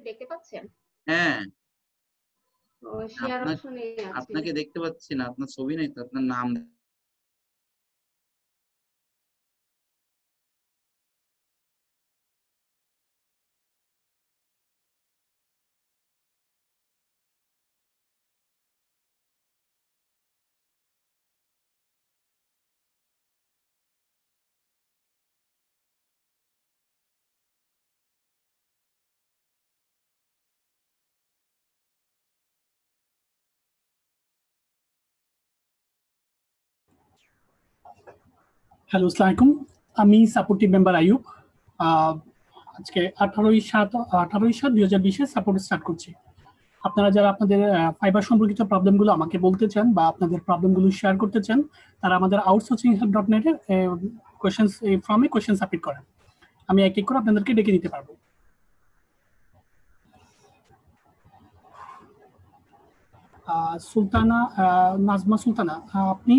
দেখতে পাচ্ছেন? হ্যাঁ। শেয়ার অপশনে আছে। আপনাকে দেখতে পাচ্ছি না, আপনার ছবি নেই তো, আপনার নাম। হ্যালো, আসসালামু আলাইকুম। আমি সাপোর্টিভ মেম্বার আইয়ুব। আজকে 18/7/2020 সাপোর্ট স্টার্ট করছি। আপনারা যারা আপনাদের ফাইবার সম্পর্কিত প্রবলেমগুলো আমাকে বলতে চান বা আপনাদের প্রবলেমগুলো শেয়ার করতে চান, তারা আমাদের outsourcinghelp.net এর কোয়েশ্চেনস ফর্মে কোয়েশ্চেন সাবমিট করেন। আমি এক এক করে আপনাদেরকে ডেকে দিতে পারবো। সুলতানা, নাজমা সুলতানা, আপনি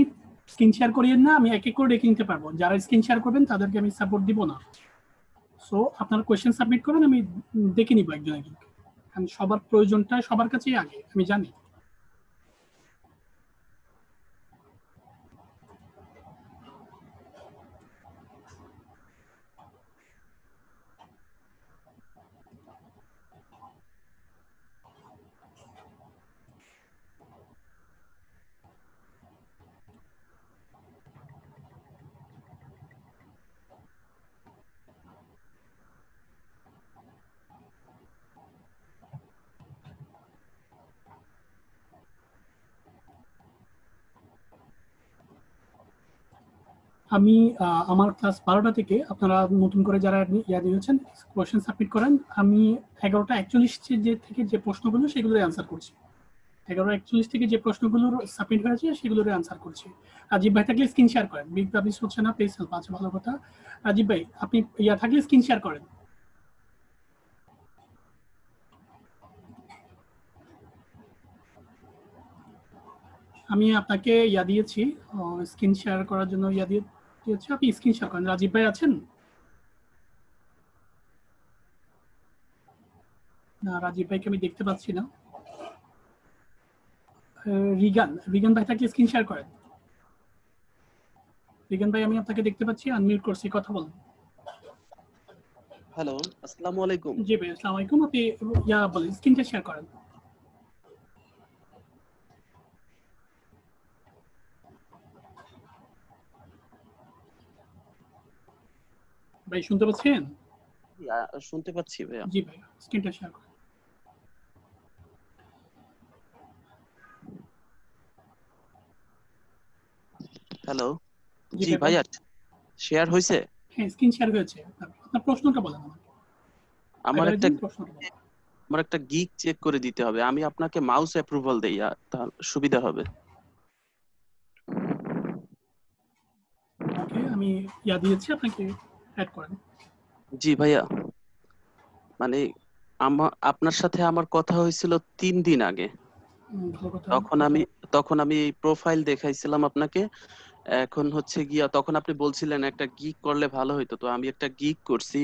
স্ক্রিন শেয়ার করিয়েন না, আমি এক এক করে ডেকে নিতে পারবো। যারা স্ক্রিন শেয়ার করবেন তাদেরকে আমি সাপোর্ট দিব না। সো আপনারা কোয়েশ্চেন সাবমিট করেন, আমি দেখে নিব একজন একজনকে, কারণ সবার প্রয়োজনটা সবার কাছেই আগে, আমি জানি। আমি আমার ক্লাস 12টা থেকে আপনারা নতুন করে যারা দিয়েছেন কোয়েশ্চেন সাবমিট করেন। আমি 11টা 41 থেকে যে প্রশ্নগুলো সেগুলোর অ্যান্সার করছি। 11:41 থেকে যে প্রশ্নগুলো সাবমিট হয়েছে সেগুলোর অ্যান্সার করছি। রাজীব ভাই থাকলে স্ক্রিন শেয়ার করেন। বিগ পাবলিশ হচ্ছে না, প্লিজ হেল্প। আচ্ছা, ভালো কথা। রাজীব ভাই আপনি থাকলে স্ক্রিন শেয়ার করেন। আমি আপনাকে দিয়েছি স্ক্রিন শেয়ার করার জন্য দিয়েছি, আপনি স্ক্রিন শেয়ার করেন। রাজীব ভাই আছেন? না, রাজীব ভাইকে আমি দেখতে পাচ্ছি না। রিগান ভাই থাকলে স্ক্রিন শেয়ার করেন। রিগান ভাই আমি আপনাকে দেখতে পাচ্ছি, আনমিউট করছি, কথা বলুন। হ্যালো, আসসালামু আলাইকুম। জি ভাই, আসসালামু আলাইকুম। আপনি বলেন, স্ক্রিনটা শেয়ার করেন। ভাই শুনতে পাচ্ছেন? শুনতে পাচ্ছি ভাইয়া। জি ভাই, স্ক্রিনটা শেয়ার করেন। হ্যালো, জি ভাইয়া, শেয়ার হয়েছে? হ্যাঁ, স্ক্রিন শেয়ার হয়েছে। আপনার প্রশ্নটা বলেন আমাকে। আমার একটা গিগ চেক করে দিতে হবে। আমি আপনাকে মাউস অ্যাপ্রুভাল দেই, তাহলে সুবিধা হবে। ওকে, আমি দিয়েছি, আপনাকে অ্যাড করেন। জি ভাইয়া, মানে আপনার সাথে আমার কথা হয়েছিল 3 দিন আগে। তখন আমি এই প্রোফাইল দেখাইছিলাম আপনাকে। এখন হচ্ছে গিয়া, তখন আপনি বলছিলেন একটা গিগ করলে ভালো হইতো, তো আমি একটা গিগ করছি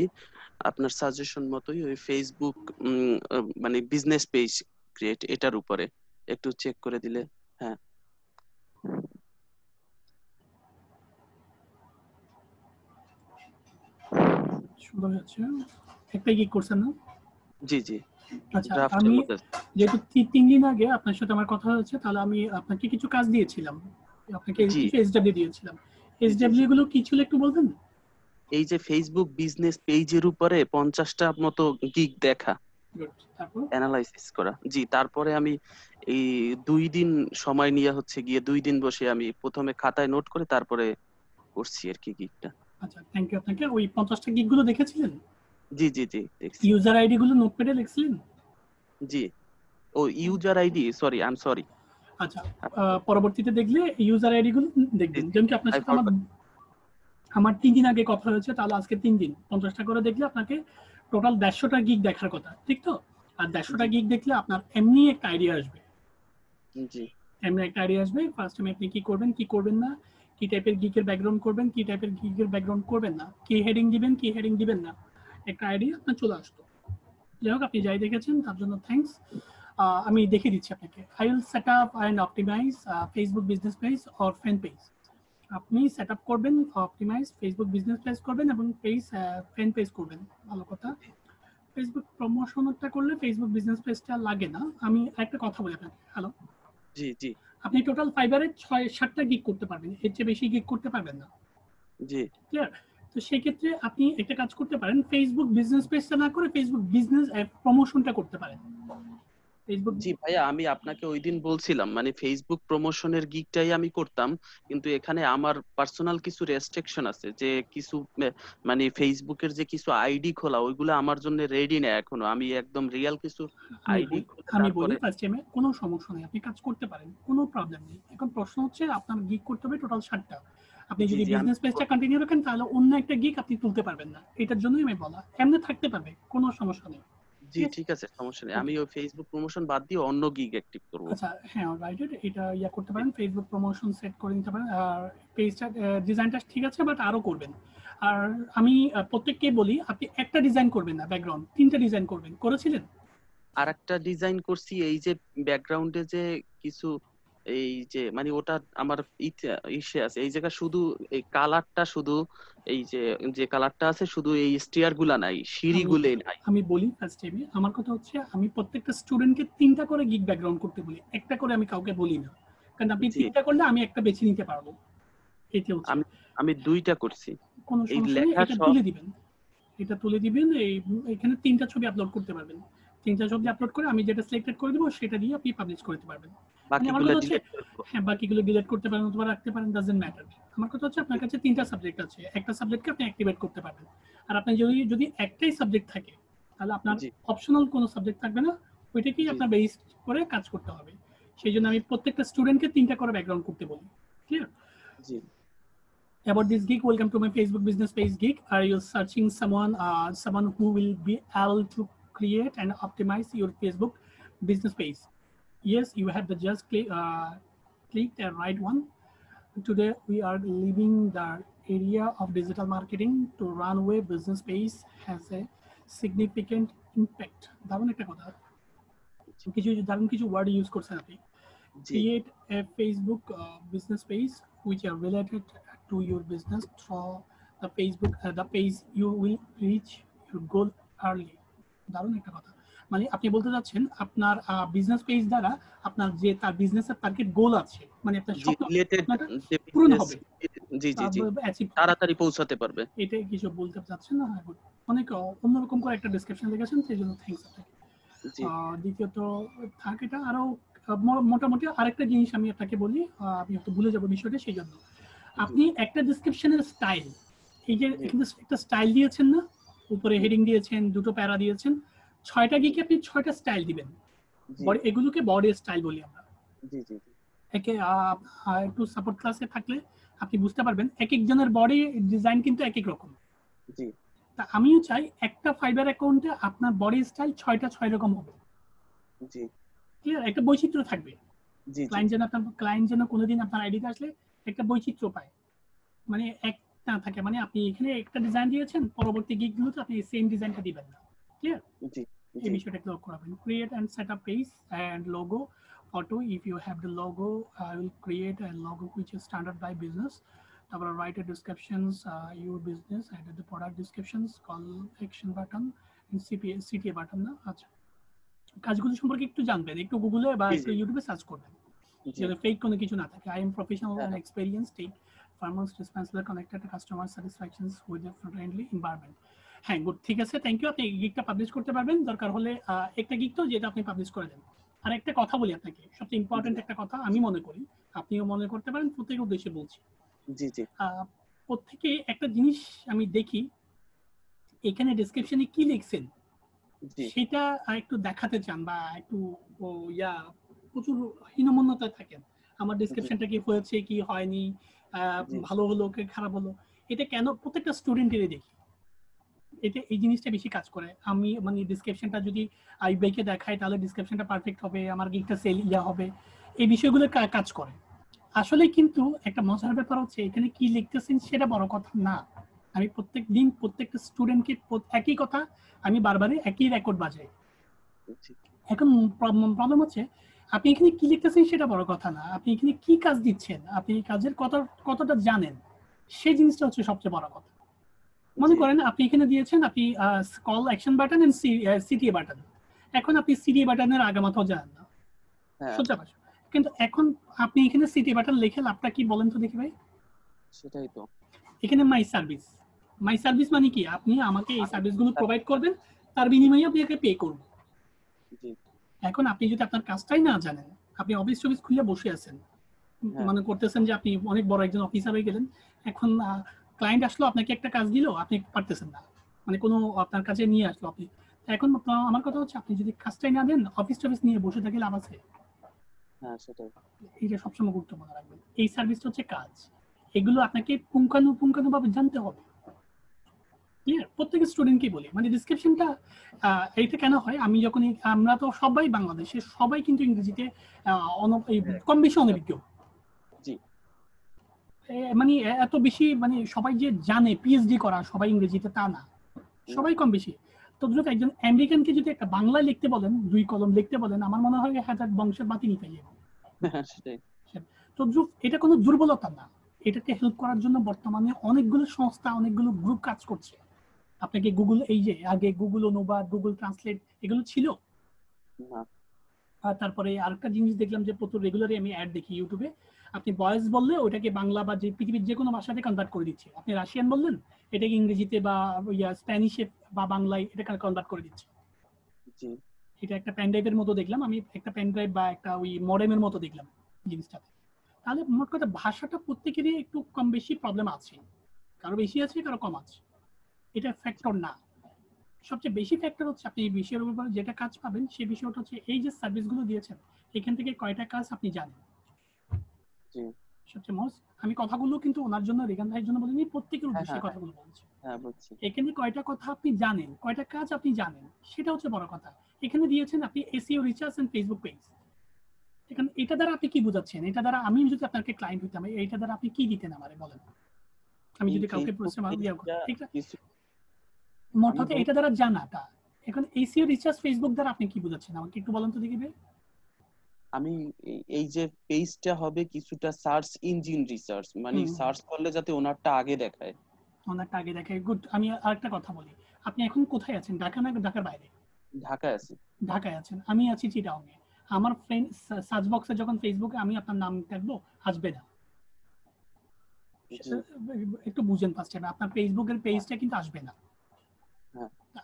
আপনার সাজেশন মতোই, ওই ফেসবুক মানে বিজনেস পেজ ক্রিয়েট, এটার উপরে একটু চেক করে দিলে। হ্যাঁ, সুন্দর হচ্ছে। একটা গিগ করছেন না? জি জি। আচ্ছা, আমি যেহেতু 3 দিন আগে আপনার সাথে আমার কথা হয়েছে, তাহলে আমি আপনাকে কিছু কাজ দিয়েছিলাম, আপনাকে কিছু এসডব্লিউ দিয়েছিলাম। এসডব্লিউ গুলো কি ছিল একটু বলবেন? এই যে ফেসবুক বিজনেস পেজের উপরে 50টা মতো গিগ দেখা, অ্যানালাইসিস করা। জি, তারপরে আমি এই 2 দিন সময় নিয়ে হচ্ছে গিয়ে 2 দিন বসে আমি প্রথমে খাতায় নোট করে তারপরে করছি আর কি গিগটা। আচ্ছা, থ্যাংক ইউ আপনাকে। ওই 50টা গিগ গুলো দেখেছিলেন? জি জি জি, দেখছি। ইউজার আইডি গুলো নোটপ্যাডে লিখছিলেন? জি। ও user ID, sorry, I am sorry. আচ্ছা, পরবর্তীতে দেখলে ইউজার আইডি গুলো দেখবেন। যেমন কি আপনার সাথে আমার 3 দিন আগে কথা হয়েছে, তাহলে আজকে 3 দিন 50টা করে দেখলে আপনাকে টোটাল 150টা গিগ দেখার কথা, ঠিক তো? আর 150টা গিগ দেখলে আপনার এমনি একটা আইডিয়া আসবে। জি, এমনি একটা আইডিয়া আসবে ফার্স্ট টাইম আপনি কি করবেন, কি করবেন না, কি টাইপের গিগের ব্যাকগ্রাউন্ড করবেন, কি টাইপের গিগের ব্যাকগ্রাউন্ড করবেন না, কি হেডিং দিবেন, কি হেডিং দিবেন না, একটা আইডিয়া আপনার চলে আসতো। যাই হোক, আপনি যাই দেখেছেন তার জন্য থ্যাঙ্কস। আমি দেখিয়ে দিচ্ছি আপনাকে। I will set up and optimise Facebook business page or fan page. আপনি সেট আপ করবেন, অপটিমাইজ ফেসবুক বিজনেস পেজ করবেন এবং পেজ ফ্যান পেজ করবেন। ভালো কথা। ফেসবুক প্রমোশনটা করলে ফেসবুক বিজনেস পেজটা লাগে না। আমি একটা কথা বলি আপনাকে। হ্যালো, জি জি আপনি টোটাল ফাইবারে 6-7টা গিগ করতে পারবেন, এর চেয়ে বেশি গিগ করতে পারবেন না। জি ক্লিয়ার? তো সেই ক্ষেত্রে আপনি একটা কাজ করতে পারেন, ফেসবুক বিজনেস পেজটা না করে ফেসবুক বিজনেস প্রমোশনটা করতে পারেন। ফেসবুক জি ভাইয়া, আমি আপনাকে ওই দিন বলছিলাম মানে ফেসবুক প্রমোশনের গিগটাই আমি করতাম, কিন্তু এখানে আমার পার্সোনাল কিছু রেস্ট্রিকশন আছে, যে কিছু মানে ফেসবুকের যে কিছু আইডি খোলা ওইগুলো আমার জন্য রেডি না এখনো। আমি একদম রিয়েল কিছু আইডি খুলে আমি বলি তারপরে। ফার্স্ট টাইমে কোনো সমস্যা নেই, আপনি কাজ করতে পারেন, কোনো প্রবলেম নেই। এখন প্রশ্ন হচ্ছে আপনার গিগ করতে হবে টোটাল 7টা। আপনি জি যদি জি আমি বিজনেস পেজটা কন্টিনিউ রাখেন তাহলে অন্য একটা গিগ আপনি তুলতে পারবেন না, এটার জন্যই আমি বলা। এমনি থাকতে পারবে, কোনো সমস্যা নেই। জি ঠিক আছে, সমস্যা নেই। আমি ওকে, ওই ফেসবুক প্রমোশন বাদ দিয়ে অন্য গিগ অ্যাক্টিভ করব। আচ্ছা হ্যাঁ রাইট, এটা ইয়া করতে পারেন, ফেসবুক প্রমোশন সেট করে নিতে পারেন। আর পেজটা ডিজাইনটা ঠিক আছে, বাট আরো করবেন। আর আমি প্রত্যেককে বলি আপনি একটা ডিজাইন করবেন না, ব্যাকগ্রাউন্ড 3টা ডিজাইন করবেন। করেছিলেন? আর একটা ডিজাইন করছি, এই যে ব্যাকগ্রাউন্ডে যে কিছু এই যে মানে ওটা আমার ইসে আছে এই জায়গা, শুধু এই কালারটা, শুধু এই যে যে কালারটা আছে শুধু এই স্টিয়ার গুলা নাই, সিঁড়ি আমি গুলোই নাই। আমি বলি ফার্স্ট টাইমে, আমার কথা হচ্ছে আমি প্রত্যেকটা স্টুডেন্টকে 3টা করে গিগ ব্যাকগ্রাউন্ড করতে বলি, একটা করে আমি কাউকে বলি না। কারণ আপনি জি 3টা করলে আমি একটা বেছে নিতে পারবো, এটা হচ্ছে। আমি আমি দুইটা করছি। কোনো এই সমস্যা নেই, লেখা এটা সব। তুলে দিবেন। এটা তুলে দিবেন, এখানে 3টা ছবি আপলোড করতে পারবেন। 3টা ছবি আপলোড করে আমি যেটা সিলেক্টেড করে দিব সেটা দিয়ে আপনি পাবলিশ করতে পারবেন। মানে আমার বাকিগুলা কথা হচ্ছে, ডিলিট করবো। হ্যাঁ বাকিগুলো ডিলিট করতে পারেন অথবা রাখতে পারেন, ডাজন্ট ম্যাটার। আমার কথা হচ্ছে আপনার কাছে 3টা সাবজেক্ট আছে, একটা সাবজেক্টকে আপনি অ্যাক্টিভেট করতে পারবেন। আর আপনার যদি যদি একটাই সাবজেক্ট থাকে তাহলে আপনার জি অপশনাল কোনো সাবজেক্ট থাকবে না, ওইটাকেই জি আপনার বেস করে কাজ করতে হবে। সেই জন্য আমি প্রত্যেকটা স্টুডেন্টকে 3টা করে ব্যাকগ্রাউন্ড করতে বলি। Clear? G About this gig, welcome to my Facebook business page gig. Are you searching someone who will be able to create and optimize your Facebook business page? Yes, you have the just click the right one. Today we are leaving the area of digital marketing to runway business page has a significant impact. দারুণ একটা কথা, দারুণ কিছু word use করছেন আপনি। জি Create a Facebook business page which are related to your business through the page you will reach your goal early. দারুণ একটা কথা। মানে আপনি বলতে যাচ্ছেন আপনার বিজনেস পেজ দ্বারা আপনার যে তার বিজনেসের টার্গেট গোল আছে, মানে আপনার জি স্বপ্ন রিলেটেড স্বপ্নটা যে পূরণ বিজনেস। হবে, জি জি জি অ্যাচিভ হবে। তাড়াতাড়ি পৌঁছাতে পারবে। এটাই কিছু বলতে চাচ্ছেন না? হ্যাঁ, good. অনেক অন্যরকম করে একটা ডেসক্রিপশন লিখেছেন, সেই জন্য থ্যাঙ্কস আপনাকে। জি দ্বিতীয়ত থাক এটা আরো মোটামুটি আরেকটা জিনিস আমি আপনাকে বলি, আমি হয়তো ভুলে যাবো বিষয়টা, সেই জন্য আপনি একটা ডেসক্রিপশনের স্টাইল, এই যে জি এখানে একটা স্টাইল দিয়েছেন না, উপরে হেডিং দিয়েছেন, দুটো প্যারা দিয়েছেন, 6টা গিকে আপনি 6টা স্টাইল দিবেন। জি এগুলোকে বডি স্টাইল বলি আমরা। জি জি একে একটু সাপোর্ট ক্লাসে থাকলে আপনি বুঝতে পারবেন এক একজনের বডি ডিজাইন কিন্তু এক এক রকম। জি তা আমিও চাই একটা ফাইবার অ্যাকাউন্টে আপনার বডি স্টাইল 6টা 6 রকম হবে। জি ক্লিয়ার? একটা বৈচিত্র্য থাকবে। জি ক্লায়েন্ট যেন কোনোদিন আপনার আইডিতে আসলে একটা বৈচিত্র্য পায়, মানে এক না থাকে, মানে আপনি এখানে একটা ডিজাইন দিয়েছেন, পরবর্তী গিগগুলোতে আপনি সেম ডিজাইনটা দিবেন না। ক্লিয়ার? জি এই জি বিষয়টা ক্লিয়ার করাবেন। Create and set up page and logo photo. If you have the logo, I will create a logo which is standard by business. তারপর write a descriptions, your business, and the product descriptions, call action button, and CTA button না। আচ্ছা, কাজগুলো সম্পর্কে একটু জানবেন, একটু গুগলে বা জি একটু ইউটিউবে সার্চ করবেন, জি যাতে ফেক কোনো কিছু না থাকে। I am professional and হ্যাঁ experienced, take farmers responsible connected to customer satisfactions with a friendly environment. হ্যাঁ গুড, ঠিক আছে, থ্যাংক ইউ। আপনি এই গিগটা পাবলিশ করতে পারবেন, দরকার হলে একটা গিগ তো যেটা আপনি পাবলিশ করে দেন। আর একটা কথা বলি আপনাকে, সবচেয়ে ইম্পর্টেন্ট একটা কথা আমি মনে করি, আপনিও মনে করতে পারেন, প্রত্যেকের উদ্দেশ্যে বলছি। জি জি প্রত্যেকে একটা জিনিস আমি দেখি, এখানে ডেসক্রিপশনে কি লিখছেন জি সেটা একটু দেখাতে চান, বা একটু প্রচুর হীনমন্যতায় থাকেন। আমার ডেসক্রিপশনটা কি হয়েছে কি হয়নি, জি ভালো হলো কি খারাপ হলো, এটা কেন প্রত্যেকটা স্টুডেন্টেরই দেখি, এটা এই জিনিসটা বেশি কাজ করে। আমি মানে ডেসক্রিপশনটা যদি আইবাইকে দেখাই তাহলে ডেসক্রিপশনটা পারফেক্ট হবে, আমার গিগটা সেল হবে, এই বিষয়গুলো কাজ করে। আসলে কিন্তু একটা মজার ব্যাপার হচ্ছে এখানে কি লিখতেছেন সেটা বড় কথা না, আমি প্রত্যেক দিন প্রত্যেকটা স্টুডেন্টকে একই কথা আমি বারবারই একই রেকর্ড বাজাই। এখন প্রবলেম হচ্ছে আপনি এখানে কি লিখতেছেন সেটা বড় কথা না, আপনি এখানে কি কাজ দিচ্ছেন, আপনি কাজের কতটা জানেন, সেই জিনিসটা হচ্ছে সবচেয়ে বড় কথা। মনে করেন আপনি এখানে দিয়েছেন আপনি call action button and CTA button, এখন আপনি সিটিএ বাটনের আগামাথাও জানেন না, সোজা ভাষা। কিন্তু এখন আপনি এখানে সিটিএ বাটন লিখে লাভটা কি বলেন তো দেখি ভাই? সেটাই তো, এখানে মাই সার্ভিস মানে কি, আপনি আমাকে এই সার্ভিসগুলো প্রোভাইড করবেন, তার বিনিময়ে আপনি একে পে করবেন। এখন আপনি যদি আপনার কাজটাই না জানেন, আপনি অফিস খুলে বসে আছেন, মনে করতেছেন যে আপনি অনেক বড় একজন অফিসার হয়ে গেলেন, এখন ক্লায়েন্ট আসলো আপনাকে একটা কাজ দিল, আপনি পারতেছেন না, মানে কোনো আপনার কাছে নিয়ে আসলো আপনি, এখন আমার কথা হচ্ছে আপনি যদি কাজটাই না দেন অফিস নিয়ে বসে থাকলে লাভ আছে? সেটাই, এটা সবসময় গুরুত্বপূর্ণ রাখবেন। এই সার্ভিসটা হচ্ছে কাজ, এগুলো আপনাকে পুঙ্খানুপুঙ্খানুভাবে জানতে হবে। ক্লিয়ার? প্রত্যেক স্টুডেন্টকে বলি, মানে ডিসক্রিপশনটা এইটা কেন হয়, আমি যখন আমরা তো সবাই বাংলাদেশের সবাই কিন্তু ইংরেজিতে কম বেশি অনভিজ্ঞ, মানে এত বেশি মানে সবাই যে জানে পিএইচডি করা সবাই ইংরেজিতে তা না, সবাই কম বেশি। তো যদি একজন আমেরিকানকে যদি একটা বাংলায় লিখতে বলেন, 2 কলম লিখতে বলেন, আমার মনে হয় হাজার বংশের বাতি নিতে যাবে। তো এটা কোনো দুর্বলতা না, এটাকে হেল্প করার জন্য বর্তমানে অনেকগুলো সংস্থা অনেকগুলো গ্রুপ কাজ করছে। আপনাকে গুগল, এই যে আগে গুগল অনুবাদ, গুগল ট্রান্সলেট এগুলো ছিল না, তারপরে আরেকটা জিনিস দেখলাম যে প্রচুর রেগুলারই আমি অ্যাড দেখি ইউটিউবে, আপনি ভয়েস বললে ওটাকে বাংলা বা যে পৃথিবীর যে কোনো ভাষাতে কনভার্ট করে দিচ্ছে, আপনি রাশিয়ান বললেন এটাকে ইংরেজিতে বা স্প্যানিশে বা বাংলায় এটাকে কনভার্ট করে দিচ্ছে। এটা একটা পেন ড্রাইভের মতো দেখলাম আমি, একটা পেন ড্রাইভ বা একটা ওই মডেমের মতো দেখলাম জিনিসটাতে। তাহলে মোট কথা ভাষাটা প্রত্যেকেরই একটু কম বেশি প্রবলেম আছে, কারো বেশি আছে কারো কম আছে, এটা ফ্যাক্টর না। সবচেয়ে বেশি ফ্যাক্টর হচ্ছে আপনি এই বিষয়ের উপর যেটা কাজ পাবেন সেই বিষয়টা হচ্ছে এই যে সার্ভিসগুলো দিয়েছেন এখান থেকে কয়টা কাজ আপনি জানেন। সবচেয়ে মোস্ট আমি কথাগুলো কিন্তু ওনার জন্য, রেগান ভাইয়ের জন্য বলিনি, প্রত্যেকের উদ্দেশ্যে কথাগুলো বলছি। এখানে কয়টা কথা আপনি জানেন, কয়টা কাজ আপনি জানেন, সেটা হচ্ছে বড় কথা। এখানে দিয়েছেন আপনি SEO research and Facebook page, এখানে এটা দ্বারা আপনি কি বোঝাচ্ছেন, এটা দ্বারা আমি যদি আপনাকে ক্লায়েন্ট হইতাম এটা দ্বারা আপনি কি দিতেন আমারে বলেন? আমি যদি কাউকে প্রশ্ন মোট কথা এটা দ্বারা জানাটা, এখন এসইও রিসার্চ ফেসবুক দ্বারা আপনি কি বোঝাচ্ছেন আমাকে একটু বলেন তো দেখি ভাই। আমি এই যে পেজটা হবে কিছুটা সার্চ ইঞ্জিন রিসার্চ, মানে সার্চ করলে যাতে ওনারটা আগে দেখায়, গুড। আমি আরেকটা কথা বলি, আপনি এখন কোথায় আছেন, ঢাকা না ঢাকার বাইরে? ঢাকায় আছি। ঢাকায় আছেন, আমি আছি চিটাগংয়ে। আমার ফ্রেন্ড সার্চ বক্সে যখন ফেসবুকে আমি আপনার নাম লিখবো আসবে না, একটু বুঝেন ফার্স্ট টাইম, আপনার ফেসবুকের পেজটা কিন্তু আসবে না।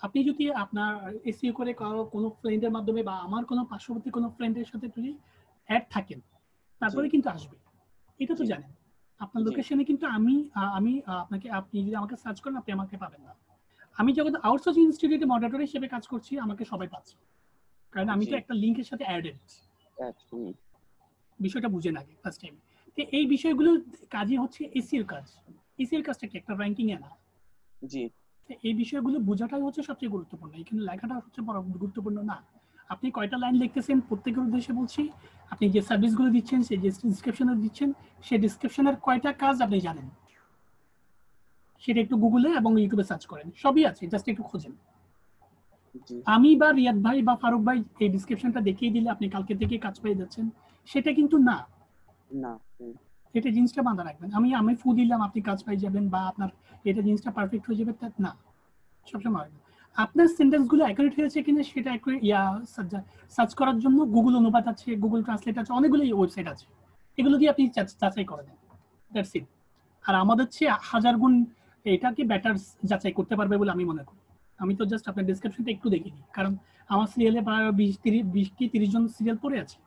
আপনি যদি আপনার এসইও করে কোনো ফ্রেন্ডের মাধ্যমে বা আমার কোনো পার্শ্ববর্তী কোনো ফ্রেন্ডের সাথে যদি অ্যাড থাকেন তারপরে কিন্তু আসবে, এটা তো জানেন। আপনার লোকেশনে কিন্তু আমি আপনাকে, আপনি যদি আমাকে সার্চ করেন আপনি আমাকে পাবেন না। আমি যখন আউটসোর্সিং ইনস্টিটিউটে মডারেটর হিসেবে কাজ করছি আমাকে সবাই পাচ্ছে, কারণ আমি তো একটা লিংকের সাথে অ্যাডেড। বিষয়টা বুঝেন আগে ফার্স্ট টাইম। তো এই বিষয়গুলো কাজই হচ্ছে এসইওর কাজ। এসইওর কাজটা কি একটা র্যাঙ্কিং এ না? জি। এই বিষয়গুলো বোঝাটাই হচ্ছে সবচেয়ে গুরুত্বপূর্ণ, এখানে লেখাটা সবচেয়ে বড় গুরুত্বপূর্ণ না। আপনি কয়টা লাইন লিখতেছেন প্রত্যেকের উদ্দেশ্যে বলছি, আপনি যে সার্ভিসগুলো দিচ্ছেন সেই যে ডিসক্রিপশনে দিচ্ছেন সেই ডিসক্রিপশনের কয়টা কাজ আপনি জানেন সেটা একটু গুগলে এবং ইউটিউবে সার্চ করেন, সবই আছে, জাস্ট একটু খোঁজেন। আমি বা রিয়াদ ভাই বা ফারুক ভাই এই ডিসক্রিপশনটা দেখিয়ে দিলে আপনি কালকে থেকে কাজ পেয়ে যাচ্ছেন সেটা কিন্তু না। এটা জিনিসটা মাথায় রাখবেন, আমি ফু দিলাম আপনি কাজ পেয়ে যাবেন বা আপনার এটা জিনিসটা পারফেক্ট হয়ে যাবে তা না। সবসময় আপনার সেন্টেন্সগুলো অ্যাকুরেট হয়েছে কিনা সেটা সার্চ করার জন্য গুগল অনুবাদ আছে, গুগল ট্রান্সলেট আছে, অনেকগুলো ওয়েবসাইট আছে, এগুলো দিয়ে আপনি যাচাই করে দেন, দ্যাটস ইট। আর আমাদের চেয়ে 1000 গুণ এটাকে বেটার যাচাই করতে পারবে বলে আমি মনে করি। আমি তো জাস্ট আপনার ডেসক্রিপশনটা একটু দেখিনি, কারণ আমার সিরিয়ালে প্রায় 20-30 জন সিরিয়াল পড়ে আছে,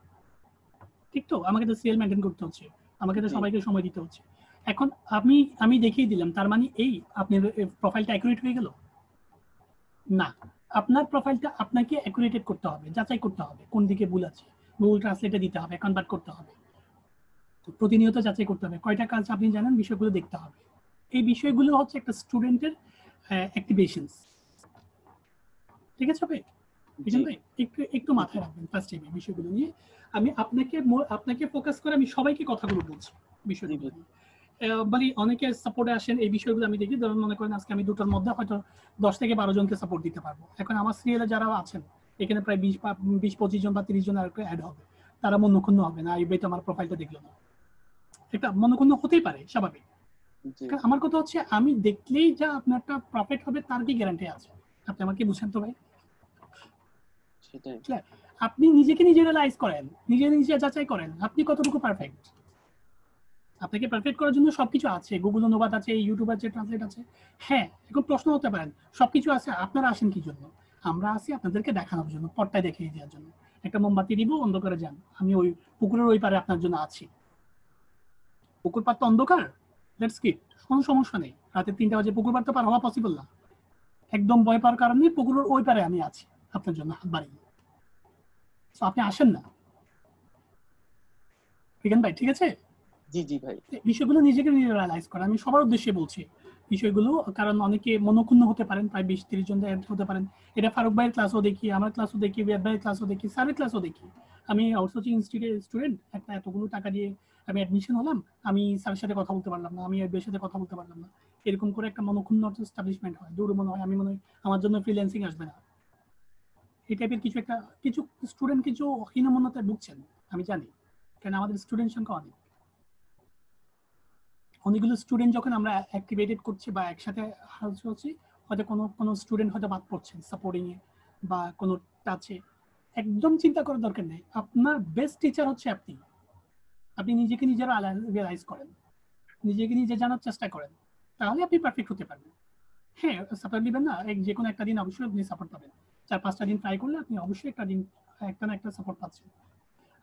ঠিক তো? আমাকে তো সিরিয়াল মেনটেন করতে হচ্ছে, আমাকে তো সবাইকে সময় দিতে হচ্ছে। এখন আমি দেখিয়ে দিলাম, তার মানে এই আপনার প্রোফাইলটা অ্যাকুরেট হয়ে গেল না। আপনার প্রোফাইলটা আপনাকে অ্যাকুরেটেড করতে হবে, যাচাই করতে হবে কোন দিকে ভুল আছে, গুগল ট্রান্সলেটে দিতে হবে, কনভার্ট করতে হবে, প্রতিনিয়ত যাচাই করতে হবে কয়টা কাজ আপনি জানেন, বিষয়গুলো দেখতে হবে। এই বিষয়গুলো হচ্ছে একটা স্টুডেন্টের অ্যাক্টিভেশনস, ঠিক আছে ভাই? একটু মাথায় রাখবেন ফার্স্ট টাইম এই বিষয়গুলো নিয়ে। আমি আপনাকে ফোকাস করে আমি সবাইকে কথাগুলো বলছি বিষয়গুলো। মানে অনেকে সাপোর্টে আসেন, এই বিষয়গুলো আমি দেখি। ধরুন মনে করেন আজকে আমি দুটোর মধ্যে হয়তো 10 থেকে 12 জনকে সাপোর্ট দিতে পারবো। এখন আমার সিরিয়ালে যারা আছেন এখানে প্রায় 20-25 জন বা 30 জন আর অ্যাড হবে, তারা মনক্ষুণ্ণ হবে না এই তো আমার প্রোফাইলটা দেখলো না, একটা মনক্ষুণ্ণ হতেই পারে, স্বাভাবিক। জি আমার কথা হচ্ছে আমি দেখলেই যা আপনার একটা প্রফিট হবে তার কি গ্যারান্টি আছে? আপনি আমাকে বুঝেন তো ভাই। সেটাই। আপনি নিজেকে নিজে রিয়েলাইজ করেন, নিজে নিজে যাচাই করেন আপনি কতটুকু পারফেক্ট। আপনাকে পারফেক্ট করার জন্য সবকিছু আছে, গুগল অনুবাদ আছে, ইউটিউব আছে, ট্রান্সলেট আছে। হ্যাঁ, এখন প্রশ্ন হতে পারেন সবকিছু আছে, আপনারা আসেন কি জন্য? আমরা আসি আপনাদেরকে দেখানোর জন্য, পর্দায় দেখিয়ে দেওয়ার জন্য। একটা মোমবাতি দিব, অন্ধকারে যান, আমি ওই পুকুরের ওই পারে আপনার জন্য আছি। পুকুর পার তো অন্ধকার, লেটস কিপ, কোনো সমস্যা নেই। রাতে 3টা বাজে পুকুর পার তো পার হওয়া পসিবল না, একদম ভয় পাওয়ার কারণে পুকুরের ওই পারে আমি আছি আপনার জন্য হাত বাড়িয়ে। তো আপনি আসেন না, বিজ্ঞান ভাই, ঠিক আছে? জি জি ভাই। বিষয়গুলো নিজেকে নিজে রিয়েলাইজ করা, আমি সবার উদ্দেশ্যে বলছি বিষয়গুলো, কারণ অনেকে মনক্ষুণ্ণ হতে পারেন, প্রায় 20-30 জন হতে পারেন। এটা ফারুক ভাইয়ের ক্লাসও দেখি, আমার ক্লাসও দেখি, বিয়াদ ভাইয়ের ক্লাসও দেখি, স্যারের ক্লাসও দেখি। আমি আউটসোর্সিং ইনস্টিটিউটের স্টুডেন্ট, একটা এতগুলো টাকা দিয়ে আমি অ্যাডমিশন হলাম, আমি স্যারের সাথে কথা বলতে পারলাম না, আমি এর সাথে কথা বলতে পারলাম না, এরকম করে একটা মনক্ষুণ্ণ এস্টাবলিশমেন্ট হয়। দূর মনে হয়, আমি মনে হয় আমার জন্য ফ্রিল্যান্সিং আসবে না, এই টাইপের কিছু একটা, কিছু স্টুডেন্ট কিছু হীনমন্যতায় ভুগছেন, আমি জানি, কারণ আমাদের স্টুডেন্ট সংখ্যা অনেক। অনেকগুলো স্টুডেন্ট যখন আমরা অ্যাক্টিভেটেড করছি বা একসাথে হচ্ছি, হয়তো কোনো কোনো স্টুডেন্ট হয়তো বাদ পড়ছেন সাপোর্টিং এ বা কোনো টাচে। একদম চিন্তা করার দরকার নেই, আপনার বেস্ট টিচার হচ্ছে আপনি। আপনি নিজেকে নিজের রিয়েলাইজ করেন, নিজেকে নিজে জানার চেষ্টা করেন, তাহলে আপনি পারফেক্ট হতে পারবেন। হ্যাঁ, সাপোর্ট দিবেন না, যে কোনো একটা দিন অবশ্যই আপনি সাপোর্ট পাবেন। 4-5টা দিন ট্রাই করলে আপনি অবশ্যই একটা দিন একটা না একটা সাপোর্ট পাচ্ছেন।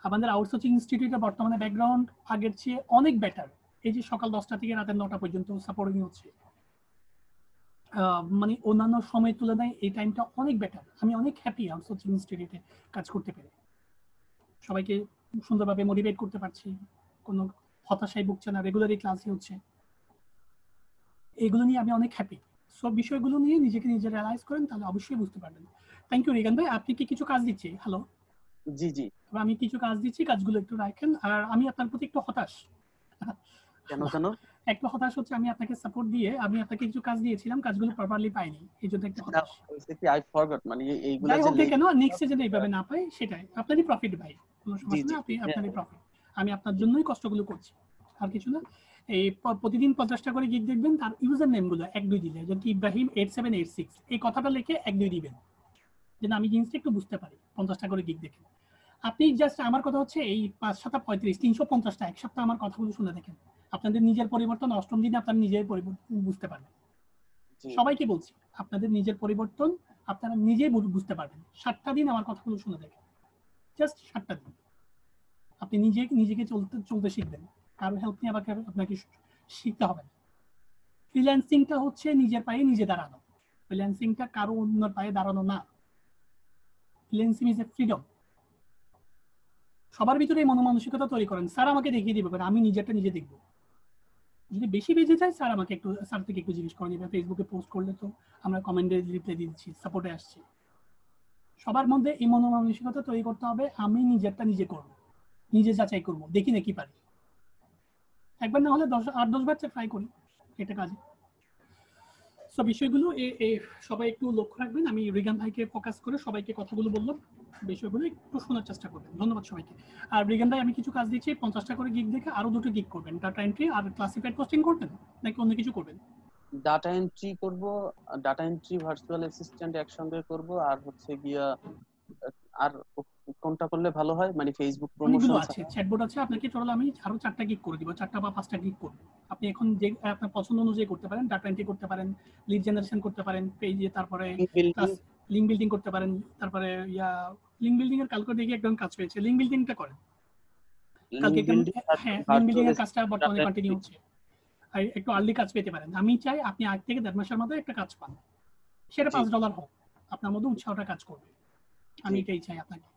আমাদের আউটসোর্সিং ইনস্টিটিউটে বর্তমানে ব্যাকগ্রাউন্ড আগের চেয়ে অনেক বেটার। এই যে সকাল 10টা থেকে রাতের 9টা পর্যন্ত সাপোর্টিং হচ্ছে, মানে অন্যান্য সময়ের তুলনায় এই টাইমটা অনেক বেটার। আমি অনেক হ্যাপি আউটসোর্সিং ইনস্টিটিউটে কাজ করতে পেরে, সবাইকে সুন্দরভাবে মোটিভেট করতে পারছি, কোনো হতাশায় ভুগছে না, রেগুলারই ক্লাসই হচ্ছে। এগুলো নিয়ে আমি অনেক হ্যাপি। সব বিষয়গুলো নিয়ে নিজেকে নিজে রিয়েলাইজ করেন, তাহলে অবশ্যই বুঝতে পারবেন। থ্যাংক ইউ রিগান ভাই, আপনি কি কিছু কাজ দিচ্ছি? হ্যালো, জি জি। আমি কিছু কাজ দিচ্ছি, কাজগুলো একটু রাখেন। আর আমি আপনার প্রতি একটু হতাশ। কেন কেন? একটু হতাশ হচ্ছে, আমি আপনাকে সাপোর্ট দিয়ে আমি আপনাকে কিছু কাজ দিয়েছিলাম, কাজগুলো প্রপারলি পাইনি, এই জন্য একটু হতাশ। আই ফরগট, মানে এইগুলা যাই যে হোক না কেন, নেক্সটে যেন এইভাবে না পাই, সেটাই আপনারই প্রফিট ভাই, কোনো জি সমস্যা জি না, আপনি হ্যাঁ, আপনারই প্রফিট। আমি আপনার জন্যই কষ্টগুলো করছি, আর কিছু না। এই প্রতিদিন 50টা করে গিগ দেখবেন, তার ইউজার নেম গুলো 1-2 দিলে, যেমন ইব্রাহিম 8786 এই কথাটা লিখে 1-2 দিবেন, যেন আমি জিনিসটা একটু বুঝতে পারি। 50টা করে গিগ দেখে আপনি জাস্ট, আমার কথা হচ্ছে এই 5-7-35 350টা এক সপ্তাহ আমার কথাগুলো শুনে দেখেন, আপনাদের নিজের পরিবর্তন অষ্টম দিনে আপনার নিজের পরিবর্তন বুঝতে পারবেন। জি সবাইকে বলছি, আপনাদের নিজের পরিবর্তন আপনারা নিজেই বুঝতে পারবেন। 7টা দিন আমার কথাগুলো শুনে দেখেন, জাস্ট 7টা দিন আপনি নিজেকে চলতে চলতে শিখবেন, কারো হেল্প নিয়ে আপনাকে শিখতে হবে না। ফ্রিল্যান্সিংটা হচ্ছে নিজের পায়ে নিজে দাঁড়ানো, ফ্রিল্যান্সিংটা কারো অন্যের পায়ে দাঁড়ানো না। Freelancing is a freedom. সবার ভিতরে এই মনোমানসিকতা তৈরি করেন, স্যার আমাকে দেখিয়ে দিবে, আমি নিজেরটা নিজে দেখবো। যদি বেশি বেজে যায়, স্যার আমাকে একটু, স্যার থেকে একটু জিজ্ঞেস করে নিবে। ফেসবুকে পোস্ট করলে তো আমরা কমেন্টে রিপ্লাই দিচ্ছি, সাপোর্টে আসছি। সবার মধ্যে এই মনোমানসিকতা তৈরি করতে হবে, আমি নিজেরটা নিজে করব, নিজে যাচাই করব, দেখি না কি পারি। একবার না হলে 8-10 বার ট্রাই করি এটা কাজে। সো বিষয়গুলো সবাই একটু লক্ষ্য রাখবেন। আমি রিগান ভাইকে ফোকাস করে সবাইকে কথাগুলো বললাম, বিষয়গুলো একটু শোনার চেষ্টা করবেন। ধন্যবাদ সবাইকে। আর রিগান ভাই, আমি কিছু কাজ দিচ্ছি, 50টা করে গিগ দেখে আরো 2টো গিগ করবেন, data entry are classified posting করবেন, নাকি অন্য কিছু করবেন? ডাটা এন্ট্রি করব, ডাটা এন্ট্রি ভার্চুয়াল অ্যাসিস্ট্যান্ট একসঙ্গে করব, আর হচ্ছে গিয়া আর কোনটা করলে ভালো হয়, মানে ফেসবুক অনেকগুলো প্রমোশন? আছে, চ্যাটবোর্ড আছে, আপনাকে টোটাল আমি আরো 4টা গিগ করে দিব, 4টা বা 5টা গিগ করব। আপনি এখন যে আপনার পছন্দ অনুযায়ী করতে পারেন, ডাটা এন্ট্রি করতে পারেন, লিড জেনারেশন করতে পারেন পেজে, তারপরে বিল্ডিং? লিঙ্ক বিল্ডিং করতে পারেন, তারপরে লিঙ্ক বিল্ডিং এর কালকে দেখি একদম কাজ পেয়েছে, লিঙ্ক বিল্ডিংটা করেন কালকে লিঙ্ক একটা। বিল্ডিং আর হ্যাঁ, লিঙ্ক বিল্ডিং ভার্চুয়াল এর কাজটা বর্তমানে কন্টিনিউ অ্যাসিস্ট্যান্ট? হচ্ছে, আর একটু আর্লি কাজ পেতে পারেন। আমি চাই আপনি 8 থেকে 1.5 মাসের মধ্যে একটা কাজ পান, সেটা জি $5 হোক, আপনার মধ্যে উৎসাহটা কাজ করবে। আমি জি এটাই চাই আপনাকে।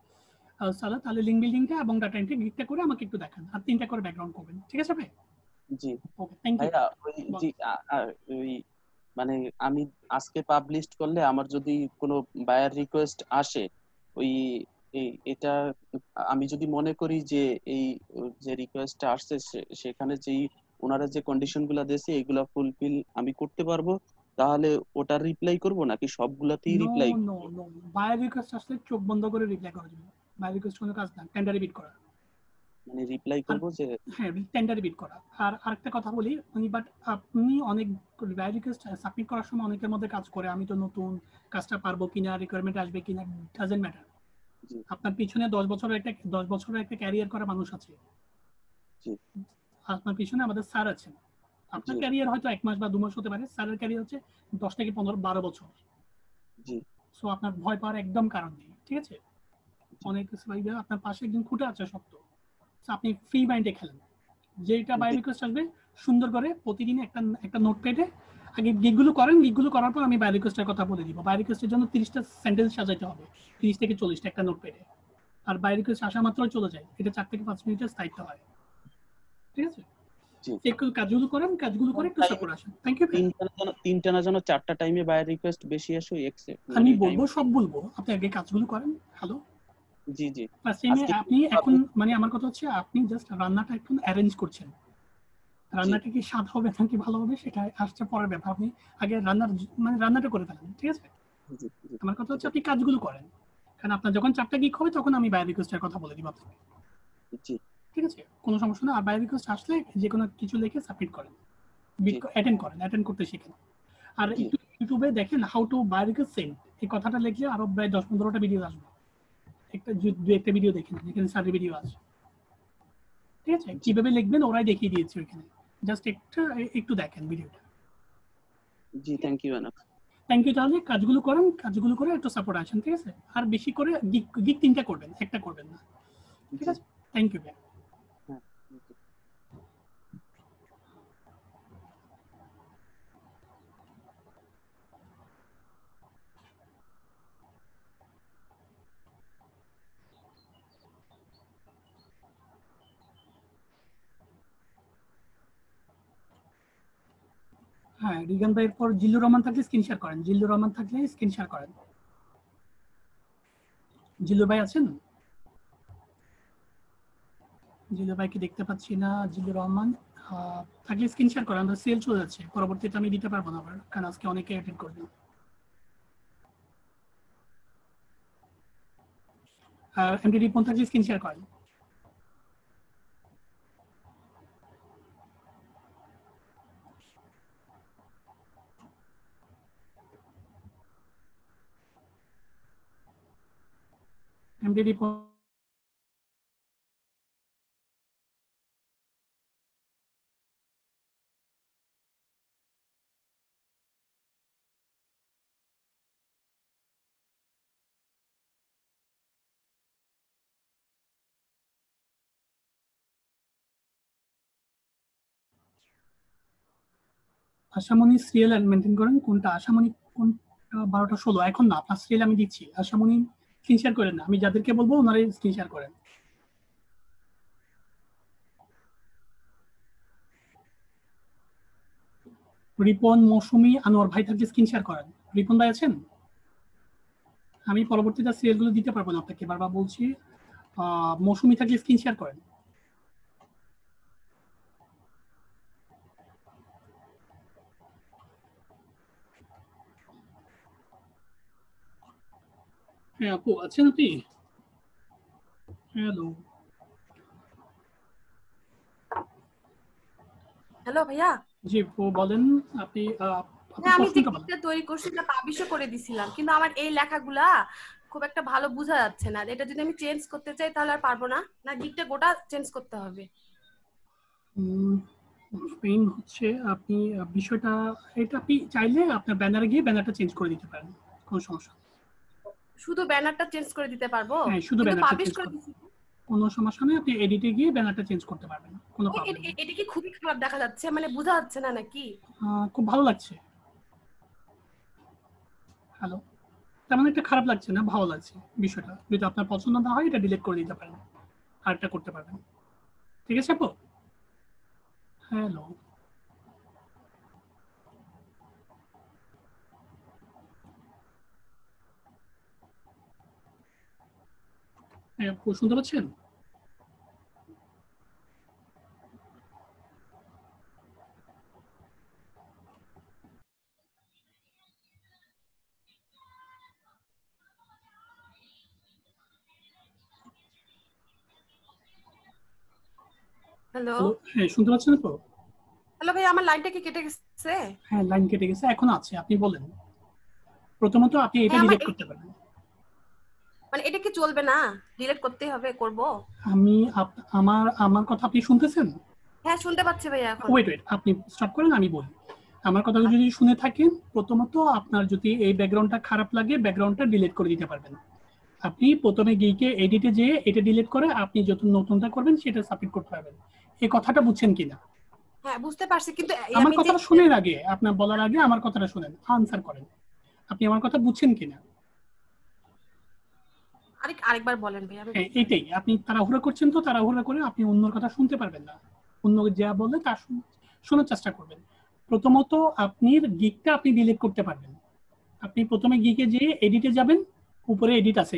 সালা, তাহলে লিঙ্ক বিল্ডিংটা এবং ডাটা এন্ট্রি গিগটা করে আমাকে একটু দেখান, আর 3টা করে ব্যাকগ্রাউন্ড করবেন, ঠিক আছে ভাই? জি। ওকে, থ্যাংক ইউ। ভাইয়া ওই জি ওই মানে আমি আজকে পাবলিশ করলে আমার যদি কোনো বায়ার রিকোয়েস্ট আসে, ওই এটা আমি যদি মনে করি যে এই যে রিকোয়েস্টটা আসছে সেখানে যেই ওনারা যে কন্ডিশন গুলা দিয়েছে এগুলা ফুলফিল আমি করতে পারবো, তাহলে ওটার রিপ্লাই করব নাকি সবগুলাতেই no reply? No no, buyer request আসলে চোখ বন্ধ করে রিপ্লাই করা যাবে। বায়ার রিকোয়েস্ট কোনো কাজ না, টেন্ডারে বিট করা। মানে রিপ্লাই আর করব যে হ্যাঁ, টেন্ডারে বিট করা। আর আরেকটা কথা বলি, বাট আপনি অনেক বায়ার রিকোয়েস্ট সাবমিট করার সময় অনেকের মধ্যে কাজ করে আমি তো নতুন, কাজটা পারবো কিনা, রিকোয়ারমেন্ট আসবে কিনা, ডাজেন্ট ম্যাটার। জি আপনার পিছনে 10 বছরের একটা ক্যারিয়ার করা মানুষ আছে, জি আপনার পিছনে আমাদের স্যার আছেন। আপনার জি ক্যারিয়ার হয়তো 1 মাস বা 2 মাস হতে পারে, স্যারের ক্যারিয়ার হচ্ছে 10 থেকে 15-12 বছর। জি সো আপনার ভয় পাওয়ার একদম কারণ নেই, ঠিক আছে? জি অনেক ভাইবা আপনার পাশে একদিন খুঁটে আছে শক্ত। So আপনি ফ্রি মাইন্ডে খেলেন, যেটা বাই জি রিকোয়েস্ট আসবে সুন্দর করে প্রতিদিন একটা একটা নোটপ্যাডে আগে গিকগুলো করেন, গিকগুলো করার পর আমি বাই রিকোয়েস্টের কথা বলে দিব। বাই রিকোয়েস্টের জন্য 30টা সেন্টেন্স সাজাইতে হবে, 30 থেকে 40টা একটা নোটপ্যাডে। আর বাই রিকোয়েস্ট আসা মাত্রই চলে যায়, এটা 4 থেকে 5 মিনিটের স্থায়িত্ব হয়, ঠিক আছে? জি একটু কাজগুলো করেন, কাজগুলো করে একটু টাইম সাপোর্ট আসেন। Thank you. তিনটা না যেন চারটা টাইমে বাই রিকোয়েস্ট বেশি আসে, ওই আমি মানে টাইম। বলবো, সব বলবো, আপনি আগে কাজগুলো করেন। হ্যালো, জি জি ফার্স্ট টাইমে আজকে কি আপনি এখন, হবে? মানে আমার কথা হচ্ছে আপনি জাস্ট রান্নাটা একটু অ্যারেঞ্জ করছেন। জি রান্নাটা কি স্বাদ হবে নাকি ভালো হবে সেটা আসছে পরের ব্যাপার। আপনি আগে রান্নাটা করে ফেলেন, ঠিক আছে? জি জি আমার কথা ঠিক হচ্ছে আছে। আপনি কাজগুলো করেন, কারণ আপনার যখন 4টা গিগ হবে তখন আমি বাই রিকোয়েস্টের কথা বলে দিব আপনাকে, জি ঠিক আছে? কোনো সমস্যা না। আর বাই রিকোয়েস্ট আসলে যে কোনো কিছু লিখে সাবমিট করেন, জি অ্যাটেন্ড করতে শিখেন। আর জি একটু ইউটিউবে দেখেন how to buy request send, এই কথাটা লিখলে আরো প্রায় 10-15টা ভিডিও আসবে। দু একটা ভিডিও দেখেন, এখানে 4 ভিডিও আছে, ঠিক আছে? জি কিভাবে লিখবেন ওরাই দেখিয়ে দিয়েছে ওইখানে, জাস্ট একটু দেখেন ভিডিওটা। জি থ্যাংক ইউ অনেক। Thank you. তাহলে কাজগুলো করেন, কাজগুলো করে একটু সাপোর্ট আসেন, ঠিক আছে? আর বেশি করে গিগ গিগ 3টা করবেন, একটা করবেন না, ঠিক জি আছে? Thank you. হ্যাঁ। হ্যাঁ, রিগান ভাইয়ের পর জিল্লুর রহমান থাকলে স্ক্রিন শেয়ার করেন, জিল্লুর রহমান থাকলে স্ক্রিন শেয়ার করেন। জিল্লু ভাই আছেন? জিল্লু ভাইকে দেখতে পাচ্ছি না। জিল্লুর রহমান থাকলে স্ক্রিন শেয়ার করেন, আমরা সেল চলে যাচ্ছে, পরবর্তীতে আমি দিতে পারবো না আবার, কারণ আজকে অনেকে অ্যাটেন্ড করবেন। এমডি রিপন থাকলে স্ক্রিন শেয়ার করেন। MD Ripon Ashamoni serial maintain করেন, কোনটা আশামণি, কোনটা 12টা 16 এখন না, আপনার সিরিয়াল আমি দিচ্ছি। আশামণি স্ক্রিন শেয়ার করেন না, আমি যাদেরকে বলবো ওনারাই স্ক্রিন শেয়ার করেন। রিপন, মৌসুমী, আনোয়ার ভাই থাকলে স্ক্রিন শেয়ার করেন। রিপন ভাই আছেন? আমি পরবর্তীতে সিরিয়ালগুলো দিতে পারবো না আপনাকে, বারবার বলছি। মৌসুমী থাকলে স্ক্রিন শেয়ার করেন। হ্যাঁ আপু, আছেন আপনি? হ্যালো। হ্যালো ভাইয়া। জি আপু বলেন। আপনি আপনার হ্যাঁ, আমি যে প্রশ্নটা বলেন। গিকটা তৈরি করছি এটা পাবলিশও করে দিছিলাম, কিন্তু আমার এই লেখাগুলা খুব একটা ভালো বোঝা যাচ্ছে না। এটা যদি আমি চেঞ্জ করতে চাই তাহলে আর পারবো না, না গিকটা গোটা চেঞ্জ করতে হবে? মেইন হচ্ছে আপনি বিষয়টা, এটা আপনি চাইলে আপনার ব্যানারে গিয়ে ব্যানারটা চেঞ্জ করে দিতে পারেন, কোনো সমস্যা নেই। শুধু ব্যানারটা চেঞ্জ করে দিতে পারবো? হ্যাঁ, শুধু কিন্তু ব্যানারটা পাবলিশ চেঞ্জ করে করুন, দিছি। কোনো সমস্যা নেই। আপনি এডিটে গিয়ে ব্যানারটা চেঞ্জ করতে পারবেন, কোনো প্রবলেম নেই। এটা কি খুবই খারাপ দেখা যাচ্ছে, মানে বোঝা যাচ্ছে না নাকি? খুব ভালো লাগছে। হ্যালো, তেমন একটা খারাপ লাগছে না, ভালো লাগছে। বিষয়টা যদি আপনার পছন্দ না হয় এটা ডিলিট করে দিতে পারেন, আরেকটা করতে পারবেন, ঠিক আছে আপু? হ্যালো। হ্যাঁ আপু, শুনতে পাচ্ছেন? হ্যালো হ্যালো, হ্যাঁ শুনতে পাচ্ছেন তো? হ্যালো ভাই, আমার লাইনটা কি কেটে গেছে? হ্যাঁ লাইন কেটে গেছে, এখন আছে, আপনি বলেন। প্রথমত আপনি এটা হ্যাঁ, ডিলিট করতে পারবেন। মানে এটা কি চলবে না? ডিলিট করতেই হবে, করব? আমি আমার আমার কথা আপনি শুনতেছেন? হ্যাঁ, শুনতে পাচ্ছি ভাইয়া এখন। ওয়েট ওয়েট, আপনি স্টার্ট করেন, আমি বলি। আমার কথা যদি শুনে থাকেন, প্রথমত আপনার যদি এই ব্যাকগ্রাউন্ডটা খারাপ লাগে, ব্যাকগ্রাউন্ডটা ডিলিট করে দিতে পারবেন। আপনি প্রথমে গিয়ে এডিটে যেয়ে এটা ডিলিট করে আপনি যত নতুনটা করবেন সেটা সাবমিট করতে পারবেন। এই কথাটা বুঝছেন কিনা? হ্যাঁ, বুঝতে পারছি, কিন্তু আমার আমি যে কথাটা শুনের আগে, আপনার বলার আগে আমার কথাটা শুনেন, আনসার করেন। আপনি আমার কথা বুঝছেন কিনা? আরেকবার বলেন ভাই, আমি হ্যাঁ এইটাই, আপনি তাড়াহুড়া করছেন, তো তাড়াহুড়া করে আপনি অন্যর কথা শুনতে পারবেন না। অন্য যা বলে তা শোনার চেষ্টা করবেন। প্রথমত আপনি গিকটা আপনি ডিলিট করতে পারবেন। আপনি প্রথমে গিকে যেয়ে এডিটে যাবেন, উপরে এডিট আছে,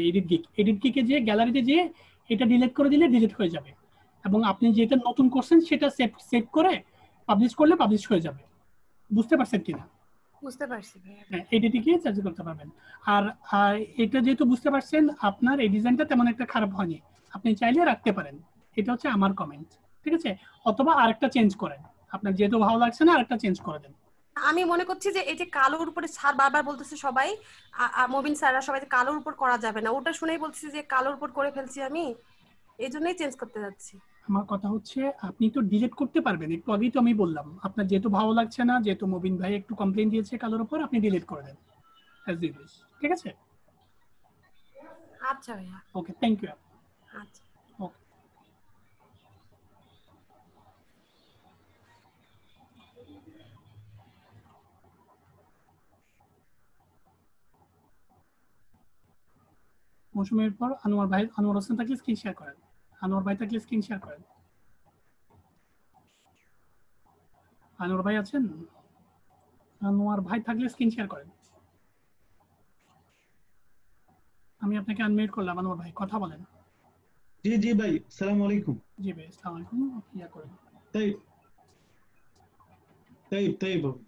এডিট গিকে যেয়ে গ্যালারিতে যেয়ে এটা ডিলিট করে দিলে ডিলিট হয়ে যাবে। এবং আপনি যেটা নতুন করছেন সেটা সেভ করে পাবলিশ করলে পাবলিশ হয়ে যাবে। বুঝতে পারছেন কিনা? বুঝতে পারছি ভাইয়া। হ্যাঁ, এডিটে গিয়ে চার্জ করতে পারবেন। আর আর এটা যেহেতু বুঝতে পারছেন, আপনার এই ডিজাইনটা তেমন একটা খারাপ হয়নি, আপনি চাইলে রাখতে পারেন। এটা হচ্ছে আমার কমেন্ট, ঠিক আছে? অথবা আরেকটা চেঞ্জ করেন, আপনার যেহেতু ভালো লাগছে না আরেকটা চেঞ্জ করে দেন। আমি মনে করছি যে এই যে কালোর উপরে স্যার বারবার বলতেছে সবাই, মবিন স্যাররা সবাই যে কালোর উপর করা যাবে না, ওটা শুনেই বলতেছি যে কালোর উপর করে ফেলছি আমি, এই জন্যই চেঞ্জ করতে যাচ্ছি। আমার কথা হচ্ছে আপনি তো ডিলিট করতে পারবেন, একটু আগেই তো আমি বললাম, আপনার যেহেতু ভালো লাগছে না, যেহেতু মবিন ভাই একটু কমপ্লেইন দিয়েছে কালোর উপর, আপনি ডিলিট করে দেন অ্যাজ ইট ইজ, ঠিক আছে? আচ্ছা ভাইয়া। ওকে, থ্যাংক ইউ। আচ্ছা। ওকে, মৌসুমের পর আনোয়ার হোসেন থাকলে স্ক্রিন শেয়ার করেন। আনোয়ার ভাই থাকলে স্ক্রিন শেয়ার করেন। আনোয়ার ভাই আছেন? আনোয়ার ভাই থাকলে স্ক্রিন শেয়ার করেন। আমি আপনাকে আনমিউট করলাম, আনোয়ার ভাই কথা বলেন। জি জি ভাই, সালাম আলাইকুম। জি ভাই, আসসালামু আলাইকুম, আপনি ইয়া করেন। তাই তাই তাই বাবু।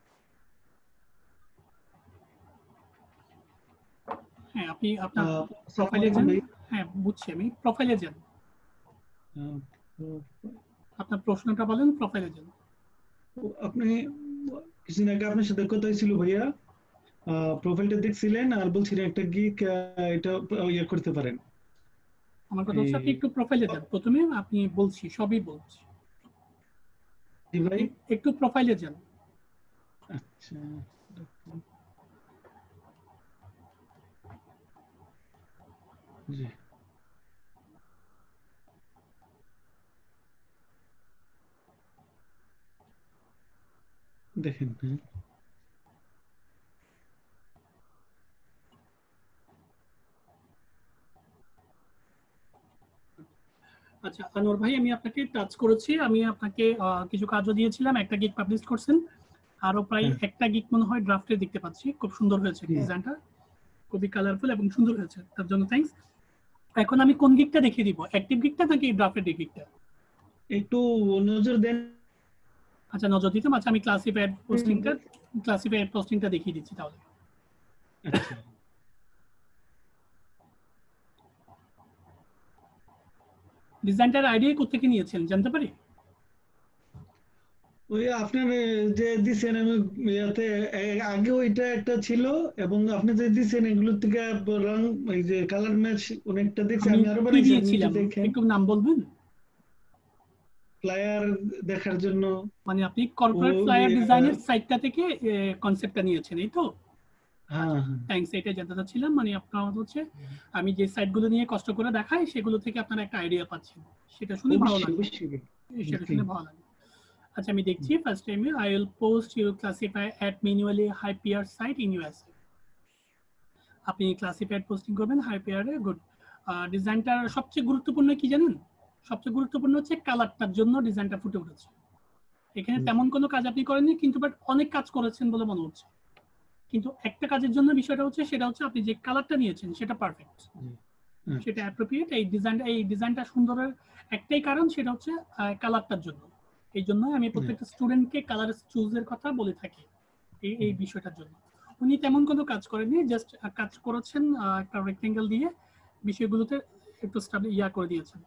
হ্যাঁ, আপনি আপনার আসসালামু প্রোফাইলে আলাইকুম যান। ভাই। হ্যাঁ বুঝছি, আমি প্রোফাইলে যান, আহ, তো আপনার প্রশ্নটা বলেন, প্রোফাইলে যান। আপনি কিছুদিন আগে আপনার সাথে কথা হয়েছিল ভাইয়া, প্রোফাইলটা দেখছিলেন আর বলছিলেন একটা গিক এটা ইয়ে করতে পারেন। আমার কথা হচ্ছে আপনি এই একটু প্রোফাইলে যান প্রথমে, আপনি বলছি সবই বলছি, জি ভাই। একটু প্রোফাইলে যান। আচ্ছা, জি দেখেন। হ্যাঁ আচ্ছা আনোয়ার ভাই, আমি আপনাকে টাচ করেছি, আমি আপনাকে কিছু কাজও দিয়েছিলাম, একটা গিগ পাবলিশ করছেন, আরো প্রায় হ্যাঁ একটা গিগ মনে হয় ড্রাফটে দেখতে পাচ্ছি, খুব সুন্দর হয়েছে জি। ডিজাইনটা, খুবই কালারফুল এবং সুন্দর হয়েছে, তার জন্য থ্যাঙ্কস। এখন আমি কোন গিগটা দেখিয়ে দিব, অ্যাক্টিভ গিগটা নাকি ড্রাফটের গিগটা? একটু নজর দেন। আচ্ছা নজর দিতাম। আচ্ছা আমি ক্লাসিফাইড পোস্টিংটা দেখিয়ে দিচ্ছি তাহলে। আচ্ছা ডিজাইনটার আইডিয়া কোত্থেকে নিয়েছেন জানতে পারি? ওই আপনার যে দিছেন, আমি ইয়াতে আগে ওইটা একটা ছিল, এবং আপনি যে দিছেন এগুলোর থেকে রং, এই যে কালার ম্যাচ অনেকটা দেখছি, আমি আমি আরো কি বানাইছি, আপনি একটু দিয়েছিলাম দেখেন। একটু নাম বলবেন? ফ্লায়ার দেখার জন্য। মানে আপনি ও কর্পোরেট ফ্লায়ার ডিজাইনের সাইটটা থেকে কনসেপ্টটা নিয়েছেন, এই তো? হ্যাঁ হ্যাঁ থ্যাঙ্কস, এটা জানতে চাচ্ছিলাম, মানে আপনার হচ্ছে আমি যে সাইটগুলো নিয়ে কষ্ট করে দেখাই সেগুলো থেকে আপনারা একটা আইডিয়া পাচ্ছেন, সেটা শুনে ভালো অবশ্যই লাগলো, অবশ্যই ভাই। সেটা জি শুনে ভালো লাগলো। আচ্ছা আমি দেখছি, first time I will post you classify at manually high PR site in USA. আপনি ক্লাসিফাইড পোস্টিং করবেন হাই পেয়ারে, গুড। ডিজাইনটার সবচেয়ে গুরুত্বপূর্ণ কি জানেন? সবচেয়ে গুরুত্বপূর্ণ হচ্ছে কালারটার জন্য ডিজাইনটা ফুটে উঠেছে। এখানে তেমন কোনো কাজ আপনি করেননি, কিন্তু বাট অনেক কাজ করেছেন বলে মনে হচ্ছে। কিন্তু একটা কাজের জন্য বিষয়টা হচ্ছে, সেটা হচ্ছে আপনি যে কালারটা নিয়েছেন সেটা পারফেক্ট, সেটা অ্যাপ্রোপ্রিয়েট। এই ডিজাইনটা সুন্দরের একটাই কারণ, সেটা হচ্ছে কালারটার জন্য। এই জন্য আমি প্রত্যেকটা স্টুডেন্টকে কালার চুজের কথা বলে থাকি, এই বিষয়টার জন্য। উনি তেমন কোনো কাজ করেননি, জাস্ট কাজ করেছেন একটা রেক্টেঙ্গেল দিয়ে বিষয়গুলোতে একটু ইয়া করে দিয়েছেন।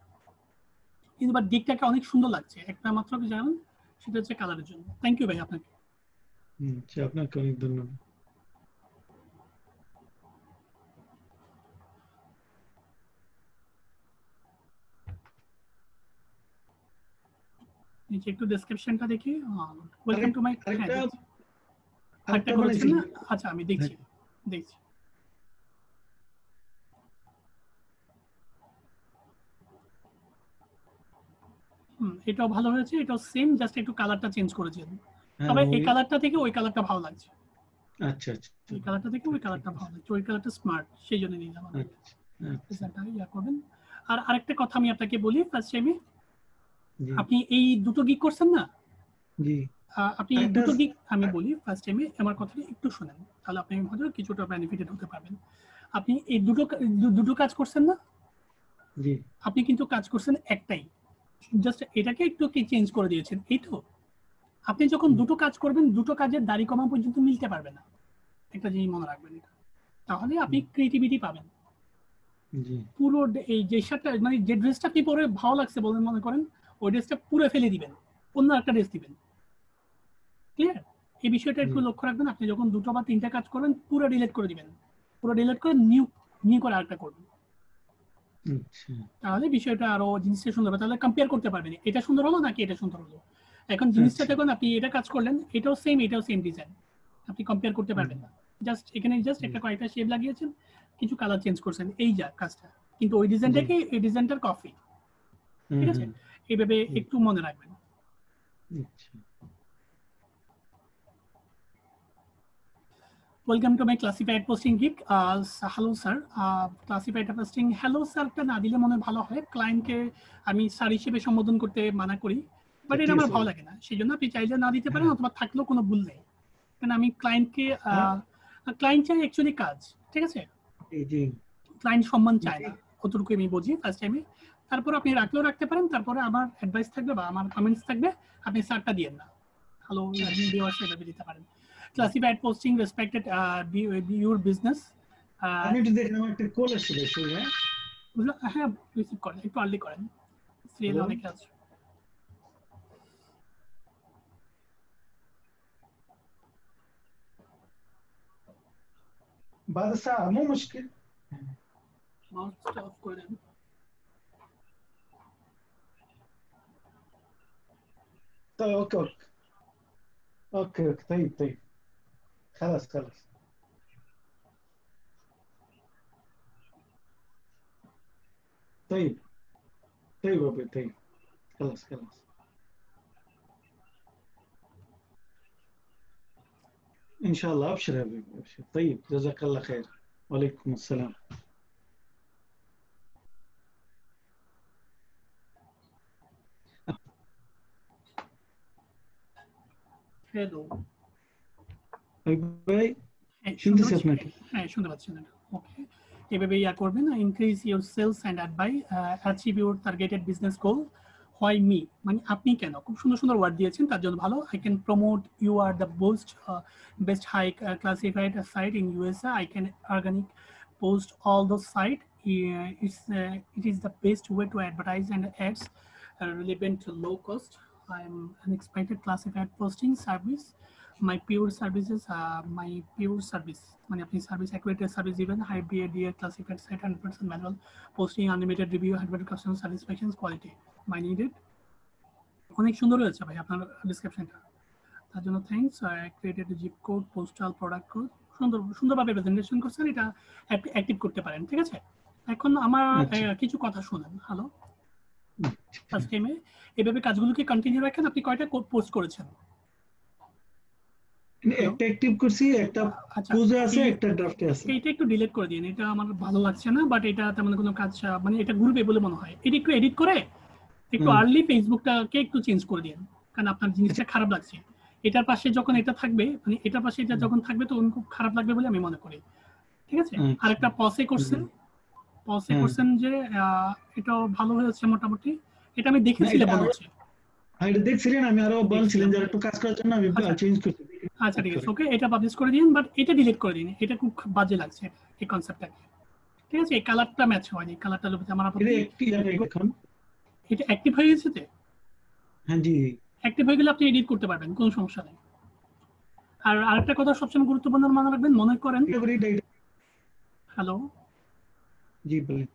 কিন্তু বাট গিকটাকে অনেক সুন্দর লাগছে, একটা মাত্র জানেন সেটা হচ্ছে কালারের জন্য। থ্যাংক ইউ ভাই আপনাকে। আচ্ছা, আপনাকে অনেক ধন্যবাদ। নিচে একটু ডেসক্রিপশনটা দেখি। ওয়েলকাম টু মাই, আরেকটা আরেকটা করেছেন না? আচ্ছা আমি দেখছি দেখছি। এটাও ভালো হয়েছে, এটাও সেম, জাস্ট একটু কালারটা চেঞ্জ করেছেন। তবে এই কালারটা থেকে ওই কালারটা ভালো লাগছে। আচ্ছা আচ্ছা, এই কালারটা থেকে ওই কালারটা ভালো লাগছে, ওই কালারটা স্মার্ট, সেই জন্য নিলাম আমি। আচ্ছা ইয়া করবেন। আর আরেকটা কথা আমি আপনাকে বলি, ফার্স্ট টাইমে জি আপনি এই দুটো গিগ করছেন না, জি আপনি দুটো গিগ, আমি বলি ফার্স্ট টাইমে আমার কথাটা একটু শুনেন, তাহলে আপনি হয়তো কিছুটা বেনিফিটেড হতে পারবেন। আপনি এই দুটো কাজ করছেন না, জি আপনি কিন্তু কাজ করছেন একটাই, জাস্ট এটাকে একটু কি চেঞ্জ করে দিয়েছেন, এই তো। আপনি যখন দুটো কাজ করবেন, দুটো কাজের দাড়ি কমা পর্যন্ত মিলতে পারবে না, একটা জিনিস মনে রাখবেন এটা, তাহলে আপনি ক্রিয়েটিভিটি পাবেন। জি পুরো এই যে শার্টটা, মানে যে ড্রেসটা আপনি পরে ভালো লাগছে বলেন মনে করেন, ওই ড্রেসটা পুরো ফেলে দিবেন, অন্য একটা ড্রেস দিবেন। ক্লিয়ার? এই বিষয়টা একটু লক্ষ্য রাখবেন। আপনি যখন দুটো বা তিনটা কাজ করবেন, পুরো ডিলিট করে দিবেন, পুরো ডিলিট করে নিউ করে আরেকটা করবেন, আচ্ছা তাহলে বিষয়টা আরো জিনিসটা সুন্দর হবে। তাহলে কম্পেয়ার করতে পারবেন, এটা সুন্দর হলো নাকি এটা সুন্দর হলো। এখন জিনিসটা দেখুন, আপনি এটা কাজ করলেন, এটাও সেম ডিজাইন, আপনি কম্পেয়ার করতে পারবেন না। জাস্ট এখানে জাস্ট একটা কয়েকটা শেপ লাগিয়েছেন, কিছু কালার চেঞ্জ করছেন, এই যা কাজটা, কিন্তু ওই ডিজাইনটাকে এই ডিজাইনটার কপি। ঠিক আছে, এইভাবে একটু মনে রাখবেন। আচ্ছা Welcome to my classified posting gig. Hello sir, classified posting hello sir টা না দিলে মনে ভালো হয়, ক্লায়েন্টকে আমি স্যার হিসেবে সম্বোধন করতে মানা করি, বাট এটা আমার ভালো লাগে না, সেই জন্য আপনি চাইলে না দিতে পারেন, অথবা থাকলেও কোনো ভুল নেই, কারণ আমি ক্লায়েন্টকে ক্লায়েন্ট চাই অ্যাকচুয়ালি কাজ, ঠিক আছে, জি ক্লায়েন্ট সম্মান চায় না, কতটুকু আমি বুঝি ফার্স্ট টাইমে। তারপর আপনি রাখলেও রাখতে পারেন, তারপরে আমার অ্যাডভাইস থাকবে বা আমার কমেন্টস থাকবে, আপনি স্যারটা দিয়েন না, হ্যালো দেওয়ার সেভাবে দিতে পারেন। Classified posting respected your business. আমি একটু দেখলাম একটা কল আসছিল হ্যাঁ হ্যাঁ রিসিভ করেন, একটু আর্লি করেন, সিরিয়াল অনেক আছে। بعد ساعة مو مشكلة. মাউস অফ করে দেন। طيب اوكي اوكي طيب خلاص طيب أبي طيب خلاص إن شاء الله. أبشر يا حبيبي أبشر. طيب جزاك الله خير. وعليكم السلام. হ্যালো ভাই শুনতেছি আপনাকে। হ্যাঁ শুনতে পাচ্ছেন, ওকে। এভাবে ইয়া করবেন, increase your sales and achieve your targeted business goal. Why me, মানে আপনি কেন, খুব সুন্দর সুন্দর ওয়ার্ড দিয়েছেন, তার জন্য ভালো। I can promote, you are the best high classified site in USA, I can organic post all those site. It is the best way to advertise and ads relevant to low cost. I'm an expected classified posting service. My pure services, my pure service, মানে আপনি service accurated service দিবেন, high BADA classified site, 100% manual posting, unlimited review, 100% customer satisfaction, quality, my needed. অনেক সুন্দর হয়েছে ভাই আপনার ডেসক্রিপশনটা, তার জন্য thanks. Created zip code, postal, product code, সুন্দরভাবে প্রেজেন্টেশন করছেন, এটা অ্যাক্টিভ করতে পারেন, ঠিক আছে। এখন আমার কিছু কথা শুনেন। হ্যালো, ফার্স্ট টাইমে এভাবে কাজগুলোকে কন্টিনিউ রাখেন। আপনি কয়টা পোস্ট করেছেন? একটা অ্যাক্টিভ করছি, একটা পোজে আছে, একটা ড্রাফটে আছে। এটা একটু ডিলিট করে দিন, এটা আমার ভালো লাগছে না, বাট এটা তেমন কোনো কাজ, মানে এটা গ্রুপে বলে মনে হয়, এটা একটু এডিট করে একটু আর্লি ফেসবুকটাকে একটু চেঞ্জ করে দিন, কারণ আপনার জিনিসটা খারাপ লাগছে। এটার পাশে যখন এটা থাকবে, মানে এটার পাশে এটা যখন থাকবে তখন খুব খারাপ লাগবে বলে আমি মনে করি, ঠিক আছে। আর একটা পসে করছেন যে এটাও ভালো হয়েছে মোটামুটি, এটা আমি দেখেছিলাম মনে হচ্ছে। এটা দেখছিলেন, আমি আরো বলছিলেন যে একটু কাজ করার জন্য আমি চেঞ্জ করতে। আচ্ছা ঠিক আছে, ওকে, এটা পাবলিশ করে দিন, বাট এটা ডিলিট করে দিন, এটা খুব বাজে লাগছে এই কনসেপ্টটাকে, ঠিক আছে। এই কালারটা ম্যাচ হয়নি, কালারটা আমার এটা অ্যাক্টিভ হয়ে গেছে তো? হ্যাঁ জি অ্যাক্টিভ হয়ে গেলে আপনি এডিট করতে পারবেন, কোনো সমস্যা নেই। আর আরেকটা কথা সবসময় গুরুত্বপূর্ণ মনে রাখবেন, মনে করেন, এটা করি এটা হ্যালো, জি বলেন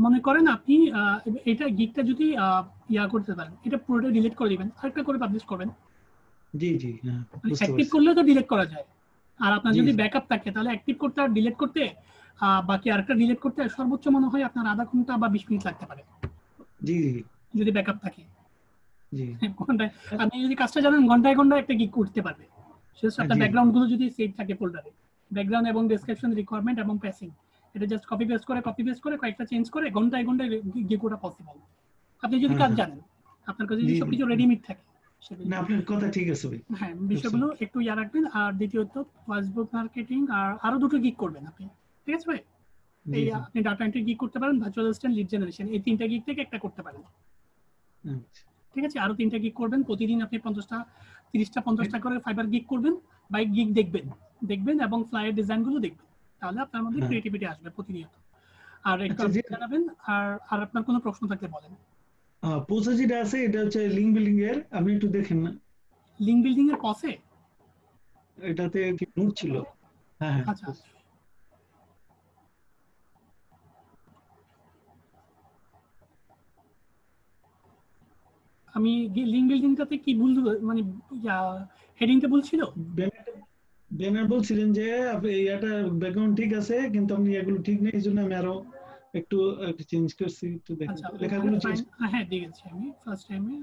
মনে করেন আপনি এটা গিগটা যদি ইয়া করতে পারেন, এটা পুরোটা ডিলিট করে দিবেন, আরেকটা করে পাবলিশ করবেন। জি জি হ্যাঁ বুঝতে অ্যাক্টিভ পারছি করলে তো ডিলিট করা যায়, আর আপনার জি যদি জি ব্যাকআপ থাকে তাহলে অ্যাক্টিভ করতে আর ডিলিট করতে বাকি আরেকটা ডিলিট করতে সর্বোচ্চ মনে হয় আপনার আধা ঘন্টা বা 20 মিনিট লাগতে পারে জি জি যদি ব্যাকআপ থাকে। জি ঘন্টায় আপনি যদি কাজটা জানেন ঘন্টায় ঘন্টায় একটা গিগ করতে পারবে। শেষ আপনার জি ব্যাকগ্রাউন্ড গুলো যদি সেভ থাকে ফোল্ডারে, ব্যাকগ্রাউন্ড এবং ডেসক্রিপশন, রিকোয়ারমেন্ট এবং প্যাসিং, এটা জাস্ট কপি পেস্ট করে কয়েকটা চেঞ্জ করে ঘন্টায় ঘন্টায় গিগ করা পসিবল আপনি যদি হ্যাঁ কাজ হ্যাঁ জানেন, আপনার কাছে জি যদি জি সবকিছু রেডিমেড থাকে না আপনার কথা ঠিক আছে ভাই হ্যাঁ, বিষয়গুলো একটু ইয়া রাখবেন। আর দ্বিতীয়ত ফেসবুক মার্কেটিং আর আরো দুটো গিগ করবেন আপনি, ঠিক আছে ভাই? জি এই জি আপনি ডাটা এন্ট্রি গিগ করতে পারেন, ভার্চুয়াল অ্যাসিস্ট্যান্ট, লিড জেনারেশন, এই তিনটা গিগ থেকে একটা করতে পারেন, আচ্ছা ঠিক আছে? আরো তিনটা গিগ করবেন, প্রতিদিন আপনি 50টা 30টা 50টা করে ফাইবার গিগ করবেন, বাই গিগ দেখবেন এবং ফ্লায়ার ডিজাইন গুলো দেখবেন, তাহলে আপনার মধ্যে হ্যাঁ ক্রিয়েটিভিটি আসবে প্রতিনিয়ত। আর একটু আচ্ছা যে আপডেট জানাবেন। আর আপনার কোনো প্রশ্ন থাকলে বলেন। পোসা যেটা আছে এটা হচ্ছে লিঙ্ক বিল্ডিং এর আপনি একটু দেখেন না লিঙ্ক বিল্ডিং এর পসে এটাতে নোট ছিল হ্যাঁ হ্যাঁ আচ্ছা আচ্ছা। আমি লিঙ্ক বিল্ডিংটাতে কি ভুল, মানে হেডিংটা ভুল ছিল। ব্যানার বলছিলেন যে আপনি এটা ব্যাকগ্রাউন্ড ঠিক আছে কিন্তু আপনি এগুলো ঠিক নেই, এই জন্য আমি আরো একটু চেঞ্জ করছি, একটু দেখেন আচ্ছা লেখাগুলো চেঞ্জ হ্যাঁ দেখেছি আমি ফার্স্ট টাইমে।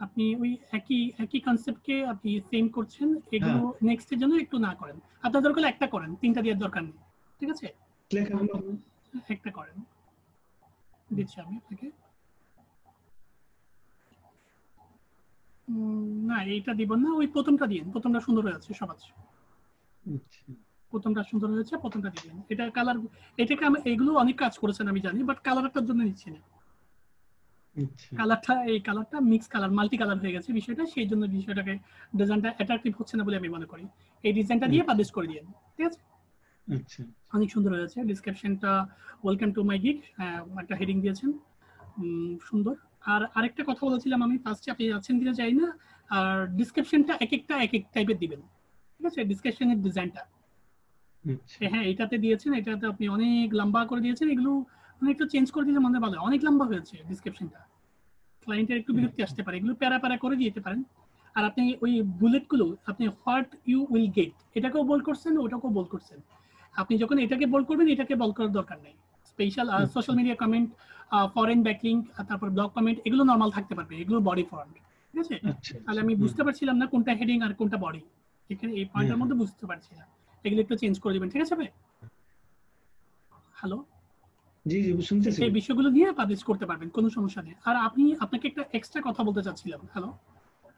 আপনি ওই একই কনসেপ্টকে আপনি সেম করছেন, এগুলো হ্যাঁ নেক্সটের জন্য একটু না করেন, আপনার দরকার হলে একটা করেন, তিনটা দেওয়ার দরকার নেই, ঠিক আছে? লেখাগুলো একটা করেন, দিচ্ছি আমি আপনাকে। না এইটা দিব না, ওই প্রথমটা দিন, প্রথমটা সুন্দর হয়ে আছে সব আছে, আচ্ছা প্রথমটা সুন্দর হয়েছে, প্রথমটা দিবেন। এটা কালার, এটাকে আমি এগুলো অনেক কাজ করেছেন আমি জানি, বাট কালারটার জন্য নিচ্ছি না। আচ্ছা এই কালারটা মিক্স কালার, মাল্টি কালার হয়ে গেছে বিষয়টা, সেই জন্য বিষয়টাকে ডিজাইনটা অ্যাট্রাকটিভ হচ্ছে না বলে আমি মনে করি। এই ডিজাইনটা দিয়ে পাবলিশ করে দিন, ঠিক আছে? আচ্ছা অনেক সুন্দর হয়েছে ডিসক্রিপশনটা, ওয়েলকাম টু মাই গিগ, একটা হেডিং দিয়েছেন, সুন্দর। আর আরেকটা কথা বলেছিলাম আমি ফার্স্টে, আপনি যাচ্ছেন কিনা চাই না, আর ডিসক্রিপশনটা এক এক টাইপের দিবেন, ঠিক আছে? ডিসক্রিপশনের ডিজাইনটা আচ্ছা হ্যাঁ এটাতে দিয়েছেন, এটাতে আপনি অনেক লম্বা করে দিয়েছেন, এগুলো মানে একটু চেঞ্জ করে দিলে মনে ভালো, অনেক লম্বা হয়েছে ডিসক্রিপশনটা, ক্লায়েন্টের একটু বিরক্তি আসতে পারে, এগুলো প্যারা প্যারা করে দিতে পারেন। আর আপনি ওই বুলেটগুলো আপনি হোয়াট ইউ উইল গেট এটাকেও বোল্ড করছেন, ওটাকেও বোল্ড করছেন। আপনি যখন এটাকে বোল্ড করবেন, এটাকে বোল্ড করার দরকার নেই। Special social media comment, foreign backlink, তারপর ব্লগ কমেন্ট, এগুলো নর্মাল থাকতে পারবে, এগুলো বডি ফন্ট, ঠিক আছে? আচ্ছা তাহলে আমি বুঝতে পারছিলাম না কোনটা হেডিং আর কোনটা বডি, এখানে এই পয়েন্টের মধ্যে বুঝতে পারছি না, এগুলো একটু চেঞ্জ করে দিবেন, ঠিক আছে ভাই? হ্যালো, জি জি শুনতেছি এই বিষয়গুলো নিয়ে পাবলিশ করতে পারবেন, কোনো সমস্যা নেই। আর আপনাকে একটা এক্সট্রা কথা বলতে চাচ্ছিলাম। হ্যালো,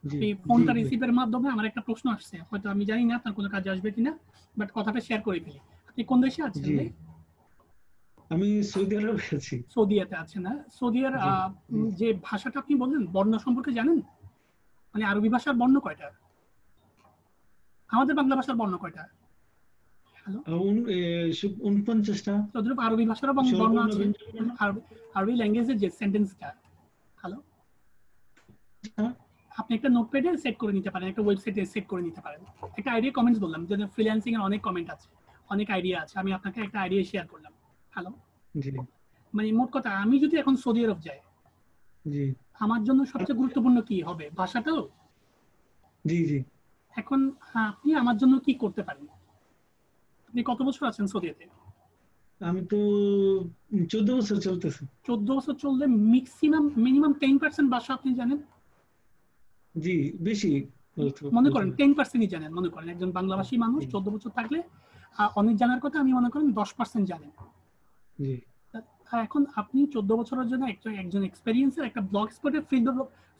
জি এই ফোনটা রিসিভের মাধ্যমে আমার একটা প্রশ্ন আসছে, হয়তো আমি জানি না আপনার কোনো কাজে আসবে কিনা, বাট কথাটা শেয়ার করে ফেলি। আপনি কোন দেশে আছেন জি ভাই? আমি সৌদি আরবে আছি। সৌদিয়াতে আছেন না? সৌদিয়ার জি জি যে ভাষাটা আপনি বললেন, বর্ণ সম্পর্কে জানেন? মানে আরবি ভাষার বর্ণ কয়টা? আমাদের বাংলা ভাষার বর্ণ কয়টা? হ্যালো, 49টা তদ্রুপ আরবি ভাষারও বর্ণ স্বরবর্ণ আছে, ব্যঞ্জনবর্ণ আরবি ল্যাঙ্গুয়েজের যে সেন্টেন্সটা। হ্যালো, আপনি একটা নোটপ্যাডে সেট করে নিতে পারেন, একটা ওয়েবসাইটে সেট করে নিতে পারেন। একটা আইডিয়া কমেন্টস বললাম, যে ফ্রিল্যান্সিং এর অনেক কমেন্ট আছে, অনেক আইডিয়া আছে, আমি আপনাকে একটা আইডিয়া শেয়ার করলাম। হ্যালো, জি মানে মোট কথা, আমি যদি এখন সৌদি আরব যাই, জি আমার জন্য সবচেয়ে গুরুত্বপূর্ণ কি হবে? ভাষাটাও। জি জি এখন আপনি আমার জন্য কি করতে পারেন? আপনি কত বছর আছেন সৌদিতে? আমি তো 14 বছর চলতেছে। 14 বছর চললে মিনিমাম 10% ভাষা আপনি জানেন? জি বেশি মনে করেন 10%ই জানেন, মনে করেন একজন বাংলাভাষী মানুষ 14 বছর থাকলে অনেক জানার কথা আমি মনে করেন 10% জানেন। জি এখন আপনি 14 বছরের জন্য একজন এক্সপেরিয়েন্সের একটা ব্লগ স্পটে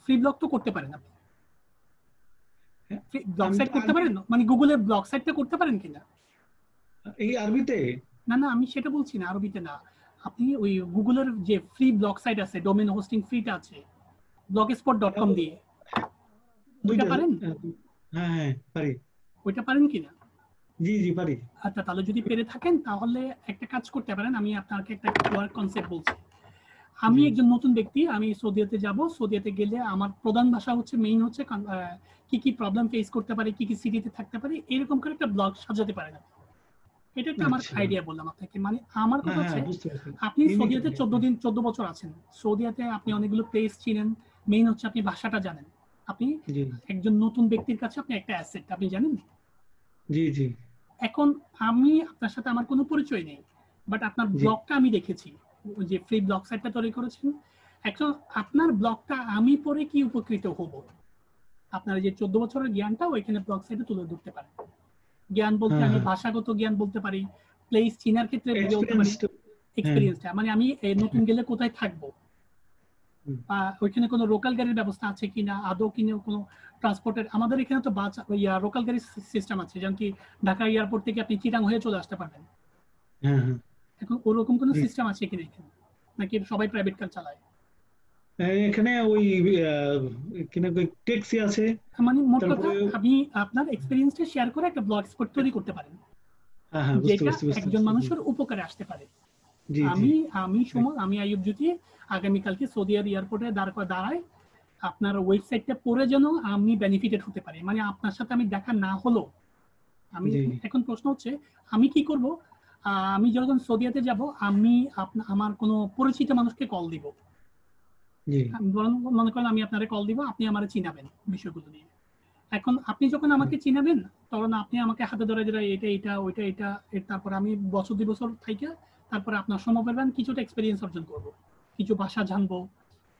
ফ্রি ব্লগ তো করতে পারেন, আপনি ব্লগ আমি সাইট তো করতে পারেন, মানে গুগলের ব্লগ সাইটটা করতে পারেন কিনা? এই আরবিতে না না, আমি সেটা বলছি না, আরবিতে না। আপনি ওই গুগলের যে ফ্রি ব্লগ সাইট আছে, ডোমেন হোস্টিং ফ্রিটা আছে, blogspot.com দিয়ে, ওইটা পারেন? হ্যাঁ হ্যাঁ পারি। ওইটা পারেন কিনা? জি জি পারি। আচ্ছা, তাহলে যদি পেরে থাকেন তাহলে একটা কাজ করতে পারেন, আমি আপনাকে একটা ওয়ার্ক কনসেপ্ট বলছি। আমি জি একজন নতুন ব্যক্তি, আমি সৌদিতে যাব, সৌদিতে গেলে আমার প্রধান ভাষা হচ্ছে মেইন হচ্ছে কি কি প্রবলেম ফেস করতে পারি, কি কি সিটিতে থাকতে পারি, এরকম করে একটা ব্লগ সাজাতে পারেন। এটা একটা আমার আচ্ছা আইডিয়া বললাম আপনাকে। মানে আমার হ্যাঁ কথা হ্যাঁ হচ্ছে বুঝতে পারছি আপনি ইউনিক সৌদিতে 14 বছর আছেন, সৌদিতে আপনি অনেকগুলো প্লেস চিনেন, মেইন হচ্ছে আপনি ভাষাটা জানেন, আপনি জি একজন নতুন ব্যক্তির কাছে আপনি একটা অ্যাসেট, আপনি জানেন। জি জি এখন আমি আপনার সাথে আমার কোনো পরিচয় নেই, বাট আপনার জি ব্লগটা আমি দেখেছি, ওই যে ফ্রি ব্লগ সাইটটা তৈরি করেছেন। এখন আপনার ব্লগটা আমি পড়ে কি উপকৃত হব, আপনার যে 14 বছরের জ্ঞানটা ওইখানে ব্লগ সাইটে তুলে ধরতে পারে। জ্ঞান বলতে হ্যাঁ আমি হ্যাঁ ভাষাগত জ্ঞান বলতে পারি, প্লেস চিনার ক্ষেত্রে বলতে পারি, এক্সপিরিয়েন্স হ্যাঁ এক্সপিরিয়েন্সটা মানে আমি নতুন গেলে কোথায় থাকবো, হুম, বা ওইখানে কোনো লোকাল গাড়ির ব্যবস্থা আছে কিনা, আদৌ কিনে কোনো ট্রান্সপোর্টের, আমাদের এখানে তো বাস লোকাল গাড়ির সিস্টেম আছে, যেমন কি ঢাকা এয়ারপোর্ট থেকে আপনি চিটাং হয়ে চলে আসতে পারবেন। হ্যাঁ হ্যাঁ এখন ওরকম কোনো জি সিস্টেম আছে কিনা এখানে, নাকি সবাই প্রাইভেট কার চালায়? এখানে ওই কিনা ট্যাক্সি আছে মানে মোট কথা, তারপরে আপনি আপনার এক্সপিরিয়েন্সটা শেয়ার করে একটা ব্লগ স্পট তৈরি করতে পারেন, হ্যাঁ হ্যাঁ বুঝতে যেটা পারছি বুঝতে একজন পারছি জি মানুষের উপকারে আসতে পারে। জি জি আমি আমি সুমন, আমি আইয়ুব জ্যোতি, আগামীকালকে সৌদি আরব এয়ারপোর্টে দাঁড়ায় আপনার ওয়েবসাইটটা পড়ে যেন আমি বেনিফিটেড হতে পারি, মানে আপনার সাথে আমি দেখা না হলো আমি, জি এখন প্রশ্ন হচ্ছে আমি কি করব, আমি যখন সৌদিয়াতে যাব আমি আমার কোনো পরিচিত মানুষকে কল দিব, জি মনে করেন আমি আপনারে কল দিব, আপনি আমারে চিনাবেন বিষয়গুলো নিয়ে। এখন আপনি যখন আমাকে চিনাবেন তখন আপনি আমাকে হাতে ধরে ধরে এটা এটা ওইটা এটা, তারপর আমি বছর 2 বছর থাইকা তারপরে আপনার সময় পাবেন, কিছুটা এক্সপিরিয়েন্স অর্জন করব, কিছু ভাষা জানবো,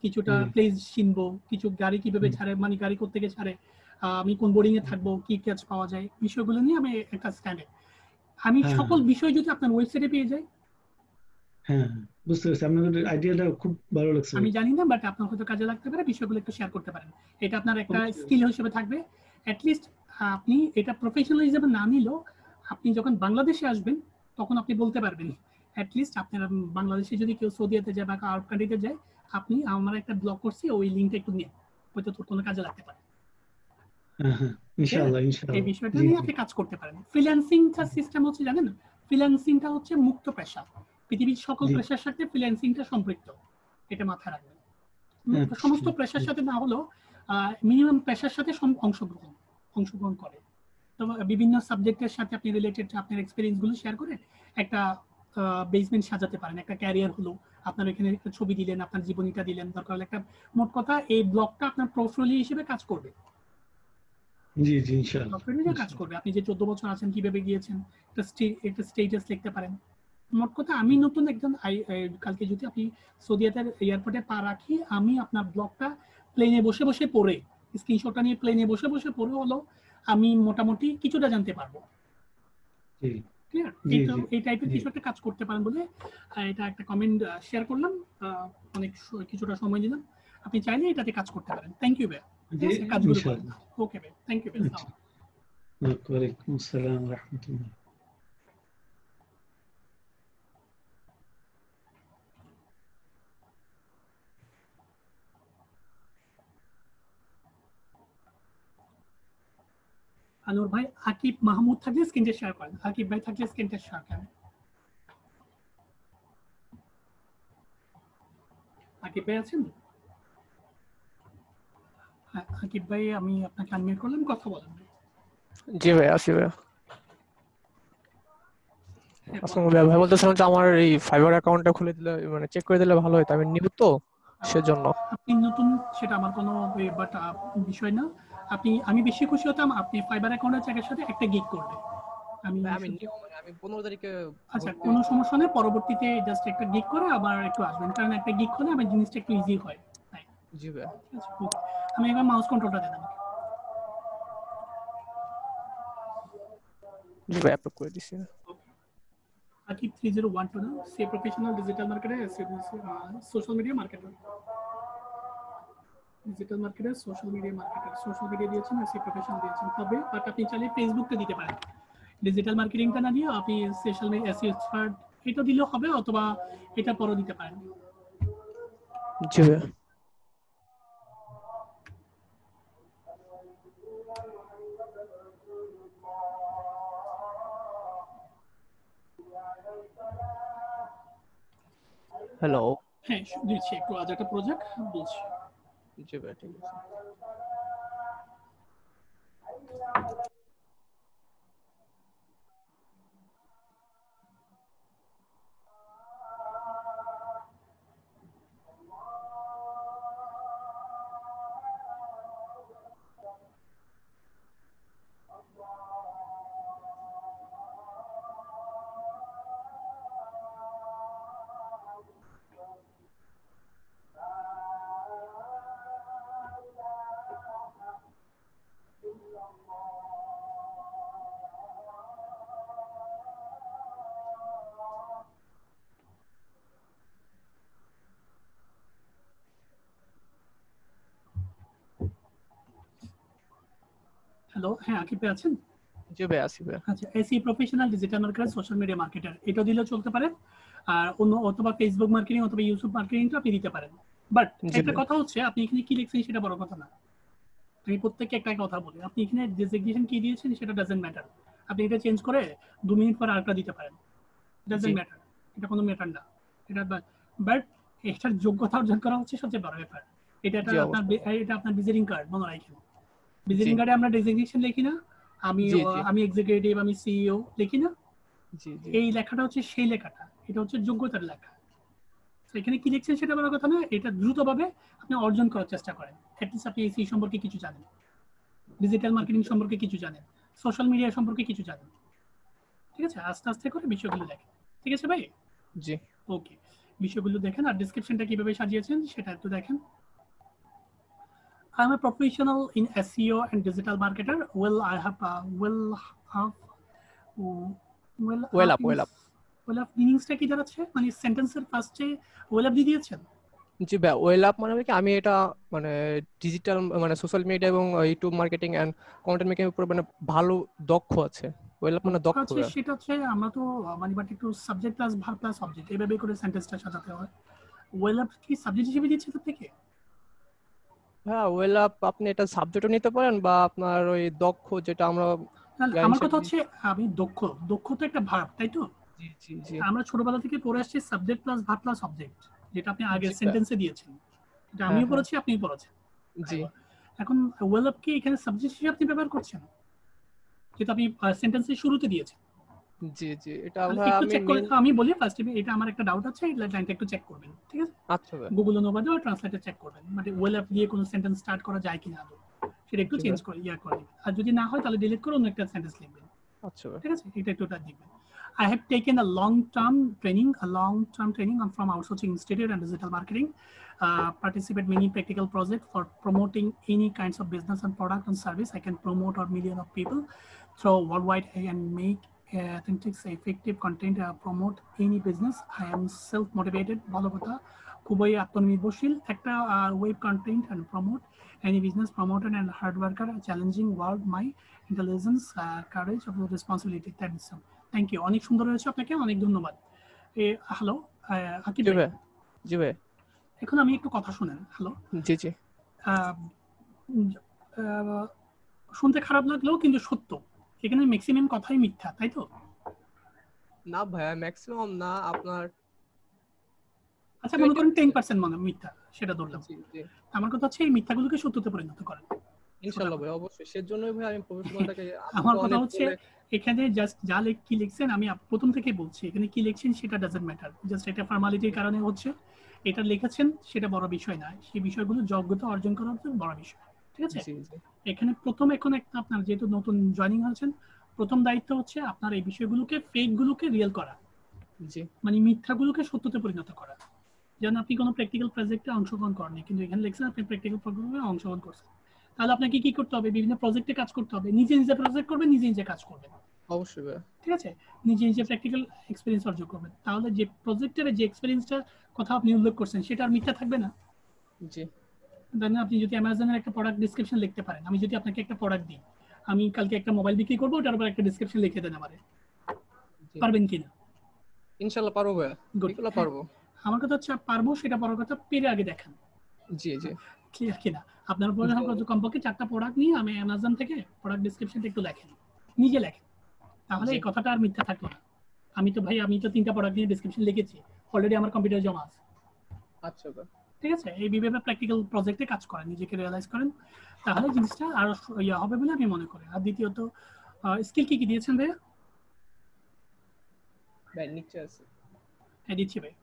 কিছুটা জি প্লেস চিনবো, কিছু গাড়ি কিভাবে হুম, ছাড়ে, মানে গাড়ি কোত্থেকে ছাড়ে, আমি কোন বোর্ডিং এ থাকবো, কি কাজ পাওয়া যায়, বিষয়গুলো নিয়ে আমি একটা স্ট্যান্ডে, আমি হ্যাঁ সকল বিষয় যদি আপনার ওয়েবসাইটে পেয়ে যাই। হ্যাঁ হ্যাঁ, বুঝতে পারছি আপনার আইডিয়াটা খুব ভালো লাগছে আমি ভাই জানি না, বাট আপনার হয়তো কাজে লাগতে পারে, বিষয়গুলো একটু শেয়ার করতে পারেন, এটা আপনার একটা অবশ্যই স্কিল অবশ্যই। হিসেবে থাকবে। অ্যাটলিস্ট আপনি এটা প্রফেশনাল হিসেবে না নিলেও আপনি যখন বাংলাদেশে আসবেন তখন আপনি বলতে পারবেন, অ্যাটলিস্ট আপনার বাংলাদেশে যদি কেউ সৌদিয়াতে যায় বা আরব কান্ট্রিতে যায়, আপনি আমার একটা ব্লগ করছি ওই লিঙ্কটা একটু নিয়ে, হয়তো তোর কোনো কাজে লাগতে পারে। হ্যাঁ হ্যাঁ ঠিক আছে? ইনশাআল্লাহ এই ইনশাআল্লাহ বিষয়টা জি নিয়ে জি আপনি কাজ করতে পারেন। ফ্রিল্যান্সিংটা সিস্টেম হচ্ছে জানেন, ফ্রিল্যান্সিংটা হচ্ছে মুক্ত পেশা, পৃথিবীর সকল জি পেশার সাথে ফ্রিল্যান্সিংটা সম্পৃক্ত, এটা মাথায় রাখবেন। আচ্ছা সমস্ত পেশার সাথে না হলেও মিনিমাম পেশার সাথে অংশগ্রহণ করে। তো বিভিন্ন সাবজেক্টের সাথে আপনি রিলেটেড আপনার এক্সপিরিয়েন্স গুলো শেয়ার করে একটা বেসমেন্ট সাজাতে পারেন, একটা ক্যারিয়ার হলো, আপনার এখানে একটা ছবি দিলেন, আপনার জীবনীটা দিলেন, দরকার হলে একটা, মোট কথা এই ব্লগটা আপনার পোর্টফোলিও হিসেবে কাজ করবে, জি জি ইনশাআল্লাহ পোর্টফোলিও কাজ ইনশাআল্লাহ করবে। আপনি যে 14 বছর আছেন কিভাবে গিয়েছেন, একটা স্টেটাস লিখতে পারেন। মোট কথা আমি নতুন একজন কালকে যদি আপনি সৌদিয়াতের এয়ারপোর্টে পা রাখি, আমি আপনার ব্লগটা প্লেনে বসে বসে পড়ে, স্ক্রিনশটটা নিয়ে প্লেনে বসে বসে পড়ে হলো আমি মোটামুটি কিছুটা জানতে পারবো। জি ক্লিয়ার? জি এই তো জি এই টাইপের জি কিছু একটা কাজ করতে পারেন বলে এটা একটা কমেন্ট শেয়ার করলাম। অনেক কিছুটা সময় দিলাম, আপনি চাইলে এটাতে কাজ করতে পারেন। থ্যাংক ইউ ভাইয়া, ঠিক জি আছে, কাজগুলো করেন। ইনশাআল্লাহ ওকে ভাই, থ্যাংক ইউ ভাই। আচ্ছা ওয়ালাইকুম আসসালাম রহমতুল্লাহ আনোয়ার ভাই, আকিব মাহমুদ থাকলে স্ক্রিনটা শেয়ার করেন, আকিব ভাই থাকলে স্ক্রিনটা শেয়ার করেন। আকিব ভাই আছেন? হ্যাঁ আকিব ভাই, আমি আপনাকে আনমিউট করলাম, কথা বলেন ভাই। জি ভাই, আছি ভাই। হ্যাঁ বলেন। আসলে ভাই ভাই বলতেছিলাম যে আমার এই ফাইবার অ্যাকাউন্টটা খুলে দিলে, মানে চেক করে দিলে ভালো হতো, আমি নিব তো সেজন্য। আপনি নতুন, সেটা আমার কোনো বাট বিষয় না। আমি বেশি খুশি হতাম আপনি ফাইবার অ্যাকাউন্টের জায়গার সাথে একটা গিগ করবেন। আমি ভাই আমি শুধু, মানে আমি 15 তারিখে আচ্ছা ভর্তি কোনো হচ্ছি। সমস্যা নেই, পরবর্তীতে জাস্ট একটা গিগ করে আবার একটু আসবেন, কারণ একটা গিগ হলে আমার জিনিসটা একটু ইজি হয় তাই। জি ভাই। ঠিক আছে, okay. আমি এবার মাউস কন্ট্রোলটা দেন আমাকে। জি ভাই, অ্যাপ্রুভ করে দিছি। আকিব 3012 না, সে professional digital marketer, social media marketer, digital marketer, social media দিয়েছেন, সে প্রফেশনাল দিয়েছেন হবে, বাট আপনি চাইলে ফেসবুকটা দিতে পারেন। ডিজিটাল মার্কেটিংটা না দিয়ে আপনি সোশ্যাল মিডিয়া এসইও এক্সপার্ট এটা দিলেও হবে, অথবা এটা পরও দিতে পারেন। জি ভাই। হ্যালো। হ্যাঁ দিচ্ছি, একটু আজ একটা প্রজেক্ট বলছি। জি ভাই ঠিক আছে। হ্যালো, হ্যাঁ আকিব ভাই আছেন? জি ভাই আসি ভাই। আচ্ছা, AC professional digital marketer, social media marketer, এটা দিলেও চলতে পারে। আর অন্য অথবা ফেসবুক মার্কেটিং অথবা ইউটিউব মার্কেটিংটা আপনি দিতে পারেন। বাট জি একটা ভাই। কথা হচ্ছে, আপনি এখানে কি লিখছেন সেটা বড় কথা না। আমি প্রত্যেককে একটা কথা বলি, আপনি এখানে ডেজিগনেশন কি দিয়েছেন সেটা ডাজন্ট ম্যাটার। আপনি এটা চেঞ্জ করে 2 মিনিট পর আরেকটা দিতে পারেন, জি ডাজন্ট ম্যাটার, এটা কোনো ম্যাটার না। এটা বাট এটার যোগ্যতা অর্জন করা হচ্ছে সবচেয়ে বড় ব্যাপার। এটা জি আপনার অবশ্যই। এটা আপনার ভিজিটিং কার্ড মনে রাখেন। জি ভিজিটিং কার্ডে আমরা ডেজিগনেশন লিখি না, আমি জি জি আমি এক্সিকিউটিভ, আমি সিইও লিখি না। জি জি এই লেখাটা হচ্ছে সেই লেখাটা, এটা হচ্ছে যোগ্যতার লেখা। তো এখানে কি লিখছেন সেটা বড় কথা না, এটা দ্রুতভাবে আপনি অর্জন করার চেষ্টা করেন। অ্যাটলিস্ট আপনি এই সম্পর্কে কিছু জানেন, ডিজিটাল মার্কেটিং সম্পর্কে কিছু জানেন, সোশ্যাল মিডিয়া সম্পর্কে কিছু জানেন। ঠিক আছে, আস্তে আস্তে করে বিষয়গুলো দেখেন। ঠিক আছে ভাই? জি ওকে, বিষয়গুলো দেখেন আর ডিসক্রিপশনটা কিভাবে সাজিয়েছেন সেটা একটু দেখেন। I'm a professional in SEO and digital marketer. Have well up well up. Well up মিনিংসটা কি দাঁড়াচ্ছে? মানে সেন্টেন্সের ফার্স্টে ওয়েল আপ দিয়ে দিয়েছেন? জি ভাই, ওয়েল আপ মানে কি আমি এটা মানে ডিজিটাল মানে সোশ্যাল মিডিয়া এবং YouTube marketing and content making এর উপর মানে ভালো দক্ষ আছে। ওয়েল আপ মানে দক্ষ হচ্ছে ভাই। সেটা হচ্ছে, আমরা তো মানে বাট একটু subject plus verb plus object এভাবে করে সেন্টেন্সটা সাজাতে হয়। ওয়েল আপ কি সাবজেক্ট হিসেবে দিচ্ছে তার থেকে? হ্যাঁ ওয়েল আপ আপনি এটা সাবজেক্টও নিতে পারেন বা আপনার ওই দক্ষ যেটা আমরা আমার কথা হচ্ছে আমি দক্ষ, দক্ষ তো একটা ভার্ব তাই তো? জি জি জি আমরা ছোটবেলা থেকে পড়ে আসছি subject plus verb plus object, যেটা আপনি আগের জি ভাই। সেন্টেন্সে দিয়েছেন। এটা হ্যাঁ আমিও হ্যাঁ পড়েছি, আপনিও পড়েছেন। জি এখন ওয়েল আপ কি এখানে সাবজেক্ট হিসেবে আপনি ব্যবহার করছেন, যেটা আপনি সেন্টেন্সের শুরুতে দিয়েছেন? জি জি এটা তাহলে ভাই একটু আমি চেক করে, মেইন। আমি বলি ফার্স্ট, এটা আমার একটা ডাউট আছে, এই লাইনটা একটু চেক করবেন। ঠিক আছে, আচ্ছা ভাই। গুগল অনুবাদে বা ট্রান্সলেটে চেক করবেন, মানে ওয়েল আপ দিয়ে কোনো সেন্টেন্স স্টার্ট করা যায় কিনা আদৌ, সেটা একটু জি চেঞ্জ ভাই। করে করে দিবেন। আর যদি না হয় তাহলে ডিলিট করে অন্য একটা সেন্টেন্স লিখবেন। আচ্ছা ভাই। ঠিক আছে, এটা একটু দেখবেন। I have taken a long-term training from Outsourcing Institute and Digital Marketing. Participate many practical projects for promoting any kinds of business and product and service. I can promote a million of people through worldwide and make authentic, effective content. Promote any business. I am self-motivated. ভালো কথা, খুবই আত্মনির্ভরশীল একটা web content and promote any business, promoter and hard worker, challenging world, my intelligence, courage of responsibility. Thank you, অনেক সুন্দর হয়েছে, আপনাকে অনেক ধন্যবাদ। হ্যালো আকিব জি ভাই, ভাই। জি ভাই। এখন আমি একটু কথা শুনেন। হ্যালো, জি জি শুনতে খারাপ লাগলেও কিন্তু সত্য, এখানে ম্যাক্সিমাম কথাই মিথ্যা, তাই তো? না ভাইয়া ম্যাক্সিমাম না আপনার। আচ্ছা মনে করেন 10% মনে মিথ্যা, সেটা ধরলাম। জি জি আমার কথা হচ্ছে এই মিথ্যাগুলোকে সত্যতে পরিণত করেন। ইনশাআল্লাহ ভাই, অবশ্যই সেজন্যই ভাই আমি প্রফেশনালটাকে আমার কথা হচ্ছে এখানে জাস্ট যা কি লিখছেন, আমি প্রথম থেকে বলছি এখানে কি লিখছেন সেটা ডাজন্ট ম্যাটার, জাস্ট এটা ফর্মালিটির কারণে হচ্ছে। এটা লিখেছেন সেটা বড় বিষয় না, সেই বিষয়গুলো যোগ্যতা অর্জন করা হচ্ছে বড় বিষয়। ঠিক আছে, জি জি এখানে প্রথম এখন একটা আপনার যেহেতু নতুন জয়েনিং হয়েছেন, প্রথম দায়িত্ব হচ্ছে আপনার এই বিষয়গুলোকে, ফেক গুলোকে রিয়েল করা, জি মানে মিথ্যাগুলোকে সত্যতে পরিণত করা। যেন আপনি কোনো প্র্যাকটিক্যাল প্রজেক্টে অংশগ্রহণ করেননি, কিন্তু এখানে লিখছেন আপনি প্র্যাকটিক্যাল প্রোগ্রামে অংশগ্রহণ করছেন। তাহলে আপনাকে কি করতে হবে? বিভিন্ন প্রজেক্টে কাজ করতে হবে, নিজে নিজে প্রজেক্ট করবেন, নিজে নিজে কাজ করবেন। অবশ্যই ভাই। ঠিক আছে, নিজে নিজে প্র্যাকটিক্যাল এক্সপেরিয়েন্স অর্জন করবেন, তাহলে যে প্রজেক্টের যে এক্সপেরিয়েন্সটা কথা আপনি উল্লেখ করছেন সেটা আর মিথ্যা থাকবে না। জি দেন আপনি যদি অ্যামাজনের একটা প্রোডাক্ট ডিসক্রিপশন লিখতে পারেন, আমি যদি আপনাকে একটা প্রোডাক্ট দিই, আমি কালকে একটা মোবাইল বিক্রি করবো, ওটার উপর একটা ডিসক্রিপশন লিখে দেন আমারে, জি পারবেন কিনা? ইনশাআল্লাহ পারবো ভাই, Good. এগুলো পারবো। আমার কথা হচ্ছে পারবো সেটা বড় কথা, পেরে আগে দেখান জি জি ক্লিয়ার কিনা। আপনার কমপক্ষে 4টা প্রোডাক্ট নিয়ে আমি অ্যামাজন থেকে প্রোডাক্ট ডিসক্রিপশনটা একটু লেখেন, নিজে লেখেন, তাহলে জি এই কথাটা আর মিথ্যা থাকলো না। আমি তো 3টা প্রোডাক্ট নিয়ে ডিসক্রিপশন লিখেছি, অলরেডি আমার কম্পিউটারে জমা আছে। আচ্ছা ভাই। ঠিক আছে, এই বিভাবে প্র্যাকটিক্যাল প্রজেক্টে কাজ করেন, নিজেকে রিয়েলাইজ করেন, তাহলে জিনিসটা আরো ইয়া হবে বলে আমি মনে করি। আর দ্বিতীয়ত স্কিল কি কি দিয়েছেন ভাইয়া? ভাই নিচে আছে। হ্যাঁ দিচ্ছি ভাই।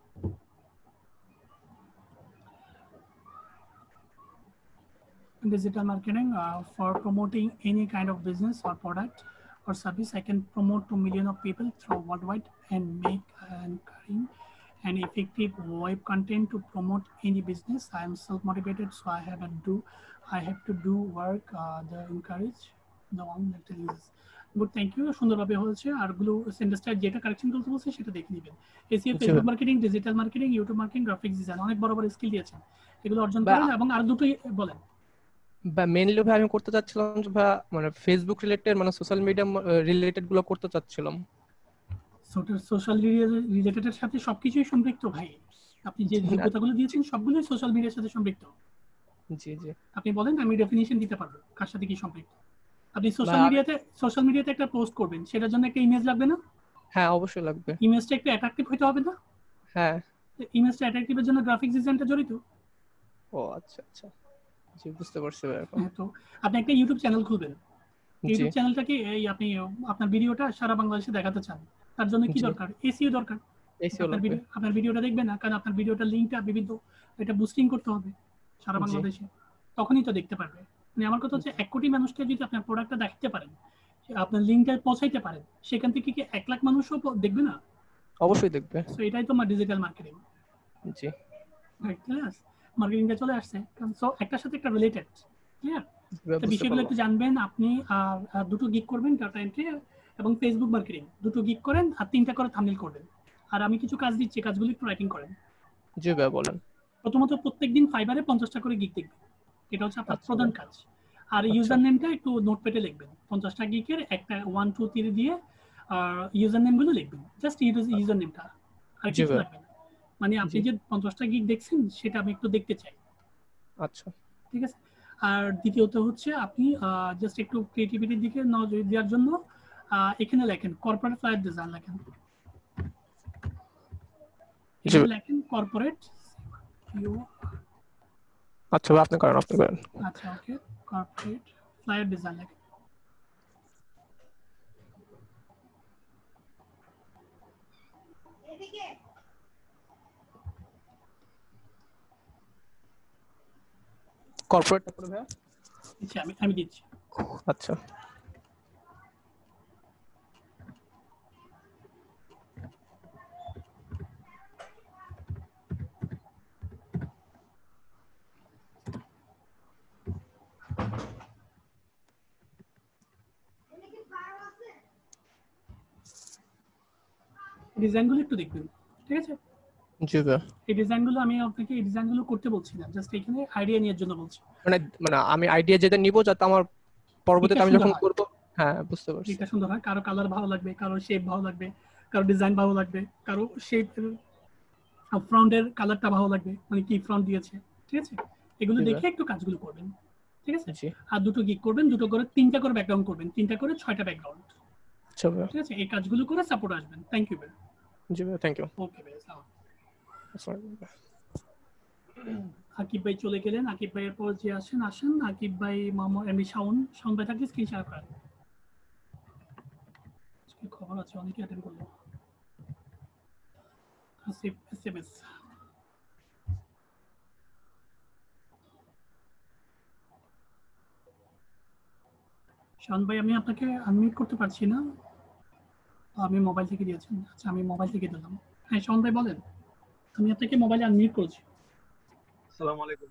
Digital marketing for promoting any kind of business or product or service. I can promote to millions of people through worldwide and make encouraging and effective web content to promote any business. I am self-motivated, so I have to do work the encourage the one that is good. Thank you, সুন্দরভাবে হয়েছে। আর গুলো সেন্টেন্সটা যেটা correction করতে বলছে সেটা দেখে নেবেন। SEO, Facebook marketing, digital marketing, YouTube marketing, graphics design, অনেক বড় বড় স্কিল দিয়েছেন, এগুলো অর্জন করেন। এবং আর দুটোই বলেন। বা মেইনলি ভাই আমি করতে চাচ্ছিলাম যে ভাই মানে ফেসবুক রিলেটেড মানে সোশ্যাল মিডিয়া রিলেটেড গুলো করতে চাচ্ছিলাম। সোশ্যাল মিডিয়া রিলেটেডের সাথে সবকিছুই সম্পৃক্ত ভাই। আপনি যে যোগ্যতাগুলো দিয়েছেন সবগুলোই সোশ্যাল মিডিয়ার সাথে সম্পৃক্ত। জি জি। আপনি বলেন, আমি ডেফিনিশন দিতে পারবো কার সাথে কি সম্পৃক্ত। আপনি সোশ্যাল মিডিয়াতে একটা পোস্ট করবেন, সেটার জন্য একটা ইমেজ লাগবে না? হ্যাঁ অবশ্যই লাগবে। ইমেজটা একটু অ্যাট্রাকটিভ হইতে হবে না? হ্যাঁ। ইমেজটা অ্যাট্রাকটিভের জন্য গ্রাফিক্স ডিজাইনটা জড়িত। ও আচ্ছা আচ্ছা, জি বুঝতে পারছি ভাই এখন। তো আপনি একটা ইউটিউব চ্যানেল খুলবেন, ইউটিউব চ্যানেলটাকে এই আপনি আপনার ভিডিওটা সারা বাংলাদেশে দেখাতে চান, তার জন্য কি দরকার? এসইও দরকার। আপনার ভিডিওটা দেখবেন না, কারণ আপনার ভিডিওটার লিঙ্কটা বিভিন্ন এটা বুস্টিং করতে হবে সারা বাংলাদেশে, তখনই তো দেখতে পারবে। মানে আমার কথা হচ্ছে 1 কোটি মানুষকে যদি আপনার প্রোডাক্টটা দেখাতে পারেন, আপনার লিঙ্কটা পৌঁছাইতে পারেন, সেখান থেকে কি 1 লাখ মানুষও দেখবে না? অবশ্যই দেখবে। সো এটাই তোমার ডিজিটাল মার্কেটিং। জি ক্লিয়ার? মার্কেটিংটা চলে আসছে, কারণ সো একটার সাথে একটা রিলেটেড। ক্লিয়ার? তো বিষয়গুলো একটু জানবেন আপনি। আর দুটো গিগ করবেন, ডাটা এন্ট্রি এবং ফেসবুক মার্কেটিং, দুটো গিগ করেন আর 3টা করে থাম্বনেল করবেন। আর আমি কিছু কাজ দিচ্ছি, কাজগুলো একটু রাইটিং করেন। জি ভাই বলেন। প্রথমত প্রত্যেকদিন ফাইবারে 50টা করে গিগ দেখবেন, এটা হচ্ছে আপনার প্রধান কাজ। আর ইউজার নেমটা একটু নোটপ্যাডে লিখবেন, 50টা গিগের একটা 1 2 3 দিয়ে ইউজার নেম গুলো লিখবেন, জাস্ট ইউজার নেমটা, আর কিছু লাগবে না। মানে আপনি যে 50টা গিগ দেখছেন সেটা আমি একটু দেখতে চাই। আচ্ছা ঠিক আছে। আর দ্বিতীয়ত হচ্ছে আপনি জাস্ট একটু ক্রিয়েটিভিটির দিকে নজর দেওয়ার জন্য এখানে লেখেন কর্পোরেট ফ্লায়ার ডিজাইন লেখেন। এখানে লেখেন কর্পোরেট। আচ্ছা আপনি করেন। আচ্ছা ওকে, কর্পোরেট ফ্লায়ার ডিজাইন লেখেন। কর্পোরেট তারপরে ভাই আচ্ছা আমি দিচ্ছি। আচ্ছা ডিজাইনগুলো একটু দেখবেন, ঠিক আছে? জি ভাই। এই ডিজাইনগুলো আমি আপনাকে এই ডিজাইনগুলো করতে বলছি না, জাস্ট এখানে আইডিয়া নেওয়ার জন্য বলছি। মানে আমি আইডিয়া যেটা নিব যাতে আমার পরবর্তীতে আমি যখন করব। হ্যাঁ বুঝতে পারছি। এটা সুন্দর হয়, কারো কালার ভালো লাগবে, কারো শেপ ভালো লাগবে, কারো ডিজাইন ভালো লাগবে, কারো শেপ ফ্রন্টের কালারটা ভালো লাগবে, মানে কি ফ্রন্ট দিয়েছে, ঠিক আছে? এগুলো দেখে একটু কাজগুলো করবেন, ঠিক আছে? আর দুটো গিগ করবেন, দুটো করে 3টা করে ব্যাকগ্রাউন্ড করবেন, 3টা করে 6টা ব্যাকগ্রাউন্ড। আচ্ছা ভাই ঠিক আছে, এই কাজগুলো করে সাপোর্ট আসবেন। থ্যাংক ইউ ভাই। জি ভাই থ্যাংক ইউ। ওকে ভাই, আকিব ভাই চলে গেলেন। আকিব ভাইয়ের পর যে আসেন আকিব ভাই, মামা এমনি শাওন ভাই থাকলে স্ক্রিন শেয়ার করেন। খবর আছে অনেকে অ্যাটেন্ড করলো। আসিফ এসএমএস। শাওন ভাই আমি আপনাকে আনমিউট করতে পারছি না, আমি মোবাইল থেকে দিয়েছেন। আচ্ছা আমি মোবাইল থেকে দিলাম। হ্যাঁ শাওন ভাই বলেন, আমি আপনাকে মোবাইলে আনমিউট করেছি। আসসালামু আলাইকুম।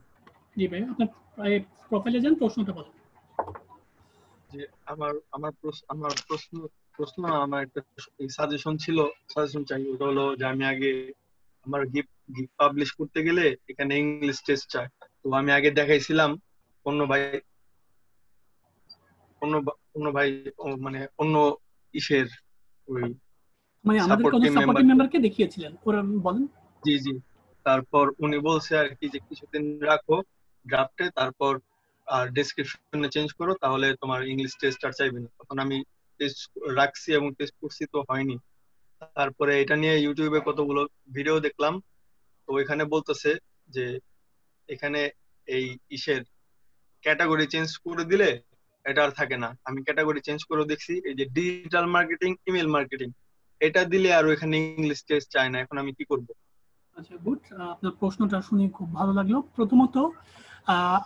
জি ভাই, আপনার প্রোফাইলে যান, প্রশ্নটা বলেন। জি আমার প্রশ্ন আমার একটা সাজেশন চাই। ওটা হলো যে আমি আগে আমার গিফট পাবলিশ করতে গেলে এখানে ইংলিশ টেস্ট চাই। তো আমি আগে দেখাইছিলাম অন্য ভাই মানে অন্য ইসের ওই মানে আমাদের কোন সাপোর্টিং মেম্বারকে দেখিয়েছিলেন, ওরা বলেন। জি জি। তারপর উনি বলছে আর কি যে কিছুদিন রাখো ড্রাফটে, তারপর আর ডেসক্রিপশনে চেঞ্জ করো, তাহলে তোমার ইংলিশ টেস্ট আর চাইবে না। তখন আমি টেস্ট রাখছি এবং টেস্ট করছি, তো হয়নি। তারপরে এটা নিয়ে ইউটিউবে কতগুলো ভিডিও দেখলাম, তো এখানে বলতেছে যে এখানে এই ইসের ক্যাটাগরি চেঞ্জ করে দিলে এটা আর থাকে না। আমি ক্যাটাগরি চেঞ্জ করে দেখছি, এই যে ডিজিটাল মার্কেটিং, ইমেল মার্কেটিং, এটা দিলে আর এখানে ইংলিশ টেস্ট চায় না। এখন আমি কি করব? আচ্ছা, গুড। আপনার প্রশ্নটা শুনে খুব ভালো লাগলো। প্রথমত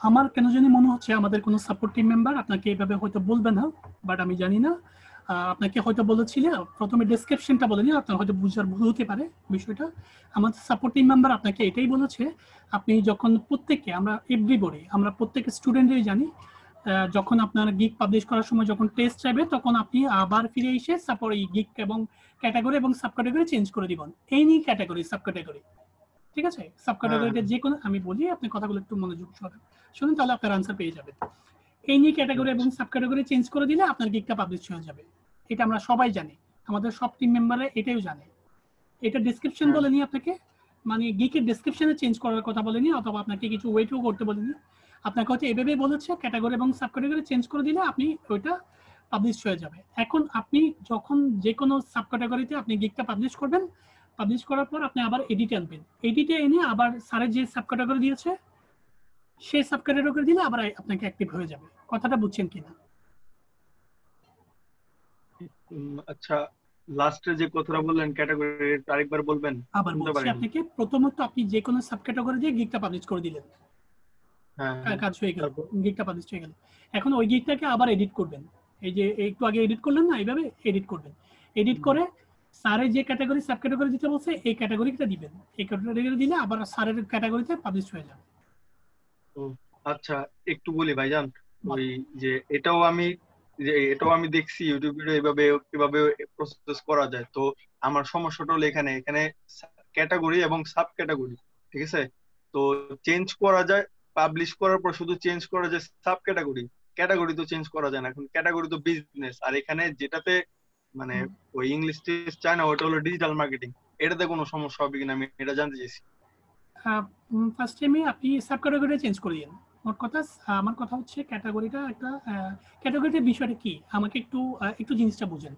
আমার কেন জানি মনে হচ্ছে আমাদের কোনো সাপোর্ট টিম মেম্বার আপনাকে এইভাবে হয়তো বলবে না, বাট আমি জানি না। আপনাকে হয়তো বলেছিল প্রথমে ডেসক্রিপশনটা বলেনি, আপনার হয়তো বুঝার ভুল হতে পারে বিষয়টা। আমাদের সাপোর্ট টিম মেম্বার আপনাকে এটাই বলেছে, আপনি যখন প্রত্যেককে, আমরা এভরিবডি, আমরা প্রত্যেক স্টুডেন্টই জানি, যখন আপনার গিগ পাবলিশ করার সময় যখন টেস্ট চাইবে তখন আপনি আবার ফিরে এসে সাপোর্ট এই গিগ এবং ক্যাটাগরি এবং সাব ক্যাটাগরি চেঞ্জ করে দিবেন। এনি ক্যাটাগরি, সাব ক্যাটাগরি, ঠিক আছে? সাব ক্যাটাগরিতে যে কোনো, আমি বলি আপনি কথাগুলো একটু মনোযোগ সহকারে শুনুন, তাহলে আপনার আনসার পেয়ে যাবেন। এনি ক্যাটাগরি এবং সাব ক্যাটাগরি চেঞ্জ করে দিলে আপনার গিগটা পাবলিশ হয়ে যাবে। এটা আমরা সবাই জানি, আমাদের সব টিম মেম্বাররা এটাও জানে। এটা ডেসক্রিপশন বলেনি আপনাকে, মানে গিকের ডেসক্রিপশনে চেঞ্জ করার কথা বলেনি, অথবা আপনাকে কিছু ওয়েটও করতে বলেনি। আপনাকে হয়তো এভাবেই বলেছে ক্যাটাগরি এবং সাব ক্যাটাগরি চেঞ্জ করে দিলে আপনি ওইটা পাবলিশ হয়ে যাবে। এখন আপনি যখন যে কোনো সাব ক্যাটাগরিতে আপনি গিগটা পাবলিশ করবেন, পাবলিশ করার পর আপনি আবার এডিটে আনবেন। এডিটে এনে আবার স্যারের যে সাব ক্যাটাগরি দিয়েছে সেই সাব ক্যাটাগরি দিলে আবার আপনাকে অ্যাক্টিভ হয়ে যাবে। কথাটা বুঝছেন কিনা? আচ্ছা, লাস্টে যে কথাটা বললেন ক্যাটাগরি, আরেকবার বলবেন? আবার বলছি আপনাকে, প্রথমত আপনি যে কোনো সাব ক্যাটাগরি দিয়ে গিগটা পাবলিশ করে দিলেন, কাজ হয়ে গেল, গিগটা পাবলিশ হয়ে গেল। এখন ওই গিগটাকে আবার এডিট করবেন। এই যে একটু আগে এডিট করলেন না, এইভাবে এডিট করবেন। এডিট করে স্যারের যে ক্যাটাগরি সাব ক্যাটাগরি দিতে বলছে এই ক্যাটাগরিটা দিবেন। এই ক্যাটাগরি দিলে আবার স্যারের ক্যাটাগরিতে পাবলিশ হয়ে যাবে। আচ্ছা, একটু বলি ভাইজান, ওই যে এটাও আমি দেখছি ইউটিউব ভিডিও, এভাবে প্রসেস করা যায়। তো আমার সমস্যাটা হলো এখানে ক্যাটাগরি এবং সাব ক্যাটাগরি, ঠিক আছে? তো চেঞ্জ করা যায়, পাবলিশ করার পর শুধু চেঞ্জ করা যায় সাব ক্যাটাগরি, ক্যাটাগরি তো চেঞ্জ করা যায় না। এখন ক্যাটাগরি তো বিজনেস, আর এখানে যেটাতে মানে ওই ইংলিশ টেস্ট চায় না, ওটা হলো ডিজিটাল মার্কেটিং। এটাতে কোনো সমস্যা হবে কিনা আমি এটা জানতে চাইছি। ফার্স্ট টাইমে আপনি সাব ক্যাটাগরি চেঞ্জ করে দিন। আমার কথা হচ্ছে ক্যাটাগরিটা একটা, ক্যাটাগরিটার বিষয়টা কি আমাকে একটু জিনিসটা বুঝেন।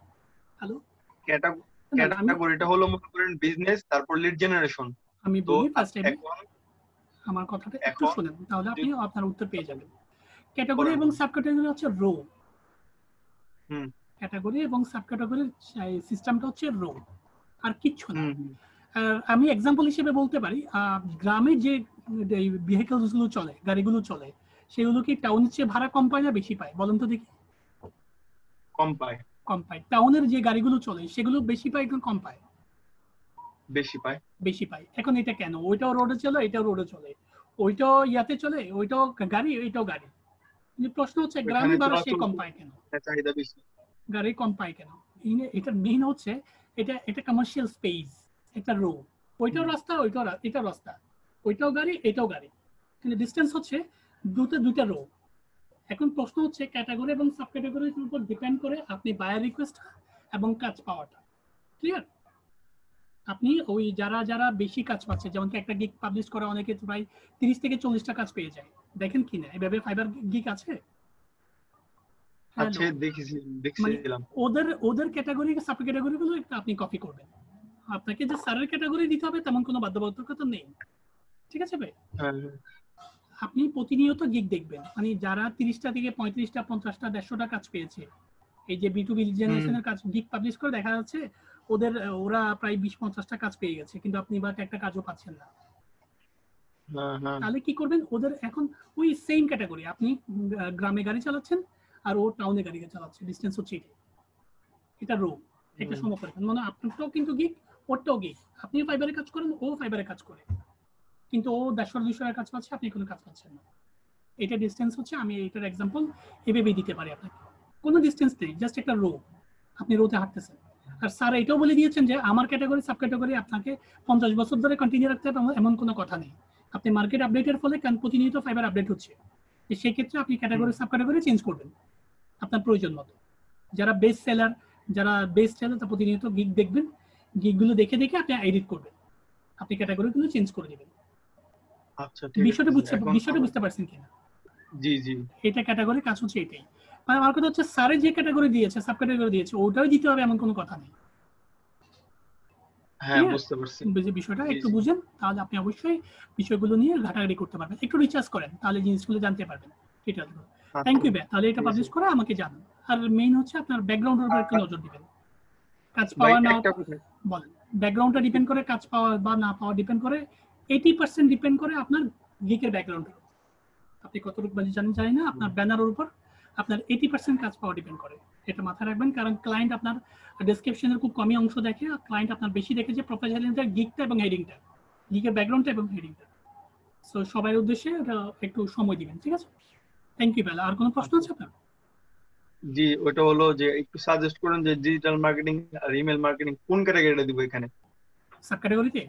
হ্যালো, ক্যাটাগরিটা হলো মনে করেন বিজনেস, তারপর লিড জেনারেশন। আমি বলি ফার্স্ট টাইমে, আমার কথাটা একটু শুনেন, তাহলে আপনি আপনার উত্তর পেয়ে যাবেন। ক্যাটাগরি এবং সাব ক্যাটাগরি হচ্ছে রো। ক্যাটাগরি এবং সাব ক্যাটাগরির সিস্টেমটা হচ্ছে রো, আর কিচ্ছু না। আমি এক্সাম্পল হিসেবে বলতে পারি, গ্রামে যে ভেহিকলস গুলো চলে, গাড়িগুলো চলে, সেগুলো কি টাউনের চেয়ে ভাড়া কম পায় না বেশি পায়? বলেন তো দেখি। কম পায়। কম পায়। টাউনের যে গাড়িগুলো চলে সেগুলো বেশি পায় না কম পায়? বেশি পায়। বেশি পায়। এখন এটা কেন? ওইটাও রোডে চলে, এটাও রোডে চলে, ওইটাও ইয়াতে চলে, ওইটাও গাড়ি, এটাও গাড়ি। কিন্তু প্রশ্ন হচ্ছে গ্রামে ভাড়া সে কম পায় কেন? চাহিদা বেশি, গাড়ি কম পায় কেন? এটা মেইন হচ্ছে এটা কমার্শিয়াল স্পেস, এটা রো। ওইটাও রাস্তা, এটাও রাস্তা, ওইটাও গাড়ি, এটাও গাড়ি, কিন্তু ডিসটেন্স হচ্ছে দুইটা রো। এখন প্রশ্ন হচ্ছে ক্যাটাগরি এবং সাব ক্যাটাগরির উপর ডিপেন্ড করে আপনি বায়ার রিকোয়েস্ট এবং কাজ পাওয়াটা। ক্লিয়ার? আপনি ওই যারা বেশি কাজ পাচ্ছে, যেমন কি একটা গিগ পাবলিশ করে অনেকে প্রায় 30 থেকে 40টা কাজ পেয়ে যায়, দেখেন কি না? এভাবে ফাইবার গিগ আছে। আচ্ছা, দেখছিলাম। ওদের ক্যাটাগরি সাব ক্যাটাগরি গুলো আপনি কপি করবেন। আপনাকে যে স্যারের ক্যাটাগরি দিতে হবে তেমন কোনো বাধ্যবাধকতা নেই, ঠিক আছে ভাই? আপনি প্রতিনিয়ত গিগ দেখবেন, মানে যারা 30টা থেকে 35টা 50টা 150টা কাজ পেয়েছে, এই যে B2B জেনারেশনের কাজ গিগ পাবলিশ করে দেখা যাচ্ছে ওরা প্রায় 20-50টা কাজ পেয়ে গেছে, কিন্তু আপনি বা একটা কাজও পাচ্ছেন না। তাহলে কি করবেন? ওদের এখন ওই সেম ক্যাটাগরি, আপনি গ্রামে গাড়ি চালাচ্ছেন আর ও টাউনে গাড়ি চালাচ্ছে, ডিসটেন্স হচ্ছে এটা রো, একটা সমপরিমাণ। মানে আপনারটাও কিন্তু গিগ, ওরটাও গিগ, আপনিও ফাইবারে কাজ করেন, ও ফাইবারে কাজ করে, কিন্তু ও 150-200 কাজ পাচ্ছে, আপনি কোনো কাজ পাচ্ছেন না। এটা ডিসটেন্স হচ্ছে, আমি এটার এক্সাম্পল এভাবে দিতে পারি আপনাকে। কোনো ডিসটেন্স নেই, জাস্ট একটা রো, আপনি রোতে হাঁটতেছেন। আর স্যার এটাও বলে দিয়েছেন যে আমার ক্যাটাগরি সাব ক্যাটাগরি আপনাকে 50 বছর ধরে কন্টিনিউ রাখতে হবে এমন কোনো কথা নেই। আপনি মার্কেট আপডেটের ফলে প্রতিনিয়ত ফাইবার আপডেট হচ্ছে, সেই ক্ষেত্রে আপনি ক্যাটাগরি সাব ক্যাটাগরি চেঞ্জ করবেন আপনার প্রয়োজন মতো। যারা বেস্ট সেলার তা প্রতিনিয়ত গিগ দেখবেন, গিগগুলো দেখে আপনি এডিট করবেন, আপনি ক্যাটাগরিগুলো চেঞ্জ করে দিবেন। আচ্ছা, বিষয়টা বুঝতে পারছেন কিনা? জি। এটা ক্যাটাগরি কাজ হচ্ছে এটাই। মানে আমার কথা হচ্ছে স্যারের যে ক্যাটাগরি দিয়েছে, সাব ক্যাটাগরি দিয়েছে, ওটাই দিতে হবে এমন কোনো কথা নেই। হ্যাঁ Clear? বুঝতে পারছি। যে বিষয়টা জি একটু জি বুঝেন, তাহলে আপনি অবশ্যই বিষয়গুলো নিয়ে ঘাটাঘাটি করতে পারবেন। একটু রিসার্চ করেন, তাহলে জিনিসগুলো জানতে পারবেন। এটা থ্যাংক আচ্ছা ইউ ভাই, তাহলে এটা ঠিক আছে। পাবলিশ করে আমাকে জানান। আর মেইন হচ্ছে আপনার ব্যাকগ্রাউন্ডের উপর একটু আর নজর দিবেন। কাজ ভাই পাওয়া না একটা কথা, বলেন। ব্যাকগ্রাউন্ডটা ডিপেন্ড করে, কাজ পাওয়া বা না পাওয়া ডিপেন্ড করে, 80% ডিপেন্ড করে আপনার গিকের ব্যাকগ্রাউন্ডের। আপনি কতটুকু জানেন জানি না, আপনার ব্যানারের উপর আপনার 80% কাজ পাওয়া ডিপেন্ড করে। এটা মাথায় রাখবেন, কারণ ক্লায়েন্ট আপনার ডেসক্রিপশনের খুব কমই অংশ দেখে, আর ক্লায়েন্ট আপনার বেশি দেখে যে প্রফেশনালিটির গিকটা এবং হেডিংটা, গিকের ব্যাকগ্রাউন্ডটা এবং হেডিংটা। সো সবার উদ্দেশ্যে এটা একটু সময় দিবেন, ঠিক আছে? থ্যাংক ইউ বেলা। আর কোনো প্রশ্ন আচ্ছা আছে আপনার? জি ওটা হলো যে একটু সাজেস্ট করেন যে ডিজিটাল মার্কেটিং আর ইমেল মার্কেটিং কোন ক্যাটাগরিটা দিব এখানে? সাব ক্যাটাগরিতে?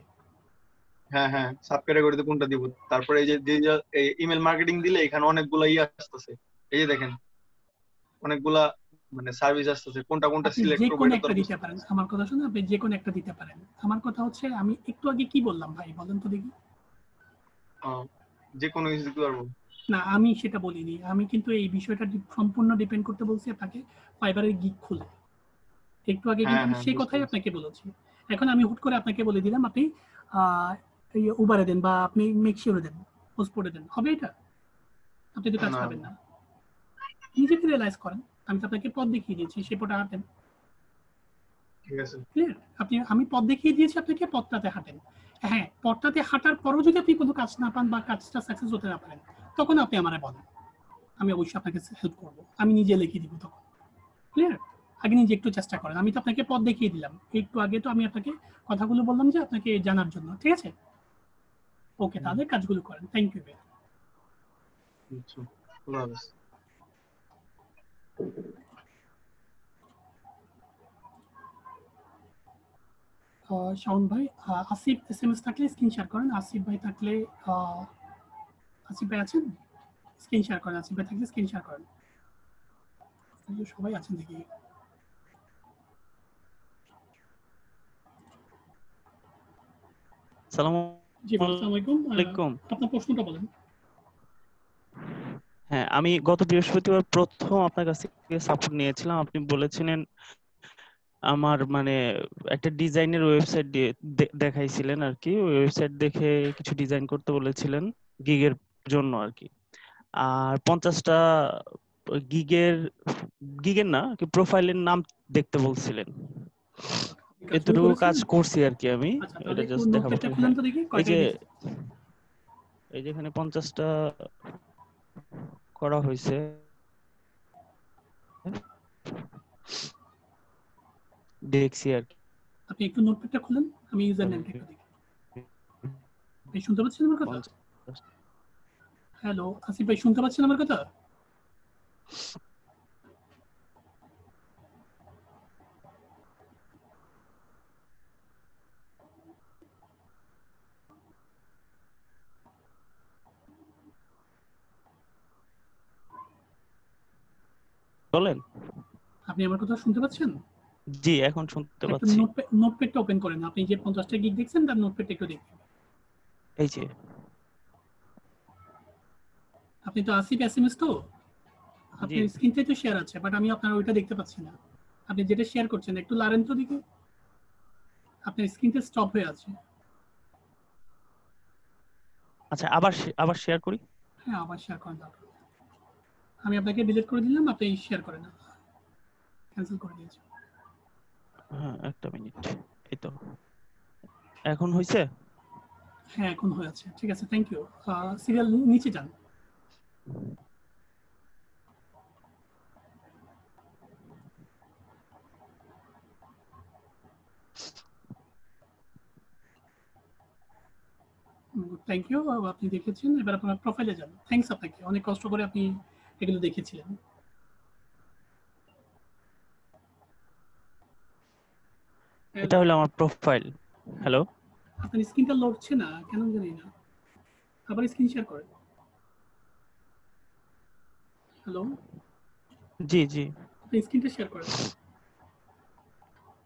হ্যাঁ হ্যাঁ সাব ক্যাটাগরিতে কোনটা দিব? তারপরে এই যে ইমেল মার্কেটিং দিলে এখানে অনেকগুলা আসতেছে, এই যে দেখেন অনেকগুলা মানে সার্ভিস আসতেছে, কোনটা কোনটা আপনি সিলেক্ট যে করবো কোনো এটা তো একটা আর দিতে বুঝতে পারেন, পারছি আমার কথা শুনে আপনি যে কোনো একটা দিতে পারেন। আমার কথা হচ্ছে, আমি একটু আগে কি বললাম ভাই, বলেন তো দেখি। না। যে কোনো কিছু দিতে পারবো? না, আমি সেটা বলিনি। আমি কিন্তু এই বিষয়টা সম্পূর্ণ ডিপেন্ড করতে বলছি আপনাকে ফাইবারের গিগ খুলে। একটু আগে কিন্তু হ্যাঁ আমি হ্যাঁ সেই বুঝতে কথাই পারছি। আপনাকে বলেছি। এখন আমি হুট করে আপনাকে বলে দিলাম আপনি উবারে দেন বা আপনি মেক্সিওরে দেন, পোস্টপোর্টে দেন, হবে এটা? আপনি তো কাজ না পাবেন না না। নিজেকে রিয়েলাইজ করেন, আমি তো আপনাকে পথ দেখিয়ে দিয়েছি, সেই পথে হাঁটেন। ঠিক আছে। ক্লিয়ার? আমি পথ দেখিয়ে দিয়েছি আপনাকে, পথটাতে হাঁটেন। হ্যাঁ, পথটাতে হাঁটার পরও যদি আপনি কোনো কাজ না পান বা কাজটা সাকসেস হতে না পারেন, তখন আপনি আমারে বলেন, আমি অবশ্যই আপনাকে হেল্প করবো, আমি নিজে লিখে দিব তখন। ক্লিয়ার? আগে নিজে একটু চেষ্টা করেন। আমি তো আপনাকে পথ দেখিয়ে দিলাম, একটু আগে তো আমি আপনাকে কথাগুলো বললাম যে আপনাকে জানার জন্য, ঠিক আছে? ওকে, হুম, তাহলে কাজগুলো করেন। Thank you. আচ্ছা খোলা হাফেজ। শাওন ভাই, আসিফ SMS থাকলে স্ক্রিন শেয়ার করেন। আসিফ ভাই থাকলে, আসিফ ভাই আছেন? স্ক্রিন শেয়ার করেন। আসিফ ভাই থাকলে স্ক্রিন শেয়ার করেন। সবাই আছেন দেখি। সালামু জি ভাই, আসসালামু আলাইকুম। আলাইকুম। আপনার প্রশ্নটা বলেন। হ্যাঁ, আমি গত বৃহস্পতিবার প্রথম আপনার কাছ থেকে সাপোর্ট নিয়েছিলাম। আপনি বলেছিলেন আমার মানে একটা ডিজাইনের ওয়েবসাইট দিয়ে দেখাইছিলেন আর কি। ওই ওয়েবসাইট দেখে কিছু ডিজাইন করতে বলেছিলেন গিগের জন্য আর কি। আর 50টা গিগের গিগের না কি প্রোফাইলের নাম দেখতে বলছিলেন। কাজগুলো এতটুকু কাজ করেছিলেন? করছি আর কি আমি। আচ্ছা, তাহলে এটা একটু জাস্ট দেখাবো। নোটপ্যাডটা খুলেন হ্যাঁ, তো দেখি এই কয়টা যে দিয়েছেন। এই যে এখানে 50টা করা হয়েছে। দেখছি আর কি। আপনি একটু নোটপ্যাডটা খুলেন, আমি ইউজার নেমটা একটু দেখি। ভাই শুনতে পাচ্ছেন আমার কথা? 50 হ্যালো আসিফ ভাই, শুনতে পাচ্ছেন আমার কথা? বলেন। আপনি আমার কথা শুনতে পাচ্ছেন? জি, এখন শুনতে একটু পাচ্ছি। নোটপ্যাডটা ওপেন করেন। আপনি যে 50টা গিগ দেখছেন তার নোটপ্যাডটা একটু দেখবেন। এই যে আপনি তো আসিফ SMS তো, জি, আপনার স্ক্রিনটাই তো শেয়ার আছে, বাট আমি আপনার ওইটা দেখতে পাচ্ছি না। আপনি যেটা শেয়ার করছেন একটু লারেন তো দেখি। আপনার স্ক্রিনটা স্টপ হয়ে আছে। আচ্ছা আবার শেয়ার করি। হ্যাঁ, আবার শেয়ার করেন দরকার। আমি আপনাকে ডিলিট করে দিলাম, আপনি শেয়ার করেন না, ক্যান্সেল করে দিয়েছি। হ্যাঁ, একটা মিনিট। এই তো এখন হয়েছে। হ্যাঁ, এখন হয়ে আছে, ঠিক আছে, থ্যাংক ইউ। সিরিয়াল নিচে যান। থ্যাংক ইউ, আপনি দেখেছেন। এবার আপনার প্রোফাইলে যান। থ্যাংকস আপনাকে, অনেক কষ্ট করে আপনি এগুলো দেখেছিলেন। এটা হ্যালো। হলো আমার প্রোফাইল। হ্যাঁ, হ্যালো। আপনার স্ক্রিনটা লড়ছে না কেন জানি না, আবার স্ক্রিন শেয়ার করেন। হ্যালো, জি জি। আপনি স্ক্রিনটা শেয়ার করেন।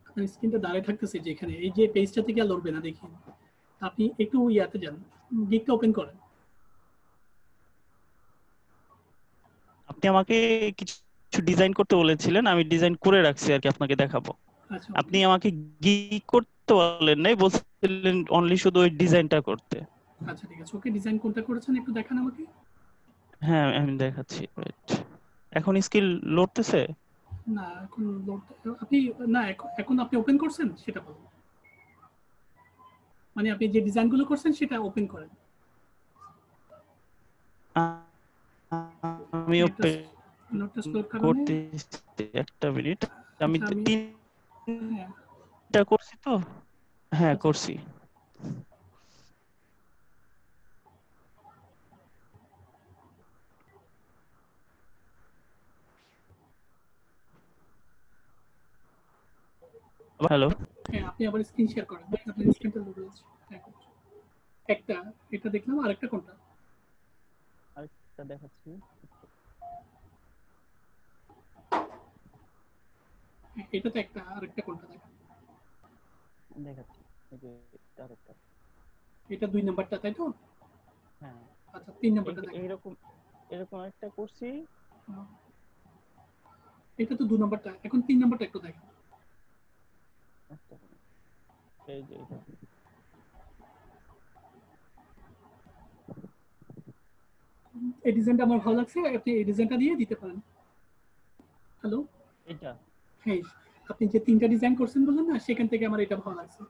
আপনার স্ক্রিনটা দাঁড়ায় থাকতেছে যেখানে, এই যে পেজটা থেকে আর লড়বে না দেখি। আপনি একটু ইয়াতে যান, গিকটা ওপেন করেন। আপনি আমাকে কিছু ডিজাইন করতে বলেছিলেন, আমি ডিজাইন করে রাখছি আর কি, আপনাকে দেখাবো। আচ্ছা আপনি আমাকে গিক করতে বলেন নাই, বলছিলেন অনলি শুধু ওই ডিজাইনটা করতে। আচ্ছা ঠিক আছে, ওকে। ডিজাইন কোনটা করেছেন একটু দেখান আমাকে। হ্যাঁ আমি দেখাচ্ছি, ওয়েট। এখন স্কিল লোডতেছে? না এখন আপনি না এখন আপনি ওপেন করছেন সেটা বলুন, মানে আপনি যে ডিজাইনগুলো করছেন সেটা ওপেন করেন। আমি ওপেন নোটটা স্লোর কারণে করতেছি, একটা মিনিট। আমি আচ্ছা, আমি হ্যাঁ তিনটা করছি তো। হ্যাঁ করছি। হ্যালো, হ্যাঁ আপনি আবার স্ক্রিন শেয়ার করেন, আপনার স্ক্রিনটা লোড হয়েছে। হ্যাঁ একটা এটা দেখলাম, আর একটা কোনটা? আরেকটা দেখাচ্ছি। হ্যাঁ এটা তো একটা, আরেকটা কোনটা দেখেন? দেখাচ্ছি, এই যে আরেকটা। এটা 2 নাম্বারটা তাই তো? হ্যাঁ আচ্ছা 3 নাম্বারটা দেখেন। এরকম একটা করছি। এটা তো 2 নাম্বারটা, এখন 3 নাম্বারটা একটু দেখেন। এই যে এটা। এই ডিজাইনটা আমার ভালো লাগছে, আপনি এই ডিজাইনটা দিয়ে দিতে পারেন। হ্যালো, এটা হ্যাঁ আপনি যে 3টা ডিজাইন করছেন বললেন না, সেখান থেকে আমার এটা ভালো লাগছে।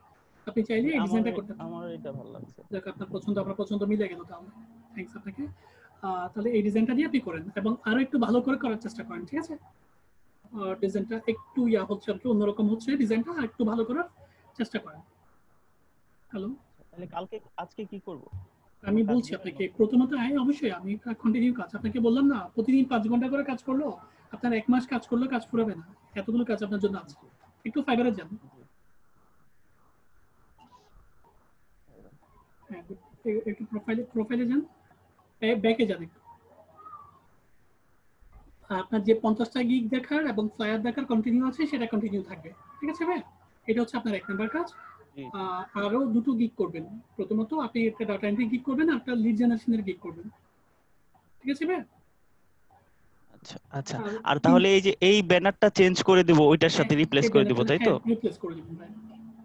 আপনি চাইলে এই ডিজাইনটা করতে পারেন। আমার এটা ভালো লাগছে। যাক আপনার পছন্দ আমার পছন্দ মিলে গেল, তাহলে থ্যাঙ্কস আপনাকে। তাহলে এই ডিজাইনটা দিয়ে আপনি করেন এবং আরো একটু ভালো করে করার চেষ্টা করেন, ঠিক আছে? ডিজাইনটা একটু হচ্ছে আর কি, অন্যরকম হচ্ছে ডিজাইনটা, আর একটু ভালো করার চেষ্টা করেন। হ্যালো, তাহলে আজকে কি করব? আমি বলছি আপনাকে প্রথমত অবশ্যই আমি কন্টিনিউ কাজ আপনাকে বললাম না, প্রতিদিন 5 ঘন্টা করে কাজ করলো আপনার 1 মাস কাজ করলে কাজ ফুরাবে না, এতগুলো কাজ আপনার জন্য আছে। একটু ফাইবারে যান, হ্যাঁ একটু প্রোফাইলে যান, ব্যাকে যান একটু। আপনার যে 50টা গিগ দেখার এবং ফ্লায়ার দেখার কন্টিনিউ আছে সেটা কন্টিনিউ থাকবে, ঠিক আছে ভাই? এটা হচ্ছে আপনার 1 নাম্বার কাজ। আরো 2টো গিগ করবেন, প্রথমত আপনি একটা ডাটা এন্ট্রি গিগ করবেন আর একটা লিড জেনারেশনের গিগ করবেন, ঠিক আছে ভাই? আচ্ছা আচ্ছা, আর তাহলে এই যে এই ব্যানারটা চেঞ্জ করে দেব, ওইটার সাথে রিপ্লেস করে দেব, তাই তো? রিপ্লেস করে দিবেন ভাই,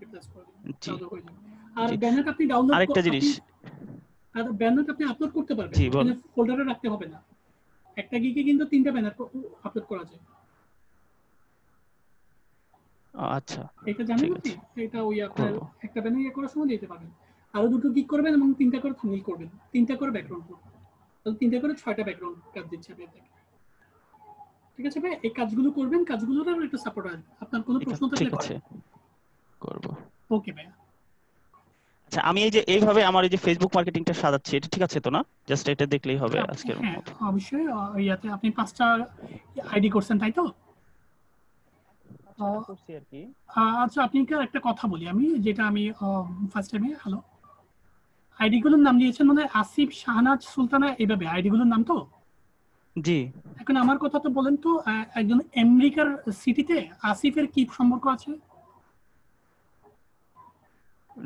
রিপ্লেস করে দিবেন, তাহলে হয়ে যাবে। আর ব্যানার আপনি ডাউনলোড আরেকটা জিনিস, আর ব্যানার আপনি আপলোড করতে পারবেন, জি বল। ফোল্ডারে রাখতে হবে না। একটা গিগে কিন্তু 3টা ব্যানার আপলোড করা যায়। আচ্ছা এটা জানেন আপনি? এটা ওই আপনার একটা ব্যানার করার সময় দিতে পারবেন। আরো 2টো গিগ করবেন এবং 3টা করে থাম্বনেল করবেন, 3টা করে ব্যাকগ্রাউন্ড করবেন, তাহলে 3টা করে 6টা ব্যাকগ্রাউন্ড কাজ দিচ্ছে আপনাকে, ঠিক আছে ভাই? এই কাজগুলো করবেন, কাজগুলোর একটু সাপোর্ট আসবে। আপনার কোনো প্রশ্ন থাকলে করব। ওকে ভাই। আচ্ছা, আমি এই যে এইভাবে আমার এই যে ফেসবুক মার্কেটিংটা সাজাচ্ছি, এটা ঠিক আছে তো না? জাস্ট এটা দেখলেই হবে আজকের মতো? হ্যাঁ অবশ্যই। ইয়াতে আপনি 5টা আইডি করছেন তাই তো? করছি আর কি। আচ্ছা আপনাকে একটা কথা বলি আমি, যেটা আমি ফার্স্ট টাইমে হ্যালো আইডিগুলোর নাম দিয়েছেন মানে আসিফ, শাহনাজ, সুলতানা, এইভাবে আইডিগুলোর নাম তো? জি। এখন আমার কথা তো বলেন তো, একজন আমেরিকার সিটিতে আসিফের কি সম্পর্ক আছে?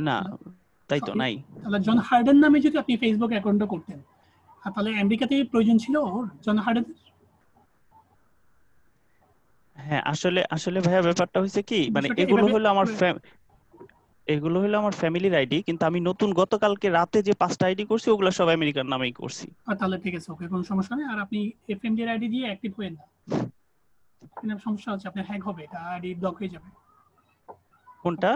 না তাই তো নাই। তাহলে জন হার্ডেন নামে যদি আপনি ফেসবুক অ্যাকাউন্টটা করতেন, তাহলে আমেরিকাতে প্রয়োজন ছিল ওর জন হার্ডেনের? হ্যাঁ আসলে ভাইয়া ব্যাপারটা হয়েছে কি, মানে এগুলো হলো আমার ফ্যামিলির আইডি, কিন্তু আমি নতুন গতকালকে রাতে যে 5টা আইডি করছি ওগুলো সব আমেরিকার নামেই করছি। তাহলে ঠিক আছে, ওকে, কোনো সমস্যা নেই। আর আপনি এফএমডি আইডি দিয়ে অ্যাক্টিভ হয়ে না, কোনো সমস্যা হচ্ছে আপনার হ্যাক হবে, এটা আইডি ব্লক হয়ে যাবে। কোনটা?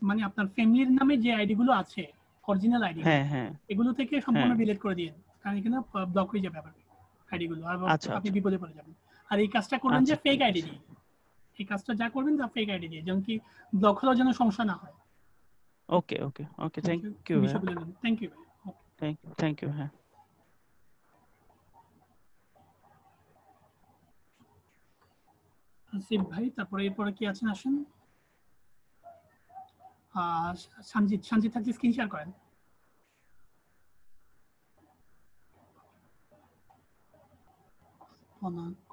মানে আপনার ফ্যামিলির নামে যে আইডি গুলো আছে অরিজিনাল আইডি, হ্যাঁ এগুলো থেকে সম্পূর্ণ ডিলিট করে দিন, কারণ এখানে ব্লক হয়ে যাবে আবার আইডি গুলো, আর আপনি বিপদে পড়ে যাবেন। আর এই কাজটা করবেন যে ফেক আইডি দিয়ে, এই কাজটা যা করবেন তা ফেক আইডি দিয়ে, যেন কি ব্লক হলেও যেন সমস্যা না হয়। Okay thank you thank you. হ্যাঁ আসিফ ভাই, তারপরে এরপরে কি আছেন আসেন। সঞ্জিত থাকলে স্ক্রিন শেয়ার করেন।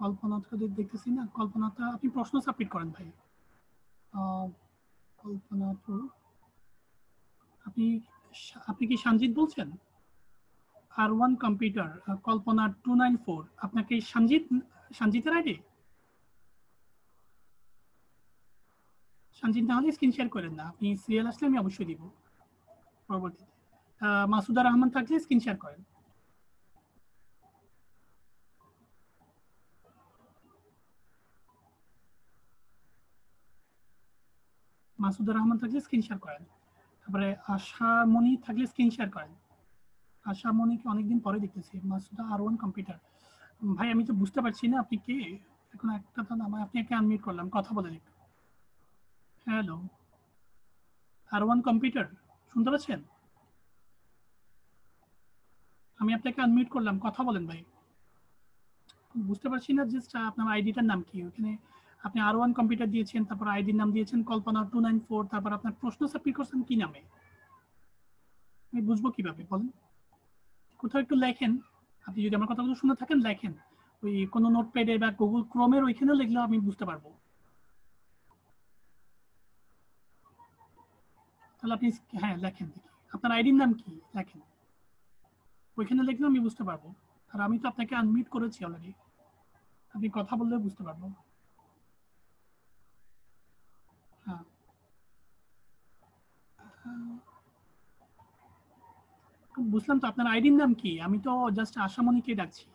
কল্পনা দেখতেছি না, কল্পনাটা আপনি প্রশ্ন সাবমিট করেন ভাই। কল্পনা তো আপনি কি সঞ্জিত বলছেন? R1 কম্পিউটার কল্পনা 294, আপনাকে সঞ্জিতের আইডি? সঞ্জিত না হলে স্ক্রিন শেয়ার করেন না, আপনি সিরিয়াল আসলে আমি অবশ্যই দিব পরবর্তীতে। মাসুদা রহমান থাকলে স্ক্রিন শেয়ার করেন। মাসুদা রহমান থাকলে স্ক্রিন শেয়ার করেন। তারপরে আশা মনি থাকলে স্ক্রিন শেয়ার করেন। আশা মনিকে অনেকদিন পরে দেখতেছি। Masuda R1 computer. ভাই আমি তো বুঝতে পারছি না আপনি কে। এখন একটা তো নাম, আপনি একে আনমিউট করলাম, কথা বলেন একটু। হ্যালো, R1 কম্পিউটার শুনতে পাচ্ছেন? আমি আপনাকে আনমিউট করলাম, কথা বলেন ভাই। বুঝতে পারছি না জাস্ট আপনার আইডিটার নাম কি। ওখানে আপনি R1 কম্পিউটার দিয়েছেন, তারপর আইডির নাম দিয়েছেন কল্পনা 294, তারপর আপনার প্রশ্ন সাবমিট করছেন কি নামে, আমি বুঝবো কিভাবে বলেন? কোথাও একটু লেখেন, আপনি যদি আমার কথাগুলো শুনে থাকেন লেখেন, ওই কোনো নোটপ্যাডে বা গুগল ক্রোমের ওইখানেও লিখলে আমি বুঝতে পারবো। তাহলে আপনি হ্যাঁ লেখেন, দেখি আপনার আইডির নাম কি লেখেন, ওইখানে লিখলে আমি বুঝতে পারবো। আর আমি তো আপনাকে আনমিউট করেছি অলরেডি, আপনি কথা বললে বুঝতে পারবো। হ্যাঁ বুঝলাম তো, আপনার আইডির নাম কি? আমি তো জাস্ট আশামণিকে ডাকছি।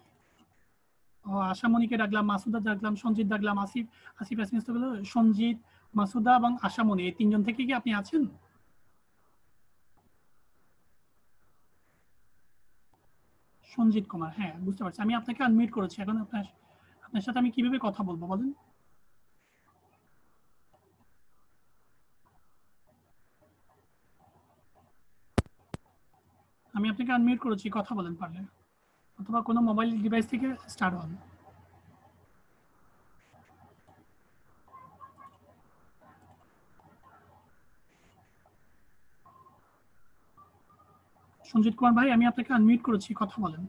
ও আশামণিকে ডাকলাম, মাসুদা ডাকলাম, সঞ্জিত ডাকলাম, আসিফ এসএমএস তো গেলো। সঞ্জিত, মাসুদা এবং আশামণি, এই তিনজন থেকে কি আপনি আছেন? সঞ্জিত কুমার, হ্যাঁ বুঝতে পারছি। আমি আপনাকে আনমিউট করেছি, এখন আপনার সাথে আমি কিভাবে কথা বলবো বলেন? আমি আপনাকে আনমিউট করেছি, কথা বলেন পারলে, অথবা কোনো মোবাইল ডিভাইস থেকে স্টার্ট হন। সঞ্জিত কুমার ভাই, আমি আপনাকে আনমিউট করেছি, কথা বলেন।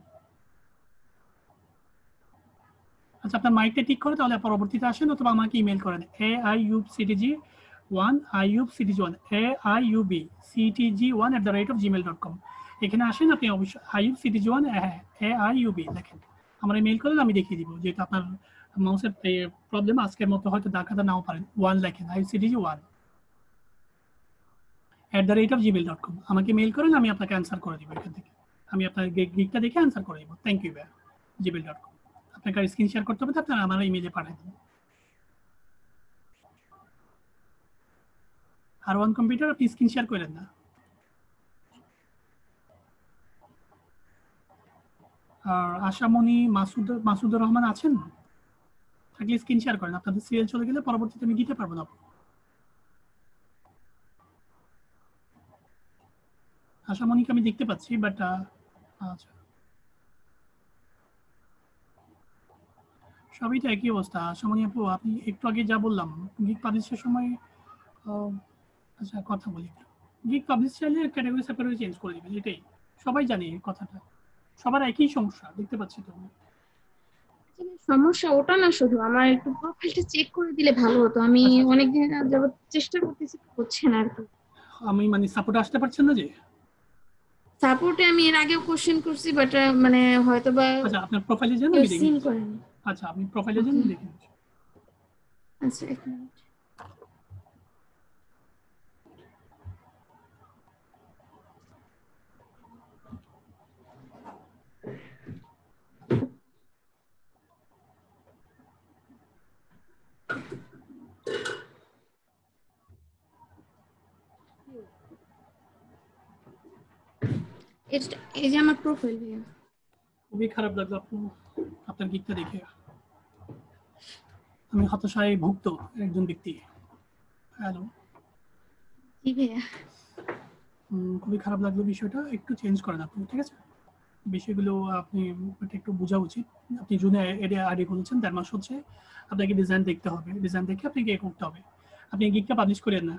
আচ্ছা, আপনার মাইকটা ঠিক করে তাহলে পরবর্তীতে আসেন, অথবা আমাকে ইমেল করেন AIUBCTG1 AIUBCTG1@gmail.com। এখানে আসেন আপনি, অবশ্যই IUBCTG1 AIUB লেখেন, আমার ইমেল করেন, আমি দেখিয়ে দিব। যেহেতু আপনার মাউসের প্রবলেম, আজকের মতো হয়তো দেখাতে নাও পারেন। 1 লেখেন, IUBCTG1@gmail.com, আমাকে মেইল করেন, আমি আপনাকে অ্যান্সার করে দিব এখান থেকে। আমি আপনার গিকটা দেখে অ্যান্সার করে দিব। Thank you gmail.com। আপনাকে স্ক্রিন শেয়ার করতে হবে, আপনারা আমার ইমেইলে পাঠিয়ে দিন। R1 কম্পিউটার আপনি স্ক্রিন শেয়ার করেন না। আর আশামণি, মাসুদুর রহমান আছেন? থাকলে স্ক্রিন শেয়ার করেন, আপনাদের সিরিয়াল চলে গেলে পরবর্তীতে আমি দিতে পারবো না। আশামণিকে আমি দেখতে পাচ্ছি, বাট আচ্ছা সবই তো একই অবস্থা। আশামণি আপু, আপনি একটু আগে যা বললাম গিগ পাবলিশের সময়, আচ্ছা কথা বলি একটু। গিগ পাবলিশ চাইলে ক্যাটাগরি সেপারেট চেঞ্জ করে দিবেন, এটাই সবাই জানে এই কথাটা, সবার একই সমস্যা দেখতে পাচ্ছি তো। সমস্যা ওটা না, শুধু আমার একটু প্রোফাইলটা চেক করে দিলে ভালো হতো। আমি অনেকদিন যাবত চেষ্টা করতেছি, হচ্ছে না আর কি। আমি মানে সাপোর্ট আসতে পারছেন না যে? সাপোর্টে আমি এর আগেও কোশ্চেন করছি, বাট মানে হয়তোবা আচ্ছা আপনার প্রোফাইলে যান, আমি দেখি। সিন করেনি। আচ্ছা আপনি প্রোফাইলে যান, দেখি। আচ্ছা এক মিনিট। এই যে আমার প্রোফাইল। ভাইয়া খুবই খারাপ লাগলো আপনার গিকটা দেখে। আমি হতাশায় ভুক্ত একজন ব্যক্তি। হ্যালো, জি ভাইয়া। খুবই খারাপ লাগলো বিষয়টা, একটু চেঞ্জ করেন আপনি, ঠিক আছে? বিষয়গুলো আপনি একটু বোঝা উচিত। আপনি জুনে আইডি করেছেন, 1.5 মাস হচ্ছে, আপনাকে ডিজাইন দেখতে হবে, ডিজাইন দেখে আপনাকে করতে হবে। আপনি গিকটা পাবলিশ করেন না,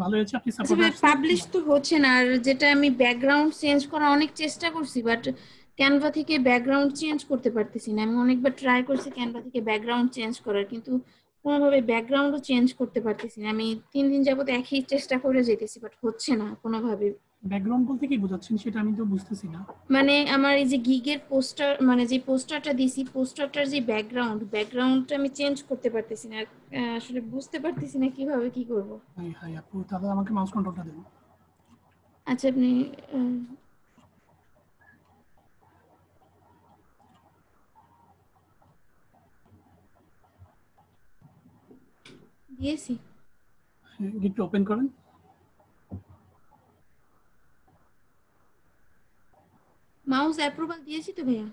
ভালো হয়েছে আপনি সাপোর্ট আসছে। পাবলিশ তো হচ্ছে না, আর যেটা আমি ব্যাকগ্রাউন্ড চেঞ্জ করা অনেক চেষ্টা করছি, বাট ক্যানভা থেকে ব্যাকগ্রাউন্ড চেঞ্জ করতে পারতেছি না। আমি অনেকবার ট্রাই করছি ক্যানভা থেকে ব্যাকগ্রাউন্ড চেঞ্জ করার, কিন্তু কোনোভাবে ব্যাকগ্রাউন্ডও চেঞ্জ করতে পারতেছি না। আমি 3 দিন যাবত একই চেষ্টা করে যেতেছি, বাট হচ্ছে না কোনোভাবে। ব্যাকগ্রাউন্ড বলতে কি বোঝাচ্ছেন সেটা আমি তো বুঝতেছি না। মানে আমার এই যে গিগের পোস্টার, মানে যে পোস্টারটা দিছি, পোস্টারটার যে ব্যাকগ্রাউন্ডটা আমি চেঞ্জ করতে পারতেছি না। আসলে বুঝতে পারতেছি না কিভাবে কি করব। হাই হাই আপু, তাহলে আমাকে মাউস কন্ট্রোলটা দেন। আচ্ছা আপনি দিয়েছি। গিটটা ওপেন করেন। মাউস অ্যাপ্রুভাল দিয়েছি তো ভাইয়া।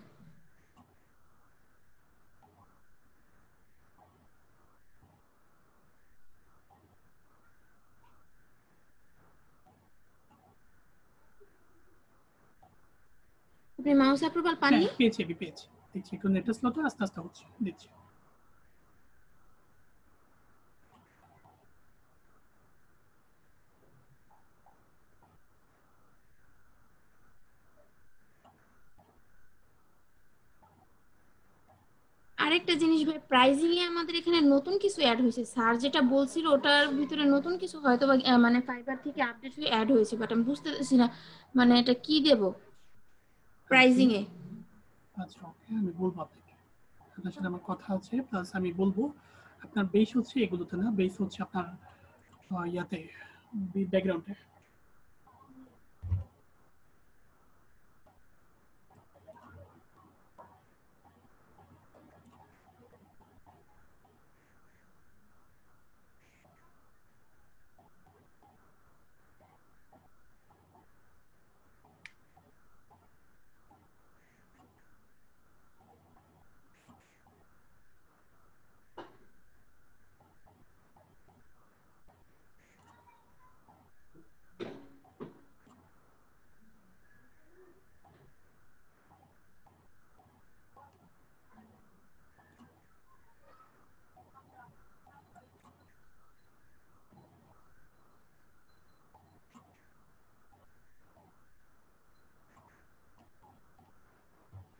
আপনি মাউস অ্যাপ্রুভাল হ্যাঁ পাননি? পেয়েছি, আমি পেয়েছি। দেখছি একটু নেটটা স্লো তো, আস্তে আস্তে হচ্ছে, দিচ্ছি। আরেকটা জিনিস ভাই, প্রাইজিং এ আমাদের এখানে নতুন কিছু অ্যাড হয়েছে। স্যার যেটা বলছিল ওটার ভিতরে নতুন কিছু হয়তো বা মানে ফাইবার থেকে আপডেট হয়ে অ্যাড হয়েছে, বাট আমি বুঝতে পারছি না মানে এটা কি দেব প্রাইজিং এ। আচ্ছা ওকে, আমি বলবো আপনাকে, আপনার সাথে আমার কথা আছে, প্লাস আমি বলবো আপনার বেস হচ্ছে এগুলোতে না, বেস হচ্ছে আপনার ইয়াতে ব্যাকগ্রাউন্ডে।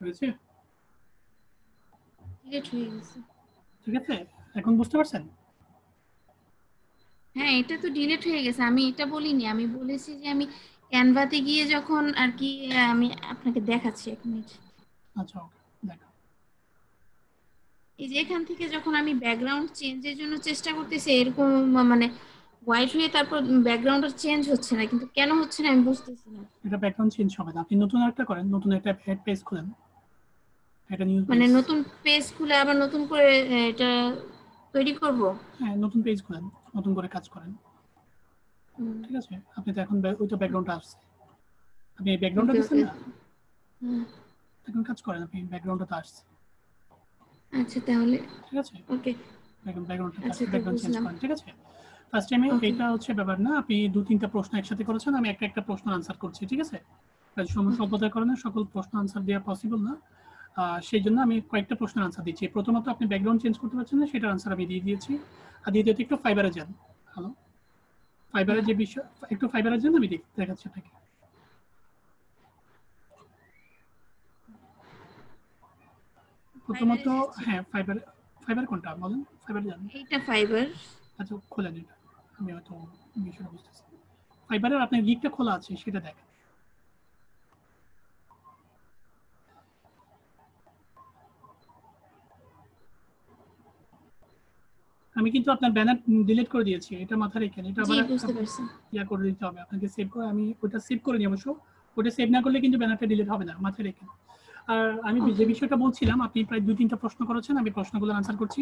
হয়েছে? ডিলিট হয়ে গেছে। ঠিক আছে, এখন বুঝতে পারছেন? হ্যাঁ এটা তো ডিলিট হয়ে গেছে, আমি এটা বলিনি। আমি বলেছি যে আমি ক্যানভাতে গিয়ে যখন আর কি আমি আপনাকে দেখাচ্ছি এক মিনিট। আচ্ছা ওকে, দেখো এই যে এখান থেকে যখন আমি ব্যাকগ্রাউন্ড চেঞ্জের জন্য চেষ্টা করতেছি এরকম মানে হোয়াইট হয়ে তারপর ব্যাকগ্রাউন্ডটা চেঞ্জ হচ্ছে না, কিন্তু কেন হচ্ছে না আমি বুঝতেছি না। এটা ব্যাকগ্রাউন্ড চেঞ্জ হবে না, আপনি নতুন একটা করেন, নতুন একটা হেড পেজ খুলেন, একটা নিউ মানে পেজ। নতুন পেজ খুলে আবার নতুন করে এটা তৈরি করব? হ্যাঁ নতুন পেজ খুলেন, নতুন করে কাজ করেন। ঠিক আছে, আপনি তো এখন ওই তো ব্যাকগ্রাউন্ডটা আসছে, আপনি এই ব্যাকগ্রাউন্ডটা ওকে দিচ্ছেন ওকে। না, এখন কাজ করেন, আপনি ব্যাকগ্রাউন্ডটা তো আসছে। আচ্ছা তাহলে ঠিক আছে, ওকে। ব্যাকগ্রাউন্ডটা আচ্ছা তো ব্যাকগ্রাউন্ড চেঞ্জ বুঝলাম। করেন। ঠিক আছে, ফার্স্ট টাইমে ওকে এটা হচ্ছে ব্যাপার না, আপনি 2-3টা প্রশ্ন একসাথে করেছেন, আমি একটা একটা প্রশ্ন আনসার করছি। ঠিক আছে, স্বল্পতার কারণে সকল প্রশ্ন আনসার দেওয়া পসিবল না, সেই জন্য আমি কয়েকটা প্রশ্নের আনসার দিচ্ছি। প্রথমত আপনি ব্যাকগ্রাউন্ড চেঞ্জ করতে পারছেন না, সেটার আনসার আমি দিয়ে দিয়েছি। আর দ্বিতীয়ত একটু ফাইবারে যান। হ্যালো, ফাইবারের যে বিষয়, একটু ফাইবারে যান, আমি দেখাচ্ছি আপনাকে। প্রথমত হ্যাঁ ফাইবার, ফাইবার কোনটা বলেন, ফাইবার যান। এইটা ফাইবার। আচ্ছা খোলেন এটা, আমি হয়তো বিষয়টা বুঝতেছি। ফাইবারের আপনার গিকটা খোলা আছে সেটা দেখেন। আমি কিন্তু আপনার ব্যানার ডিলিট করে দিয়েছি, এটা মাথায় রেখেন, এটা জি আবার বুঝতে পারছি। ইয়া করে দিতে হবে আপনাকে, সেভ করে, আমি ওটা সেভ করে নিই অবশ্য, ওটা সেভ না করলে কিন্তু ব্যানারটা ডিলিট হবে না, মাথায় রেখেন। আর আমি যে বিষয়টা বলছিলাম, আপনি প্রায় 2-3টা প্রশ্ন করেছেন, আমি প্রশ্নগুলো আনসার করছি।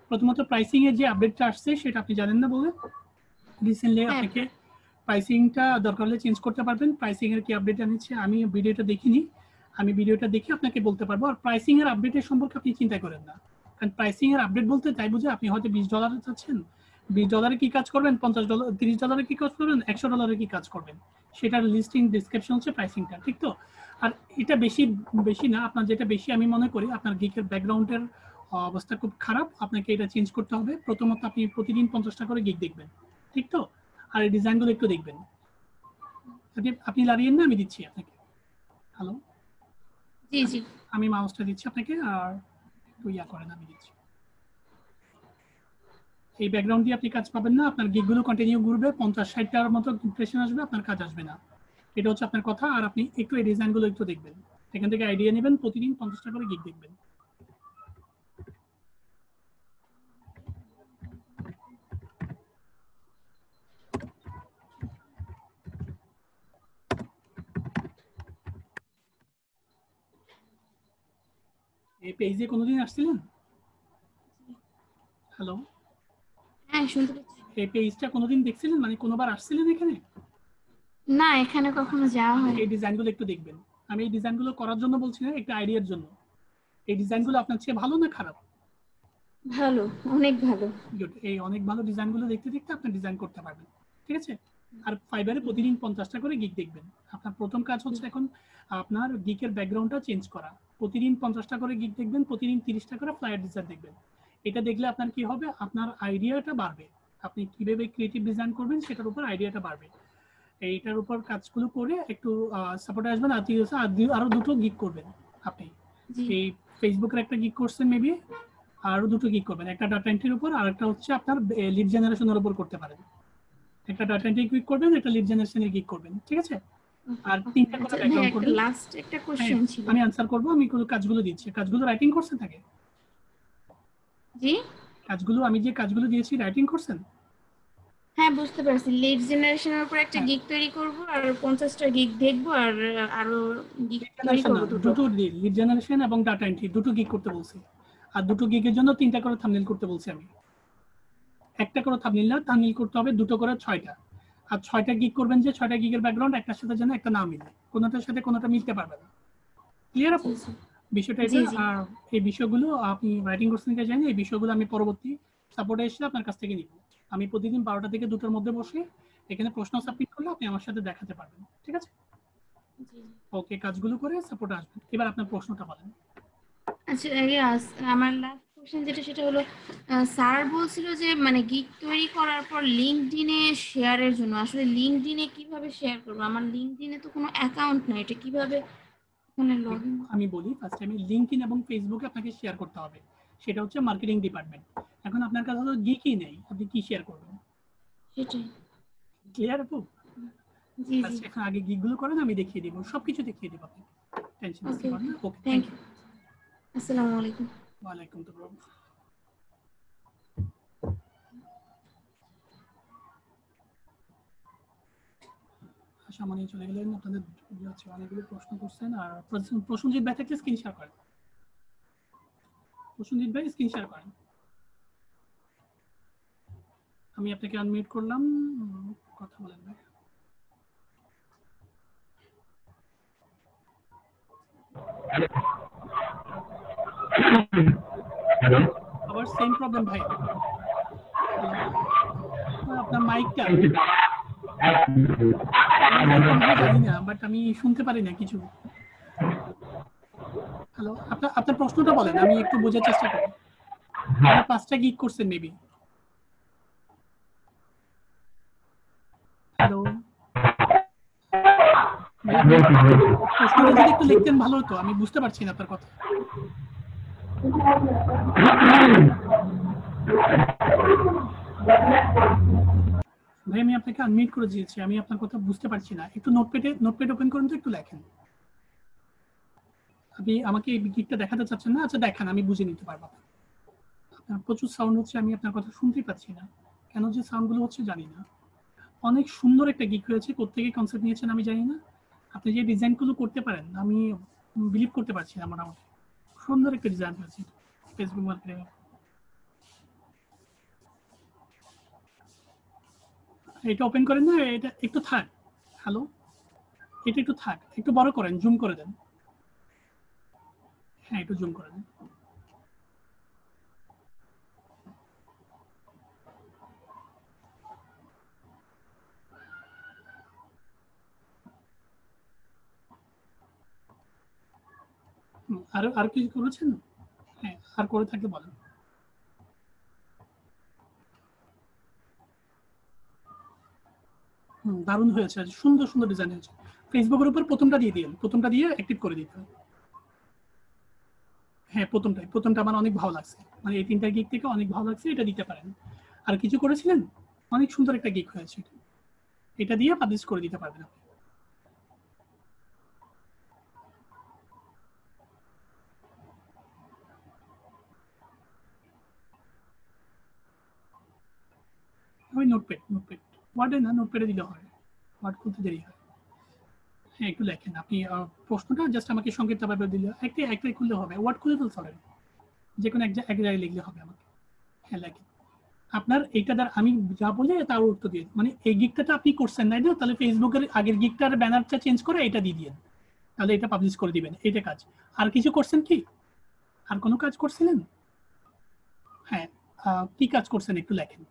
প্রথমত প্রাইসিং এর যে আপডেটটা আসছে সেটা আপনি জানেন না বলে রিসেন্টলি আপনাকে প্রাইসিংটা দরকার হলে চেঞ্জ করতে পারবেন। প্রাইসিং এর কি আপডেট আনিছে আমি ভিডিওটা দেখিনি, আমি ভিডিওটা দেখে আপনাকে বলতে পারবো। আর প্রাইসিং এর আপডেটের সম্পর্কে আপনি চিন্তা করেন না, কারণ প্রাইসিং এর আপডেট বলতে তাই বুঝে আপনি হয়তো $20 চাচ্ছেন, $20 কি কাজ করবেন, $50, $30 কি কাজ করবেন, $100 কি কাজ করবেন, সেটার লিস্টিং ডেসক্রিপশন হচ্ছে প্রাইসিংটা, ঠিক তো? আর এটা বেশি বেশি না, আপনার যেটা বেশি আমি মনে করি আপনার গিকের ব্যাকগ্রাউন্ডের অবস্থা খুব খারাপ, আপনাকে এটা চেঞ্জ করতে হবে। প্রথমত আপনি প্রতিদিন 50টা করে গিক দেখবেন, ঠিক তো? আর এই ডিজাইনগুলো একটু দেখবেন। আপনি লারিয়েন না, আমি দিচ্ছি আপনাকে। হ্যালো, জি জি আমি মাউসটা দিচ্ছি আপনাকে, আর একটু ইয়া করেন, আমি দিচ্ছি। এই ব্যাকগ্রাউন্ড দিয়ে আপনি কাজ পাবেন না, আপনার গিকগুলো কন্টিনিউ ঘুরবে, 50-60টার মতো ইমপ্রেশন আসবে, আপনার কাজ আসবে না। এটা হচ্ছে আপনার কথা। আর আপনি একটু এই ডিজাইনগুলো একটু দেখবেন, এখান থেকে আইডিয়া নেবেন, প্রতিদিন 50টা করে গিগ দেখবেন। এই পেজে কোনোদিন আসছিলেন? হ্যালো, হ্যাঁ শুনতে পাচ্ছি। এই পেজটা কোনোদিন দেখছিলেন, মানে কোনোবার আসছিলেন এখানে? না এখানে কখনো যাওয়া হয় এই ডিজাইনগুলো একটু দেখবেন। আমি এই ডিজাইনগুলো করার জন্য বলছি না, একটা আইডিয়ার জন্য। এই ডিজাইনগুলো আপনার চেয়ে ভালো না খারাপ? ভালো, অনেক ভালো। গুড। এই অনেক ভালো ডিজাইনগুলো দেখতে দেখতে আপনি ডিজাইন করতে পারবেন, ঠিক আছে? আর ফাইবারে প্রতিদিন 50টা করে গিগ দেখবেন। আপনার প্রথম কাজ হচ্ছে এখন আপনার গিকের ব্যাকগ্রাউন্ডটা চেঞ্জ করা। প্রতিদিন 50টা করে গিগ দেখবেন, প্রতিদিন 30টা করে ফ্লায়ার ডিজাইন দেখবেন। এটা দেখলে আপনার কি হবে, আপনার আইডিয়াটা বাড়বে। আপনি কিভাবে ক্রিয়েটিভ ডিজাইন করবেন সেটার উপর আইডিয়াটা বাড়বে। এইটার উপর কাজগুলো করে একটু সাপোর্টে আসবেন। আরো দুটো গিগ করবেন আপনি। এই ফেসবুকের একটা গিগ করছেন মেবি, আরো দুটো গিগ করবেন, একটা ডাটা এন্ট্রির উপর আর একটা হচ্ছে আপনার লিড জেনারেশনের উপর করতে পারেন। একটা ডাটা এন্ট্রি গিগ করবেন, একটা লিড জেনারেশনের গিগ করবেন, ঠিক আছে? আর 3টা করে ব্যাকগ্রাউন্ড করবেন। লাস্ট একটা কোশ্চেন ছিল, আমি আনসার করব। আমি কোন কাজগুলো দিচ্ছি, কাজগুলো রাইটিং করছেন থাকে? জি কাজগুলো আমি যে কাজগুলো দিয়েছি রাইটিং করছেন? হ্যাঁ বুঝতে পারছি। লিড জেনারেশনের উপর একটা গিগ তৈরি করব আর 50টা গিগ দেখবো আর আরো গিগ তৈরি করব দুটো লিড জেনারেশন এবং ডাটা এন্ট্রি দুটো গিগ করতে বলছি। আর দুটো গিগের জন্য 3টা করে থাম্বনেল করতে বলছি আমি। একটা করে থাম্বনেল না, থাম্বনেল করতে হবে দুটো করে 6টা। আর 6টা গিগ করবেন, যে 6টা গিগের ব্যাকগ্রাউন্ড একটার সাথে যেন একটা না মিলে, কোনোটার সাথে কোনোটা মিলতে পারবে না। ক্লিয়ার আপু বিষয়টা এটা? আর এই বিষয়গুলো আপনি রাইটিং কোর্স নিতে জানেন, এই বিষয়গুলো আমি পরবর্তী সাপোর্টে এসে আপনার কাছ থেকে নিব। আমি প্রতিদিন 12টা থেকে 2টার মধ্যে বসে এখানে প্রশ্ন সাবমিট করলে আপনি আমার সাথে দেখাতে পারবেন, ঠিক আছে? ওকে, কাজগুলো করে সাপোর্টে আসবেন। এবার আপনার প্রশ্নটা বলেন। আচ্ছা আমার লাস্ট কোশ্চেন যেটা সেটা হলো, স্যার বলছিল যে মানে গিগ তৈরি করার পর লিঙ্কডইনে শেয়ারের জন্য, আসলে লিঙ্কডইনে কিভাবে শেয়ার করব? আমার লিঙ্কডইনে তো কোনো অ্যাকাউন্ট নাই, এটা কিভাবে ওখানে লগইন? আমি বলি, ফার্স্ট টাইমে লিঙ্কডইন এবং ফেসবুকে আপনাকে শেয়ার করতে হবে, সেটা হচ্ছে মার্কেটিং ডিপার্টমেন্ট। এখন আপনার কাছে তো গিকই নেই, আপনি কি শেয়ার করবেন? সেটাই। ক্লিয়ার আপু? জি জি, এখন আগে গিকগুলো করেন, আমি দেখিয়ে দিব, সবকিছু দেখিয়ে দিব আপনি, টেনশন নিতে পারবেন না। ওকে, থ্যাংক ইউ। আসসালামু আলাইকুম। ওয়ালাইকুম আসসালাম। সামনে চলে গেলেন, আপনাদের হচ্ছে অনেকগুলো প্রশ্ন করছেন। আর প্রসেনজিৎ ভাই থাকলে স্ক্রিন শেয়ার করেন। প্রসেনজিৎ ভাই স্ক্রিন শেয়ার করেন। আমি আপনাকে আনমিউট করলাম, কথা বলেন ভাই। আবার সেম প্রবলেম ভাই, আপনার মাইকটা জানি না, বাট আমি শুনতে পারি না কিছু। হ্যালো, আপনার প্রশ্নটা বলেন, আমি একটু বোঝার চেষ্টা করি। 5টা গিগ করছেন মেবি। হ্যালো, প্রশ্নটা যদি একটু লিখতেন ভালো হতো, আমি বুঝতে পারছি না আপনার কথা। ভাই আমি আপনাকে আনমিউট করে দিয়েছি, আমি আপনার কথা বুঝতে পারছি না। একটু নোটপ্যাড ওপেন করুন তো, একটু লেখেন। আপনি আমাকে এই গিকটা দেখাতে চাচ্ছেন না? আচ্ছা দেখান, আমি বুঝে নিতে পারবো। আপনার প্রচুর সাউন্ড হচ্ছে, আমি আপনার কথা শুনতেই পাচ্ছি না, কেন যে সাউন্ডগুলো হচ্ছে জানি না। অনেক সুন্দর একটা গিক হয়েছে, কোত্থেকে কনসেপ্ট নিয়েছেন আমি জানি না। আপনি যে ডিজাইনগুলো করতে পারেন আমি বিলিভ করতে পারছি না। মোটামুটি সুন্দর একটা ডিজাইন হয়েছে ফেসবুক মার্কেটিং। এটা ওপেন করেন না, এটা একটু থাক। হ্যালো, এটা একটু থাক, একটু বড় করেন, জুম করে দেন। হ্যাঁ, একটু জুম করে দেন। আর কিছু করেছেন? হ্যাঁ, আর করে থাকলে বলেন। দারুণ হয়েছে, সুন্দর সুন্দর ডিজাইন হয়েছে। ফেসবুকের উপর প্রথমটা দিয়ে দিন, প্রথমটা দিয়ে অ্যাক্টিভ করে দিতে হবে। হ্যাঁ, প্রথমটা আমার অনেক ভালো লাগছে, মানে এই 3টা গিগ থেকে অনেক ভালো লাগছে, এটা দিতে পারেন। আর কিছু করেছিলেন? অনেক সুন্দর একটা গিগ হয়েছে, এটা দিয়ে পাবলিশ করে দিতে পারবেন আপনি। নোটপ্যাড ওয়ার্ডে না, নোটপ্যাডে দিলে হয়, ওয়ার্ড খুলতে দেরি হয়। হ্যাঁ একটু লেখেন আপনি প্রশ্নটা জাস্ট আমাকে সংক্ষিপ্তভাবে দিলে একটাই খুললে হবে, ওয়ার্ড খুলে ফেলতে হবে, যে কোনো এক জায়গায় লিখলে হবে আমাকে। হ্যাঁ লেখেন আপনার এইটা দ্বারা আমি যা বলে তার উত্তর দিয়ে, মানে এই গিকটা আপনি করছেন তাই না, তাহলে ফেসবুকের আগের গিকটার ব্যানারটা চেঞ্জ করে এটা দিয়ে দিন, তাহলে এটা পাবলিশ করে দিবেন, এইটা কাজ। আর কিছু করছেন কি, আর কোনো কাজ করছিলেন? হ্যাঁ কি কাজ করছেন একটু লেখেন।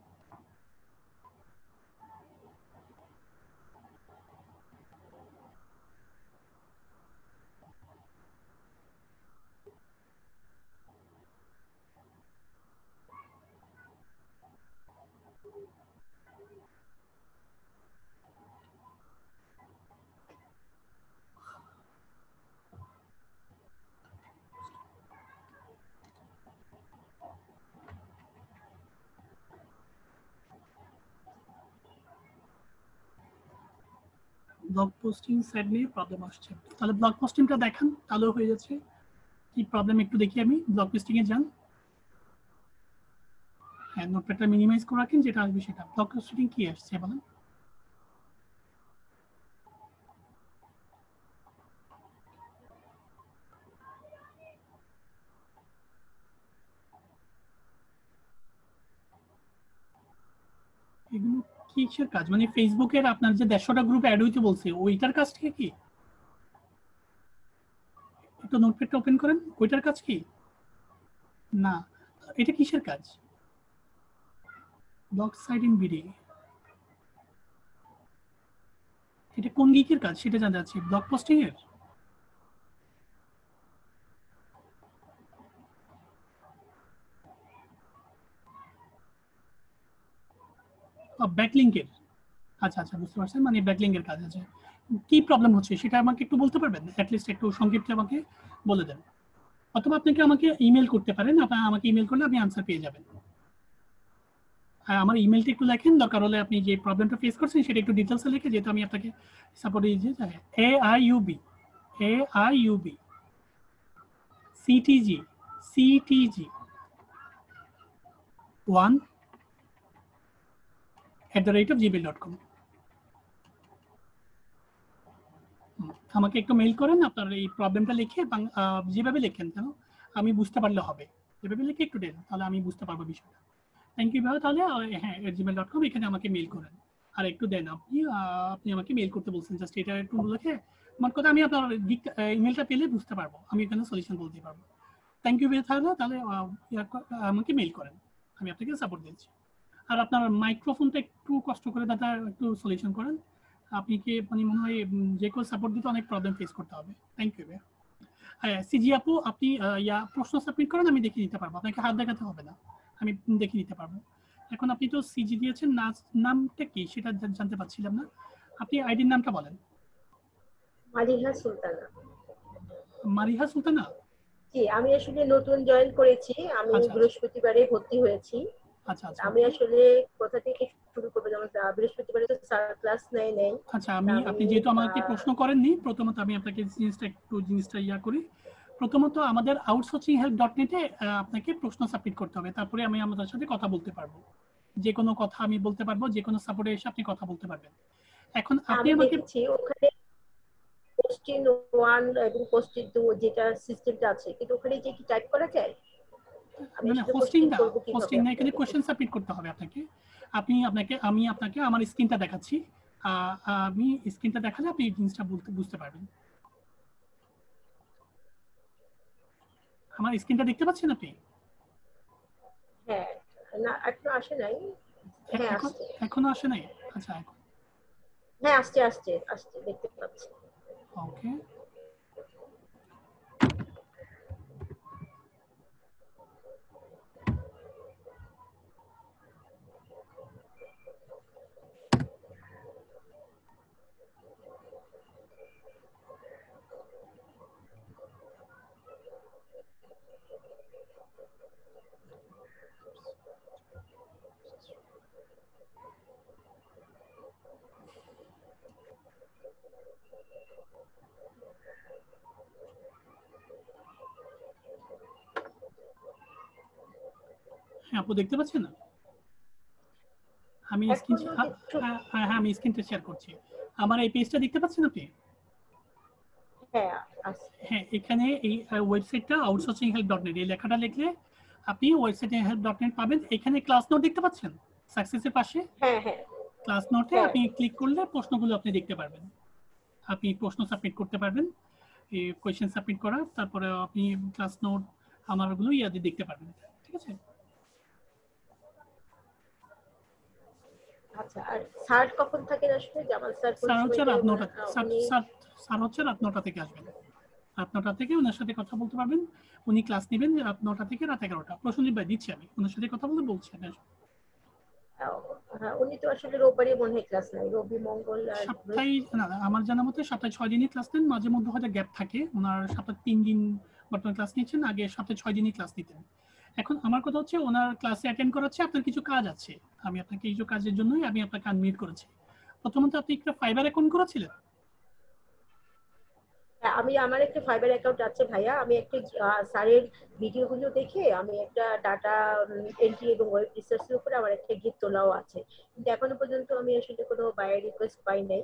ব্লগ পোস্টিং সাইড নিয়ে প্রবলেম আসছে, তাহলে ব্লগ পোস্টিংটা দেখান, তাহলে হয়ে যাচ্ছে। কি প্রবলেম একটু দেখি, আমি ব্লগ পোস্টিং এ যান। হ্যাঁ নোটপ্যাডটা মিনিমাইজ করে রাখেন, যেটা আসবে সেটা। ব্লগ পোস্টিং কি আসছে বলেন? এগুলো কিসের কাজ, মানে ফেসবুকের আপনার যে 150টা গ্রুপ অ্যাড হইতে বলছে ওইটার কাজ থেকে কি? একটু নোটপ্যাডটা ওপেন করেন, ওইটার কাজ কি? না, এটা কিসের কাজ? ব্লগ সাইট ইন বিডি, এটা কোন গিকের কাজ সেটা জানতে চাচ্ছি। ব্লগ পোস্টিং এর ব্যাকলিংকের? আচ্ছা আচ্ছা বুঝতে পারছেন, মানে ব্যাকলিংকের কাজ আছে। কি প্রবলেম হচ্ছে সেটা আমাকে একটু বলতে পারবেন, অ্যাটলিস্ট একটু সংক্ষিপ্ত আমাকে বলে দেন, অথবা আপনাকে আমাকে ইমেল করতে পারেন, আপনার আমাকে ইমেল করলে আপনি আনসার পেয়ে যাবেন। আমার ইমেলটা একটু লেখেন, দরকার হলে আপনি যে প্রবলেমটা ফেস করছেন সেটা একটু ডিটেলসে লিখে, যেহেতু আমি আপনাকে সাপোর্ট দিয়েছি। AIUB CTG 1@gmail.com। আমাকে একটু মেইল করেন আপনার এই প্রবলেমটা লিখে, যেভাবে লেখেন কেন আমি বুঝতে পারলে হবে, যেভাবে লিখে একটু দেন, তাহলে আমি বুঝতে পারবো বিষয়টা। থ্যাংক ইউ ভাই, তাহলে হ্যাঁ gmail.com, এখানে আমাকে মেইল করেন। আর একটু দেন আপনি আমাকে মেইল করতে বলছেন, জাস্ট এটা একটু লিখে আমার কথা, আমি আপনার ইমেলটা পেলে বুঝতে পারবো, আমি এখানে সলিউশন বলতে পারবো। থ্যাংক ইউ ভাই, তাহলে আমাকে মেইল করেন, আমি আপনাকে সাপোর্ট দিচ্ছি। আর আপনার মাইক্রোফোনটা একটু কষ্ট করে দাদা একটু সলিউশন করেন, আপনি কি মানে মনে হয় যে কেউ সাপোর্ট দিতে অনেক প্রবলেম ফেস করতে হবে। থ্যাংক ইউ ভাই। হ্যাঁ সিজি আপু, আপনি প্রশ্ন সাবমিট করেন, আমি দেখিয়ে দিতে পারবো, আপনাকে হাত দেখাতে হবে না, আমি দেখিয়ে দিতে পারবো। এখন আপনি তো সিজি দিয়েছেন, নামটা কি সেটা জানতে পারছিলাম না, আপনি আইডির নামটা বলেন। মালিহা সুলতানা। মারিহা সুলতানা? জি, আমি আসলে নতুন জয়েন করেছি, আমি আচ্ছা, আচ্ছা। বৃহস্পতিবারে ভর্তি হয়েছি। আচ্ছা আচ্ছা আমি আসলে কোথা থেকে শুরু করবো, যেমন বৃহস্পতিবারে তো স্যার ক্লাস নেই। আচ্ছা, আপনি যেহেতু আমাকে প্রশ্ন করেননি, প্রথমত আমি আপনাকে জিনিসটা করি। প্রথমত আমাদের outsourcinghelp.net এ আপনাকে প্রশ্ন সাবমিট করতে হবে, তারপরে আমি আমাদের সাথে কথা বলতে পারবো, যে কোনো কথা আমি বলতে পারবো, যে কোনো সাপোর্টে এসে আপনি কথা বলতে পারবেন। এখন আপনি আমি আমাকে দেখেছি ওখানে কোশ্চেন 1 এবং কোশ্চেন 2 যেটা সিস্টেমটা আছে, কিন্তু ওখানে যে কি টাইপ করা যায়? আমি মানে আসলে হোস্টিং কোশ্চেন করব কিভাবে? না, এখানে কোশ্চেন সাবমিট করতে হবে আপনাকে। আমি আপনাকে আমার স্ক্রিনটা দেখাচ্ছি, আমি স্ক্রিনটা দেখালে আপনি এই জিনিসটা বুঝতে পারবেন। আমার স্ক্রিনটা দেখতে পাচ্ছেন আপনি? হ্যাঁ, না এখনো আসে নাই। হ্যাঁ আসছে। এখনো আসে নাই? আচ্ছা হ্যাঁ আসছে দেখতে পাচ্ছি। ওকে, হ্যাঁ আপু দেখতে পাচ্ছেন না? আমি স্ক্রিন এখনো একটু হ্যাঁ আমি স্ক্রিনটা শেয়ার করছি। আমার এই পেজটা দেখতে পাচ্ছেন আপনি? হ্যাঁ আছে। হ্যাঁ, এখানে এই ওয়েবসাইটটা outsourcinghelp.net এই লেখাটা লিখলে আপনি outsourcinghelp.net পাবেন। এখানে ক্লাস নোট দেখতে পাচ্ছেন সাকসেসের পাশে? হ্যাঁ হ্যাঁ ক্লাস নোটে হ্যাঁ আপনি ক্লিক করলে প্রশ্নগুলো আপনি দেখতে পারবেন। আপনি প্রশ্ন সাবমিট করতে পারবেন, এই কোয়েশ্চেন সাবমিট করা, তারপরে আপনি ক্লাস নোট আমারগুলো ইয়াতে দেখতে পারবেন। ঠিক আছে? আচ্ছা। আর স্যার কখন থাকেন আসলে? জামাল স্যার কোন স্যার হচ্ছে সময় রাত 9টা, উনি স্যার হচ্ছে রাত 9টা থেকে আসবেন। রাত 9টা থেকে ওনার সাথে কথা বলতে পারবেন। উনি ক্লাস নেবেন রাত 9টা থেকে রাত 11টা। প্রসঞ্জিৎ ভাই দিচ্ছি আমি। ওনার সাথে কথা বলতে বলছি। হ্যাঁ, উনি তো আসলে রোববারই মনে হয় ক্লাস নাই, রবি মঙ্গল আর সপ্তাহে না আমার জানা মতে সপ্তাহে 6 দিনই ক্লাস নেন, মাঝে মধ্যে হয়তো গ্যাপ থাকে। ওনার সপ্তাহে 3 দিন বর্তমানে ক্লাস নিচ্ছেন, আগে সপ্তাহে 6 দিনই ক্লাস নিতেন। এখন আমার কথা হচ্ছে ওনার ক্লাসে অ্যাটেন্ড করাচ্ছে, আপনার কিছু কাজ আছে, আমি আপনাকে এই যে কাজের জন্যই আমি আপনাকে আনমিউট করেছি। প্রথমত আপনি একটা ফাইবার অ্যাকাউন্ট করেছিলেন? আমি আমার একটা ফাইবার অ্যাকাউন্ট আছে ভাইয়া। আমি একটা স্যারের ভিডিওগুলো দেখে আমি একটা ডাটা এন্ট্রি এবং ওয়েব রিসার্চের উপরে আমার একটা গিগ তোলাও আছে, কিন্তু এখনো পর্যন্ত আমি আসলে কোনো বায়ার রিকোয়েস্ট পাই নাই।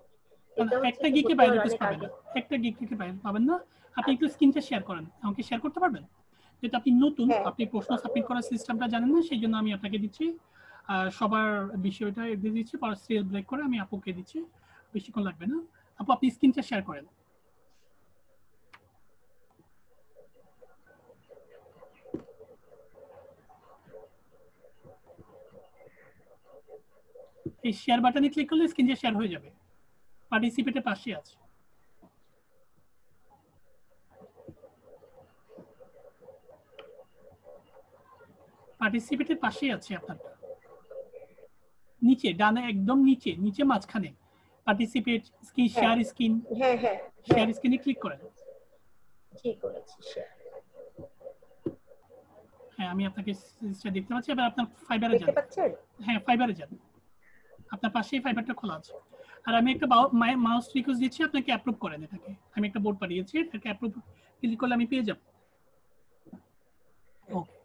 এটা হচ্ছে একটা কি গিকে ভর্তি বাইরে হওয়ার রিকোয়েস্ট অনেক পাবেন আগে। না, একটা গিক থেকে বাইরে পাবেন না। আপনি একটু স্ক্রিনটা শেয়ার করেন, আমাকে শেয়ার করতে পারবেন? যেটা আপনি নতুন, হ্যাঁ আপনি প্রশ্ন সাবমিট করার সিস্টেমটা জানেন না, সেই জন্য আমি আপনাকে দিচ্ছি। সবার বিষয়টা দিয়ে দিচ্ছি, পরে সিরিয়াল ব্রেক করে আমি আপুকে দিচ্ছি, বেশিক্ষণ লাগবে না। আপু আপনি স্ক্রিনটা শেয়ার করেন। এই শেয়ার বাটনে ক্লিক করলে স্ক্রিনটা শেয়ার হয়ে যাবে, পার্টিসিপেটের পাশে আছে। পার্টিসিপেটের পাশেই আছে আপনারটা, নিচে ডানে একদম নিচে, নিচে মাঝখানে পার্টিসিপেট স্ক্রিন হ্যাঁ শেয়ার স্ক্রিন, হ্যাঁ হ্যাঁ শেয়ার হ্যাঁ স্ক্রিনে ক্লিক করেন। ঠিক করেছি শেয়ার। হ্যাঁ আমি আপনাকে সিরিজটা দেখতে পাচ্ছি। এবার আপনার ফাইবারে দেখতে যান। পাচ্ছেন? হ্যাঁ ফাইবারে যান, আপনার পাশেই ফাইবারটা খোলা আছে। আর আমি একটা মাউস রিকোয়েস্ট দিচ্ছি, আপনাকে অ্যাপ্রুভ করেন এটাকে। আমি একটা বোর্ড পাঠিয়েছি, এটাকে অ্যাপ্রুভ ক্লিক করলে আমি পেয়ে যাব। ওকে,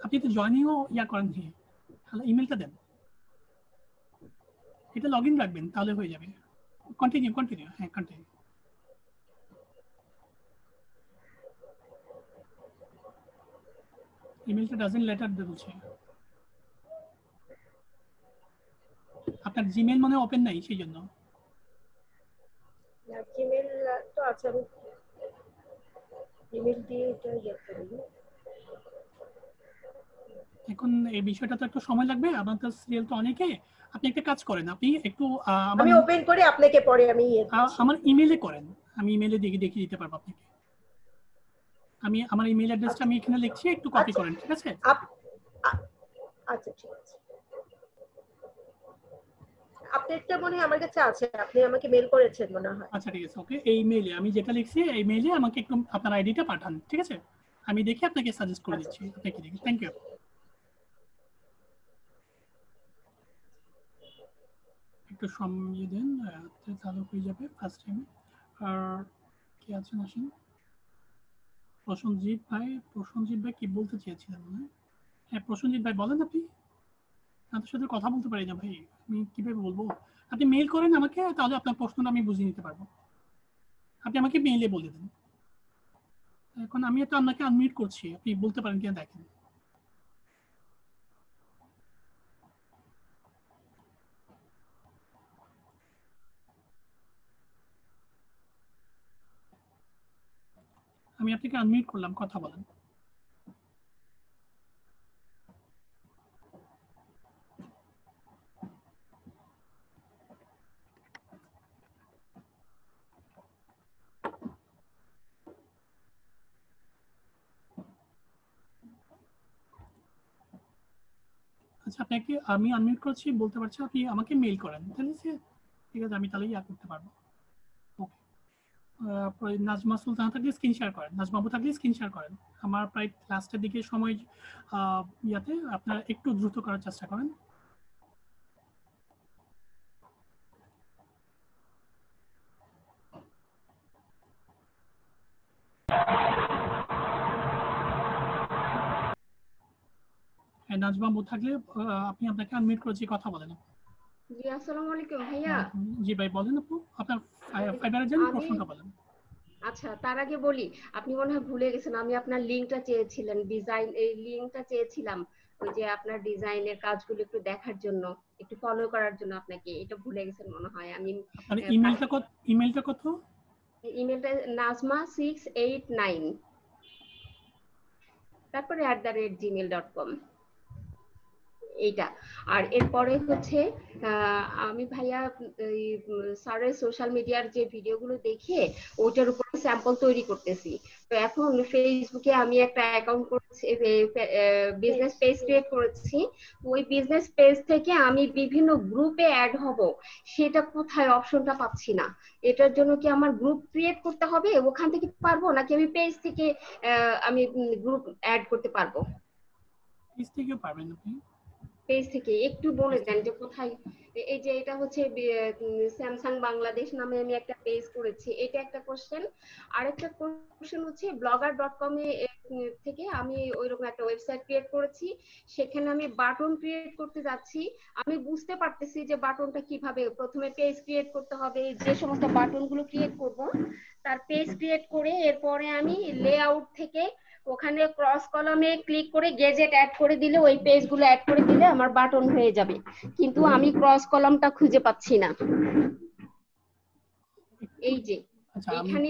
আপনি তো জয়েনিংও ইয়া করেন, হ্যালো ইমেলটা দেন, এটা লগ ইন রাখবেন তাহলে হয়ে যাবে। কন্টিনিউ কন্টিনিউ, হ্যাঁ কন্টিনিউ। ইমেলটা ডাজন্ট লেটার বলছে, আপনার জিমেল মনে ওপেন নাই সেই জন্য। জিমেল তো আছে, আমি জিমেল দিয়ে এটা ইয়ে করি। এখন এই বিষয়টা তো একটু সময় লাগবে, আপনার তো সিরিয়াল তো অনেকে। আপনি একটা কাজ করেন, আপনি একটু আমি ওপেন করে আপনাকে পরে আমি আমার ইমেলে করেন, আমি ইমেলে দেখিয়ে দিতে পারবো আপনাকে। আমি আমার ইমেল অ্যাড্রেসটা আমি এখানে লিখছি, একটু কপি করেন, ঠিক আছে? আচ্ছা ঠিক আছে। আপডেটটা মনে হয় আমার কাছে আছে, আপনি আমাকে মেল করেছেন মনে হয়। আচ্ছা ঠিক আছে, ওকে। এই মেইলে আমি যেটা লিখছি, এই মেইলে আমাকে একটু আপনার আইডিটা পাঠান, ঠিক আছে? আমি দেখে আপনাকে সাজেস্ট করে দিচ্ছি, আপনাকে দেখি। Thank you. একটু সময় দেন, চালু হয়ে যাবে ফার্স্ট টাইমে। আর কি আছেন আসেন। প্রসঞ্জিৎ ভাই কি বলতে চেয়েছিলেন মনে হয়? হ্যাঁ প্রসঞ্জিৎ ভাই বলেন। আপনি আপনার সাথে কথা বলতে পারি না ভাই, আমি কিভাবে বলবো? আপনি মেইল করেন আমাকে, তাহলে আপনার প্রশ্নটা আমি বুঝিয়ে নিতে পারবো। আপনি আমাকে মেইলে বলে দেন। এখন আমি তো আপনাকে আনমিউট করছি, আপনি বলতে পারেন কিনা দেখেন। আমি আপনাকে আনমিউট করলাম, কথা বলেন। আচ্ছা আপনাকে আমি আনমিউট করছি, বলতে পারছি, আপনি আমাকে মেইল করেন, তাহলে ঠিক আছে, আমি তাহলে ইয়া করতে পারবো। ওকে, নাজমা সুলতানা থাকলে স্ক্রিন শেয়ার করেন, নাজমাবু থাকলে স্ক্রিন শেয়ার করেন। আমার প্রায় লাস্টের দিকে সময় ইয়াতে আপনারা একটু দ্রুত করার চেষ্টা করেন। নাজমা আপু থাকলে আপনি আপনাকে আনমিউট করেছি, কথা বলেন। জি আসসালামু আলাইকুম ভাইয়া। জি ভাই বলেন আপু, আপনার ফাইবারের জন্য প্রশ্নটা বলেন। আচ্ছা তার আগে বলি, আপনি মনে হয় ভুলে গেছেন, আমি আপনার লিঙ্কটা চেয়েছিলেন, ডিজাইন এই লিঙ্কটা চেয়েছিলাম, ওই যে আপনার ডিজাইনের কাজগুলো একটু দেখার জন্য, একটু ফলো করার জন্য, আপনাকে এটা ভুলে গেছেন মনে হয়। আমি আপনার ইমেলটা কত? ইমেলটা najma689 তারপরে @gmail.com এইটা। আর এরপরে হচ্ছে আমি ভাইয়া স্যারের সোশ্যাল মিডিয়ার যে ভিডিওগুলো দেখে ওইটার উপরে স্যাম্পল তৈরি করতেছি। তো এখন ফেসবুকে আমি একটা অ্যাকাউন্ট করেছি, বিজনেস পেজ ক্রিয়েট করেছি। ওই বিজনেস পেজ থেকে আমি বিভিন্ন গ্রুপে অ্যাড হব, সেটা কোথায় অপশনটা পাচ্ছি না। এটার জন্য কি আমার গ্রুপ ক্রিয়েট করতে হবে, ওখান থেকে পারবো নাকি আমি পেজ থেকে আমি গ্রুপ অ্যাড করতে পারবো? পেজ থেকেও পারবেন আপনি। পেজ থেকে একটু বলে দেন যে কোথায়। এই যে এটা হচ্ছে স্যামসাং বাংলাদেশ নামে আমি একটা পেজ করেছি, এটা একটা কোশ্চেন। আরেকটা কোশ্চেন হচ্ছে blogger.com থেকে আমি ওইরকম একটা ওয়েবসাইট ক্রিয়েট করেছি, সেখানে আমি বাটন ক্রিয়েট করতে যাচ্ছি। আমি বুঝতে পারতেছি যে বাটনটা কিভাবে, প্রথমে পেজ ক্রিয়েট করতে হবে, যে সমস্ত বাটন গুলো ক্রিয়েট করব তার পেজ ক্রিয়েট করে এরপরে আমি লেআউট থেকে ওখানে ক্রস কলামে ক্লিক করে গেজেট অ্যাড করে দিলে, ওই পেজগুলো অ্যাড করে দিলে আমার বাটন হয়ে যাবে, কিন্তু আমি ক্রস কলামটা খুঁজে পাচ্ছি না। এই যে এখানে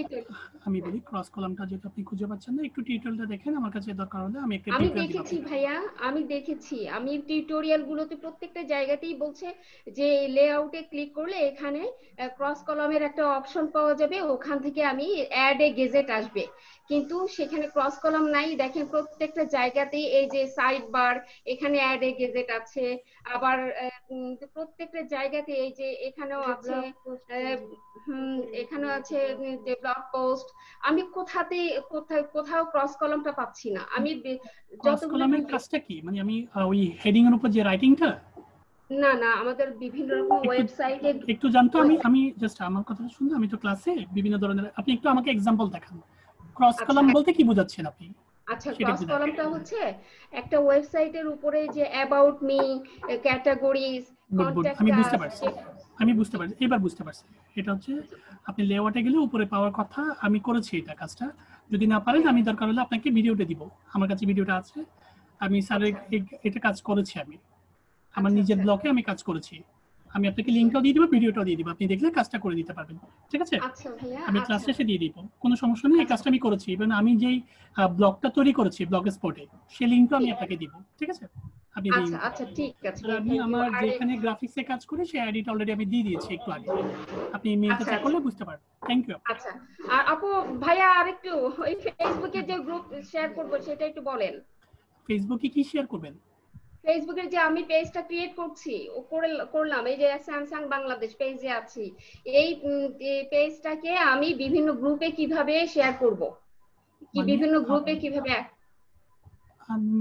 আমি বলি, ক্রস কলামটা যেটা আপনি খুঁজে পাচ্ছেন না, একটু টিউটোরিয়ালটা দেখেন, আমার কাছে দরকার হলে আমি একটা আমি দেখেছি ভাইয়া, আমি দেখেছি, আমি টিউটোরিয়াল গুলোতে প্রত্যেকটা জায়গাতেই বলছে যে লেআউটে ক্লিক করলে এখানে ক্রস কলামের একটা অপশন পাওয়া যাবে, ওখান থেকে আমি অ্যাড এ গেজেট আসবে, কিন্তু সেখানে ক্রস কলাম নাই। দেখেন প্রত্যেকটা জায়গাতেই এই যে সাইড বার, এখানে অ্যাড এ গেজেট আছে, আবার প্রত্যেকটা জায়গাতে এই যে এখানেও আছে, এখানেও আছে যে ব্লগ পোস্ট। আমি কোথাও ক্রস কলামটা পাচ্ছি না। আমি ক্রস কলামের কাজটা কি, মানে আমি ওই হেডিং এর উপর যে রাইটিংটা, না আমাদের বিভিন্ন রকম ওয়েবসাইটে একটু জানতো। আমি জাস্ট আমার কথাটা শুনুন, আমি তো ক্লাসে বিভিন্ন ধরনের, আপনি একটু আমাকে एग्जांपल দেখান। ক্রস কলাম বলতে কি বোঝাচ্ছেন আপনি? আচ্ছা ক্রস কলামটা হচ্ছে একটা ওয়েবসাইটের উপরে যে অ্যাবাউট মি, ক্যাটাগরিজ, কন্টাক্ট, আমি বুঝতে পারছি, এবার বুঝতে পারছি। এটা হচ্ছে আপনি লেআউটে গেলে উপরে পাওয়ার কথা, আমি করেছি এটা কাজটা। যদি না পারেন আমি দরকার হলে আপনাকে ভিডিওটা দিব, আমার কাছে ভিডিওটা আছে। আমি স্যারের এটা কাজ করেছি, আমি আমার নিজের ব্লগে আমি কাজ করেছি। আমি আপনাকে লিংকটাও দিয়ে দিব, ভিডিওটাও দিয়ে দিব, আপনি দেখলে কাজটা করে দিতে পারবেন। ঠিক আছে, আমি ক্লাস শেষে দিয়ে দিব, কোনো সমস্যা নেই। এই কাজটা আমি করেছি, এবং আমি যেই ব্লগটা তৈরি করেছি ব্লগ স্পটে, সেই লিংকটা আমি আপনাকে দিব। ঠিক আছে, আপনি আচ্ছা ঠিক আছে। আমি আমার যেখানে গ্রাফিক্সে কাজ করি সেই আইডিটা অলরেডি আমি দিয়ে দিয়েছি একটু আগে, আপনি মেইলটা চেক করলে বুঝতে পারবেন। Thank you. আচ্ছা আর আপু ভাইয়া আরেকটু ওই ফেসবুকে যে গ্রুপ শেয়ার করব সেটা একটু বলেন। ফেসবুকে কি শেয়ার করবেন? ফেসবুকের যে আমি পেজটা ক্রিয়েট করছি, ও করলাম, এই যে স্যামসাং বাংলাদেশ পেজে আছি, এই পেজটাকে আমি বিভিন্ন গ্রুপে কিভাবে শেয়ার করব, কি বিভিন্ন গ্রুপে কিভাবে?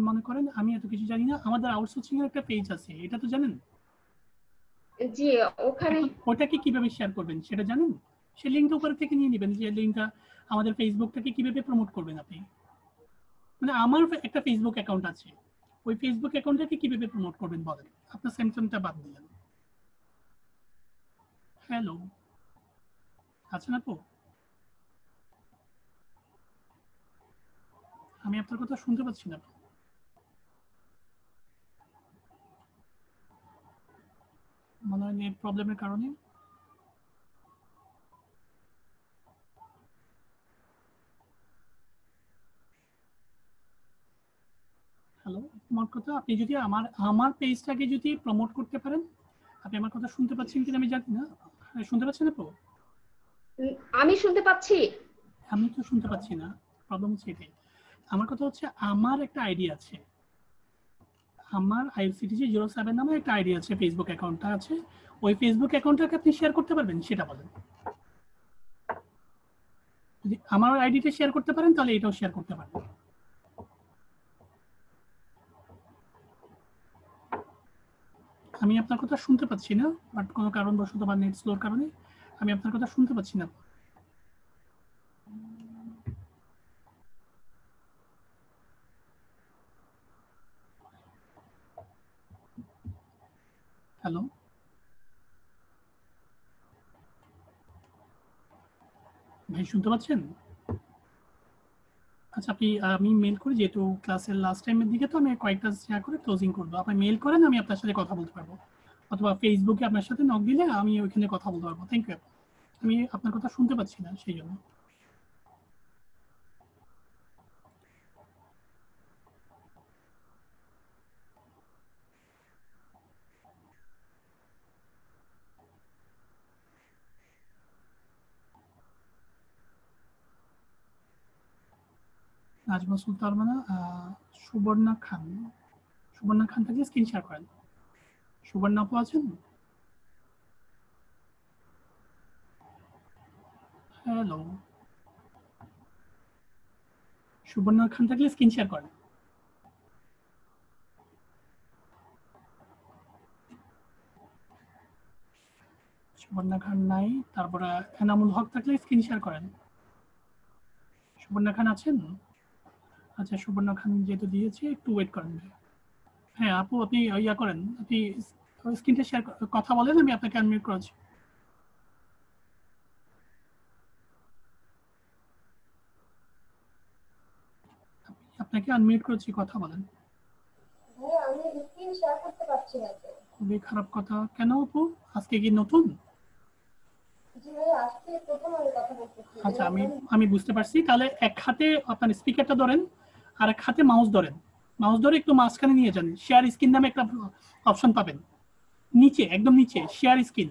মনে করেন আমি এত কিছু জানি না, আমাদের আউটসোর্সিং এর একটা পেজ আছে, এটা তো জানেন? জি, ওখানে ওটাকে কিভাবে শেয়ার করবেন সেটা জানেন? সেই লিংকটা উপর থেকে নিয়ে নেবেন, যে লিংকটা আমাদের ফেসবুকটাকে কিভাবে প্রমোট করবেন আপনি। মানে আমার একটা ফেসবুক অ্যাকাউন্ট আছে, ওই ফেসবুক অ্যাকাউন্টটাকে কিভাবে প্রমোট করবেন বলেন। আপনার স্যামসাংটা বাদ দিলেন। হ্যালো, আছেন আপু? আমি আপনার কথা শুনতে পাচ্ছি না। মনে হয় নেট প্রবলেমের কারণে। হ্যালো, আমার কথা আপনি যদি আমার পেজটাকে যদি প্রমোট করতে পারেন, আপনি আমার কথা শুনতে পাচ্ছেন কিনা আমি জানি না। শুনতে পাচ্ছেন আপু? আমি শুনতে পাচ্ছি। আমি তো শুনতে পাচ্ছি না, প্রবলেম হচ্ছে এটাই। আমার কথা হচ্ছে, আমার একটা আইডি আছে, আমার IFCTG 07 নামে একটা আইডি আছে, ফেসবুক অ্যাকাউন্টটা আছে। ওই ফেসবুক অ্যাকাউন্টটাকে আপনি শেয়ার করতে পারবেন সেটা বলেন। যদি আমার আইডিটা শেয়ার করতে পারেন তাহলে এটাও শেয়ার করতে পারবেন। আমি আপনার কথা শুনতে পাচ্ছি না, বাট কোনো কারণবশত বা নেট স্লোর কারণে আমি আপনার কথা শুনতে পাচ্ছি না। হ্যালো, ভাই শুনতে পাচ্ছেন? আচ্ছা, আমি মেল করি, যেহেতু ক্লাসের লাস্ট টাইমের দিকে, তো আমি কয়েকটা শেয়ার করে ক্লোজিং করবো। আপনি মেল করেন, আমি আপনার সাথে কথা বলতে পারবো, অথবা ফেসবুকে আপনার সাথে নক দিলে আমি ওইখানে কথা বলতে পারবো। Thank you. আমি আপনার কথা শুনতে পাচ্ছি না, সেই জন্য। নাজমা সুলতান, সুবর্ণা খান। সুবর্ণা খান থেকে স্ক্রিন শেয়ার করেন। সুবর্ণা আপু আছেন? হ্যালো, সুবর্ণা খান থাকলে স্ক্রিন শেয়ার করেন। সুবর্ণা খান নাই। তারপরে এনামুল হক থাকলে স্ক্রিন শেয়ার করেন। সুবর্ণা খান আছেন? আচ্ছা, সুবর্ণা খান যেহেতু দিয়েছে, একটু ওয়েট করেন। হ্যাঁ আপু, আপনি ইয়া করেন, আপনি স্ক্রিনটা শেয়ার কথা বলেন, আমি আপনাকে আনমিউট করেছি। আপনাকে আনমিউট করেছি, কথা বলেন। আমি স্ক্রিন শেয়ার করতে পারছি না। খুবই খারাপ কথা। কেন আপু, আজকে কি নতুন? আচ্ছা, আমি বুঝতে পারছি। তাহলে এক হাতে আপনার স্পিকারটা ধরেন, আর এক হাতে মাউস ধরেন। মাউস ধরে একটু মাঝখানে নিয়ে যান। শেয়ার স্ক্রিন নামে একটা অপশন পাবেন নিচে, একদম নিচে, শেয়ার স্ক্রিন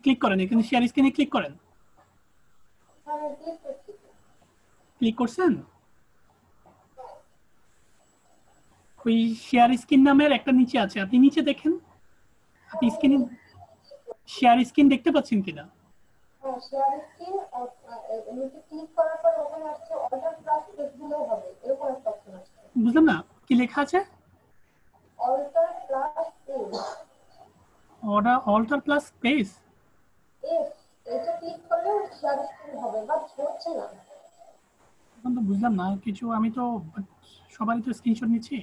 ক্লিক করেন। এখানে শেয়ার স্ক্রিনে ক্লিক করেন। ক্লিক করছেন? ওই শেয়ার স্ক্রিন নামের একটা নিচে আছে, আপনি নিচে দেখেন। আপনি স্ক্রিনে শেয়ার স্ক্রিন দেখতে পাচ্ছেন কিনা? শেয়ার স্ক্রিন নিচে ক্লিক করার পর ওখানে আসছে অল্টার প্লাস পেজ দিলেও হবে, এরকম একটা অপশন আছে। বুঝলাম না, কি লেখা আছে? Alter plus page. Alter plus page, এটা ক্লিক করলে শেয়ার স্ক্রিন হবে, বাট হচ্ছে না। এখন তো বুঝলাম না কিছু। আমি তো সবারই তো স্ক্রিনশট নিচ্ছি।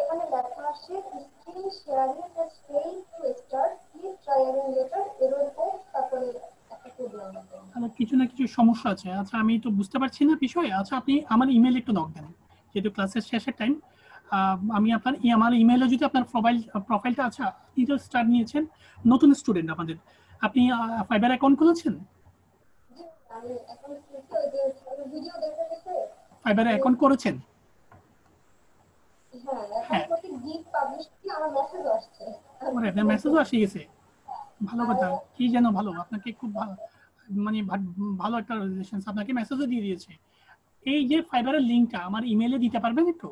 এখানে লেখা আছে screen sharing is fail to start, please try again letter, error code, তারপরে একটা কোড নাম্বার। তাহলে কিছু না কিছু সমস্যা আছে। আচ্ছা, আমি তো বুঝতে পারছি না বিষয়। আচ্ছা, আপনি আমার ইমেল একটু নক দেন, যেহেতু ক্লাসের শেষের টাইম। আমি আমার ইমেলে যদি আপনার প্রোফাইলটা আছে, আপনি তো স্টার্ট নিয়েছেন, নতুন স্টুডেন্ট আমাদের, আপনি ফাইবার অ্যাকাউন্ট খুলেছেন? ফাইবার অ্যাকাউন্ট করেছেন? হ্যাঁ, আপনার মেসেজও আসে গেছে। ভালো কথা। কি যেন ভালো, আপনাকে খুব মানে ভালো একটা রিলেশন, আপনাকে মেসেজও দিয়ে দিয়েছে। এই যে ফাইবারের লিংকটা আমার ইমেলে দিতে পারবেন একটু?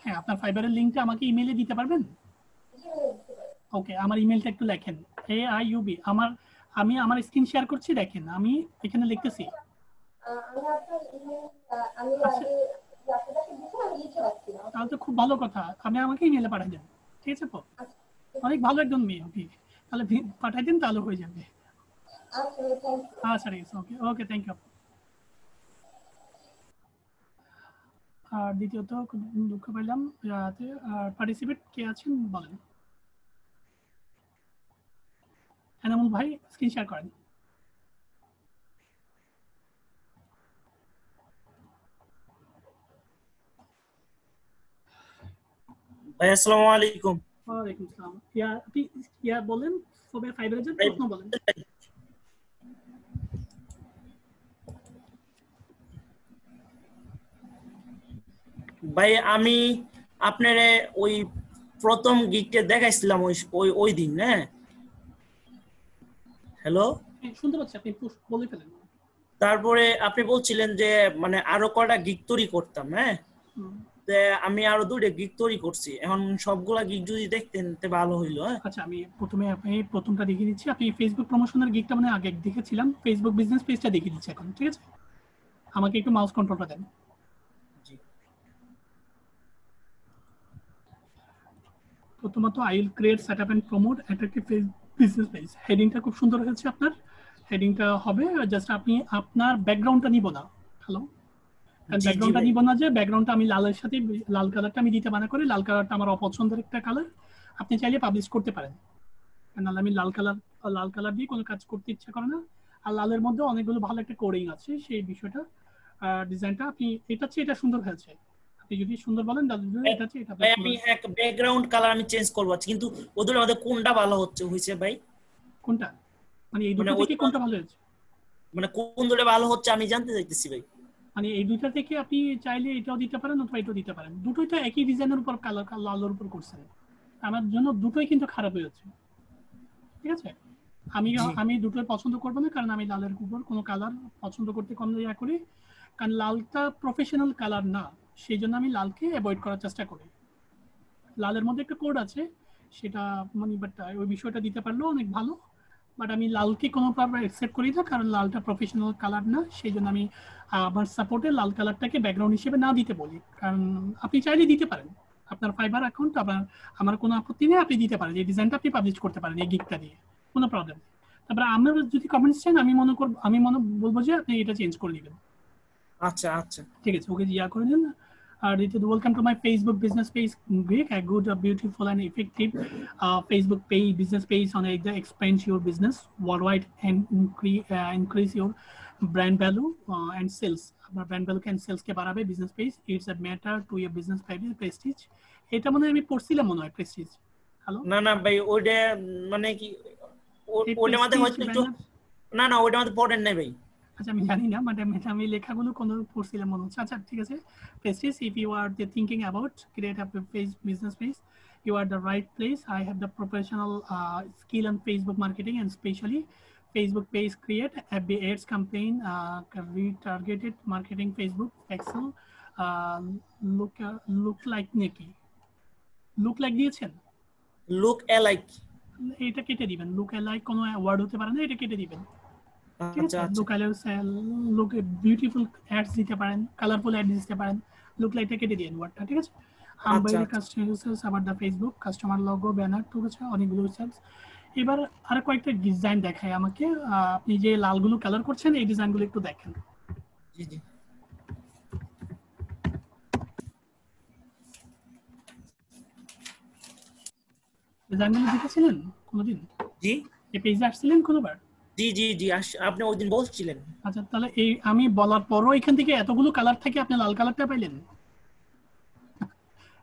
হ্যাঁ, আপনার ফাইবারের লিংকটা আমাকে ইমেলে দিতে পারবেন? ওকে, আমার ইমেলটা একটু লেখেন। AIUB। আমি আমার স্ক্রিন শেয়ার করছি, দেখেন আমি এখানে লিখতেছি। তাহলে তো খুব ভালো কথা, আপনি আমাকে ইমেলে পাঠিয়ে দেন, ঠিক আছে? অনেক ভালো একজন মেয়ে। ওকে, তাহলে পাঠিয়ে দিন, তাহলে হয়ে যাবে। আচ্ছা, ঠিক আছে। ওকে ওকে, থ্যাংক ইউ। আর দ্বিতীয়ত খুব দুঃখ পেলাম, পার্টিসিপেট কে আছেন বলেন। এনামুল ভাই স্ক্রিন শেয়ার করেন। ভাই আসসালামু আলাইকুম। ওয়ালাইকুম আসসালাম। আপনি বলেন, সবে ফাইবারের জন্য প্রশ্ন বলেন। ভাই আমি আপনার ওই প্রথম গিগটা দেখাইছিলাম ওই দিন। হ্যাঁ, হ্যালো, শুনতে পাচ্ছি, আপনি বলে ফেলেন। তারপরে আপনি বলছিলেন যে মানে আরো কয়টা গিগ তৈরি করতাম। হ্যাঁ, আমি আরো 2টা গিগ তৈরি করছি। এখন সবগুলা গিগ যদি দেখতেন তে ভালো হইলো। আচ্ছা, আমি প্রথমটা দেখিয়ে দিচ্ছি। আপনি ফেসবুক প্রমোশনের গিগটা মানে আগে দেখেছিলাম, ফেসবুক বিজনেস পেজটা দেখিয়ে দিচ্ছি এখন, ঠিক আছে? আমাকে একটু মাউস কন্ট্রোলটা দেন। প্রথমত I will create, set up and promote attractive business page. হেডিংটা খুব সুন্দর হয়েছে আপনার। হেডিংটা হবে জাস্ট, আপনি আপনার ব্যাকগ্রাউন্ডটা নিব না। হ্যালো, কারণ জি জি ব্যাকগ্রাউন্ডটা ভাই। নিব না, যে ব্যাকগ্রাউন্ডটা আমি লালের সাথে, লাল কালারটা আমি দিতে মানা করি। লাল কালারটা আমার অপছন্দের একটা কালার, আপনি চাইলে পাবলিশ করতে পারেন, কারণ আমি লাল কালার দিয়ে কোনো কাজ করতে ইচ্ছা করে না। আর লালের মধ্যে অনেকগুলো ভালো একটা কোডিং আছে, সেই বিষয়টা ডিজাইনটা আপনি এটা চেয়ে এটা সুন্দর হয়েছে। আপনি যদি সুন্দর বলেন তাহলে এটা চেয়ে এটা ভাই সুন্দর আমি হয়েছে। এক ব্যাকগ্রাউন্ড কালার আমি চেঞ্জ করবো আজকে, কিন্তু ওদের মধ্যে কোনটা ভালো হয়েছে ভাই? কোনটা মানে এই মানে দুটো থেকে ওদের কোনটা ভালো হয়েছে? মানে কোন দুটো ভালো হচ্ছে আমি জানতে চাইতেছি ভাই। মানে এই দুইটা থেকে আপনি চাইলে এটাও দিতে পারেন অথবা এটাও দিতে পারেন, দুটোই তো একই ডিজাইনের উপর কালার লালের উপর করছেন। আমার জন্য দুটোই কিন্তু খারাপ হয়েছে, ঠিক আছে? আমি জি আমি দুটোই পছন্দ করবো না, কারণ আমি লালের উপর কোনো কালার পছন্দ করতে কম ইয়া করি, কারণ লালটা প্রফেশনাল কালার না, সেই জন্য আমি লালকে অ্যাভয়েড করার চেষ্টা করি। লালের মধ্যে একটা কোড আছে, সেটা মানে বাট ওই বিষয়টা দিতে পারলেও অনেক ভালো, বাট আমি লালকে কোনোভাবে অ্যাকসেপ্ট করি না, কারণ লালটা প্রফেশনাল কালার না। সেই জন্য আমি আমার সাপোর্টে লাল কালারটাকে ব্যাকগ্রাউন্ড হিসেবে না দিতে বলি। কারণ আপনি চাইলে দিতে পারেন, আপনার ফাইবার অ্যাকাউন্ট, আমার কোনো আপত্তি নেই, আপনি দিতে পারেন, এই ডিজাইনটা আপনি পাবলিশ করতে পারেন এই গিকটা দিয়ে, কোনো প্রবলেম নেই। তারপরে আমার যদি কমেন্টস চান, আমি বলবো যে আপনি এটা চেঞ্জ করে দিবেন। আচ্ছা আচ্ছা ঠিক আছে, ওকে জিয়া করে দিন। আর it is welcome to my Facebook business page, Greek, a good, beautiful and effective Facebook page, business page on it that expands your business worldwide and increase your brand value and sales. আপনার brand value and sales কে বাড়াবে business page. It's a matter to your business prestige. এটা মনে হয় আমি পড়ছিলাম মনে হয় prestige. Hello, না না ভাই ওইটা মানে কি ওইটার মধ্যে হয়তো একটু না ওইটার মধ্যে পড়েন নাই ভাই। আচ্ছা আমি জানি না, বাট আমি লেখাগুলো কোনো পড়ছিলাম মনে হচ্ছে। আচ্ছা ঠিক আছে, Prestige, if you are thinking about create a business page, you are the right place. I have the professional skill on Facebook marketing and especially Facebook page create, FB ads campaign, retargeted marketing, Facebook pixel, look like নাকি look like দিয়েছেন, look alike এটা কেটে দিবেন। look like কোনো word হতে পারে না, এটা কেটে দিবেন। ঠিক আচ্ছা আছে, আচ্ছা লুক বিউটিফুল অ্যাডস দিতে পারেন, কালারফুল অ্যাড দিতে পারেন, লুক লাইকটা কেটে দিন ওয়ার্ডটা, ঠিক আছে? আচ্ছা আম্বাইরে আচ্ছা কাস্টমার ইউজার্স আবার দা ফেসবুক কাস্টমার লোগো ব্যানার, ঠিক আছে, অনেকগুলো সার্চ। এবার আর কয়েকটা ডিজাইন দেখাই আমাকে, আপনি যে লালগুলো কালার করছেন এই ডিজাইনগুলো একটু দেখেন। জি জি ডিজাইনগুলো দেখেছিলেন কোনোদিন? জি এই পেজে আসছিলেন কোনোবার? জি জি জি আপনি ওইদিন বলছিলেন। আচ্ছা, তাহলে এই আমি বলার পরও এখান থেকে এতগুলো কালার থেকে আপনি লাল কালারটা পাইলেন?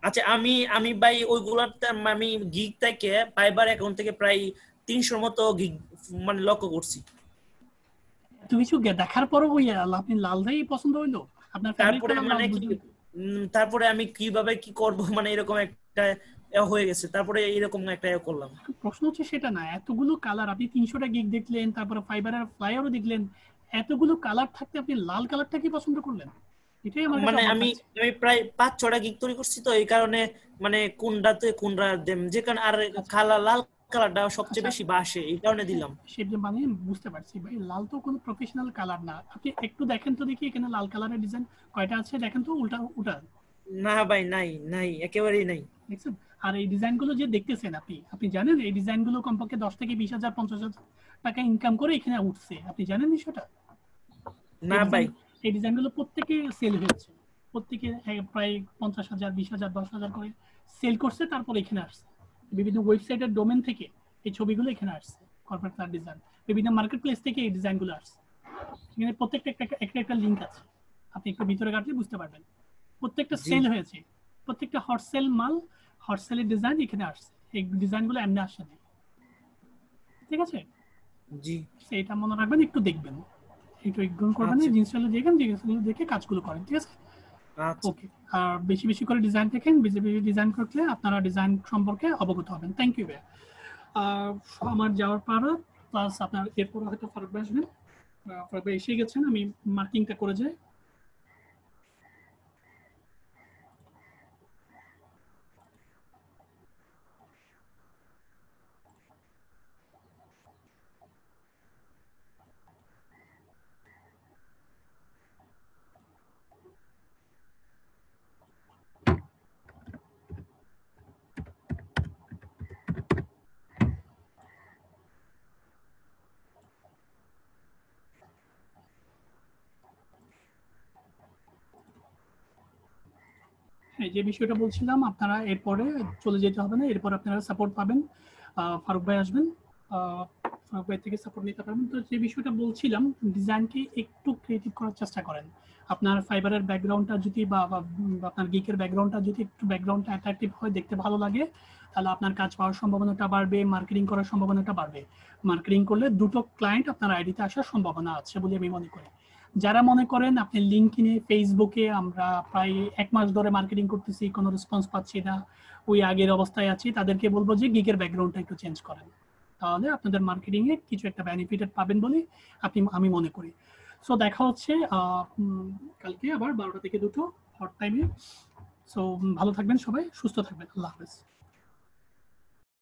আচ্ছা আমি আমি ভাই ওইগুলাতে আমি গিগ থেকে ফাইবার অ্যাকাউন্ট থেকে প্রায় 300 মতো গিগ মানে লক্ষ্য করছি। এত কিছু দেখার পরও ওই আপনি লালটাই পছন্দ হইলো? আপনার ফেভারিট তারপরে কালার লাল মানে কি বুঝলেন? তারপরে আমি কিভাবে কি করব মানে এরকম একটা হয়ে গেছে, তারপরে এরকম একটা করলাম। প্রশ্ন হচ্ছে সেটা না, এতগুলো কালার, আপনি 300টা গিগ দেখলেন, তারপরে ফাইবারের ফ্লায়ারও দেখলেন, এতগুলো কালার থাকতে আপনি লাল কালারটা কি পছন্দ করলেন? এটাই আমার কাছে মানে অবাক আমি লাগছে। আমি প্রায় 5-6টা গিগ তৈরি করছি, তো এই কারণে মানে কোনটাতে কোনটা দেম, যে কারণে আর লাল কালারটা সবচেয়ে বেশি বাসে, এই কারণে দিলাম। সেটা মানে বুঝতে পারছি ভাই, লাল তো কোনো প্রফেশনাল কালার না। আপনি একটু দেখেন তো দেখি এখানে লাল কালারের ডিজাইন কয়টা আছে, দেখেন তো উল্টা উল্টা না ভাই নাই নাই একেবারেই নাই। দেখছেন? আর এই ডিজাইনগুলো যে দেখতেছেন আপনি আপনি জানেন এই ডিজাইনগুলো কমপক্ষে 10 থেকে 20,000 50,000 টাকা ইনকাম করে এখানে উঠছে, আপনি জানেন বিষয়টা? না ভাই এই ডিজাইনগুলো প্রত্যেকে সেল হয়েছে, প্রত্যেকে প্রায় 50,000 20,000 10,000 করে সেল করছে, তারপর এখানে আসছে বিভিন্ন ওয়েবসাইটের ডোমেন থেকে এই ছবিগুলো এখানে আসছে, কর্পোরেট কার্ড ডিজাইন বিভিন্ন মার্কেট প্লেস থেকে এই ডিজাইনগুলো আসছে। এখানে প্রত্যেকটা একটা লিংক আছে, আপনি একটু ভিতরে কাটলে বুঝতে পারবেন। প্রত্যেকটা সেল হয়েছে, প্রত্যেকটা হট সেল মাল, হট সেলের ডিজাইন এখানে আসছে, এই ডিজাইনগুলো এমনি আসে না, ঠিক আছে? জি সেইটা মনে রাখবেন, একটু দেখবেন, একটু ইগনোর করবেন না, জিনিসগুলো দেখেন, জিনিসগুলো দেখে কাজগুলো করেন, ঠিক আছে? ওকে, আর বেশি বেশি করে ডিজাইন দেখেন, বেশি বেশি ডিজাইন করলে আপনারা ডিজাইন সম্পর্কে অবগত হবেন। থ্যাংক ইউ ভাইয়া। আমার যাওয়ার পর প্লাস আপনার এরপর হয়তো ফারুক ভাই আসবেন, ফারুক ভাই এসে গেছেন, আমি মার্কিংটা করে যাই। হ্যাঁ, যে বিষয়টা বলছিলাম, আপনারা এরপরে চলে যেতে হবে না, এরপর আপনারা সাপোর্ট পাবেন, ফারুক ভাই আসবেন, ফারুক ভাই থেকে সাপোর্ট নিতে পারবেন। তো যে বিষয়টা বলছিলাম, ডিজাইনকে একটু ক্রিয়েটিভ করার চেষ্টা করেন। আপনার ফাইবারের ব্যাকগ্রাউন্ডটা যদি বা আপনার গিকের ব্যাকগ্রাউন্ডটা যদি একটু ব্যাকগ্রাউন্ডটা অ্যাট্রাকটিভ হয়, দেখতে ভালো লাগে, তাহলে আপনার কাজ পাওয়ার সম্ভাবনাটা বাড়বে, মার্কেটিং করার সম্ভাবনাটা বাড়বে। মার্কেটিং করলে দুটো ক্লায়েন্ট আপনার আইডিতে আসার সম্ভাবনা আছে বলে আমি মনে করি। যারা মনে করেন আপনি লিঙ্কডইনে, ফেসবুকে আমরা প্রায় 1 মাস ধরে মার্কেটিং করতেছি, কোনো রেসপন্স পাচ্ছি না, ওই আগের অবস্থায় আছি, তাদেরকে বলবো যে গিকের ব্যাকগ্রাউন্ডটা একটু চেঞ্জ করেন, তাহলে আপনাদের মার্কেটিং এ কিছু একটা বেনিফিটেড পাবেন বলে আমি মনে করি। সো দেখা হচ্ছে কালকে আবার 12টা থেকে 2টো হট টাইমে। সো ভালো থাকবেন সবাই, সুস্থ থাকবেন, আল্লাহ হাফেজ।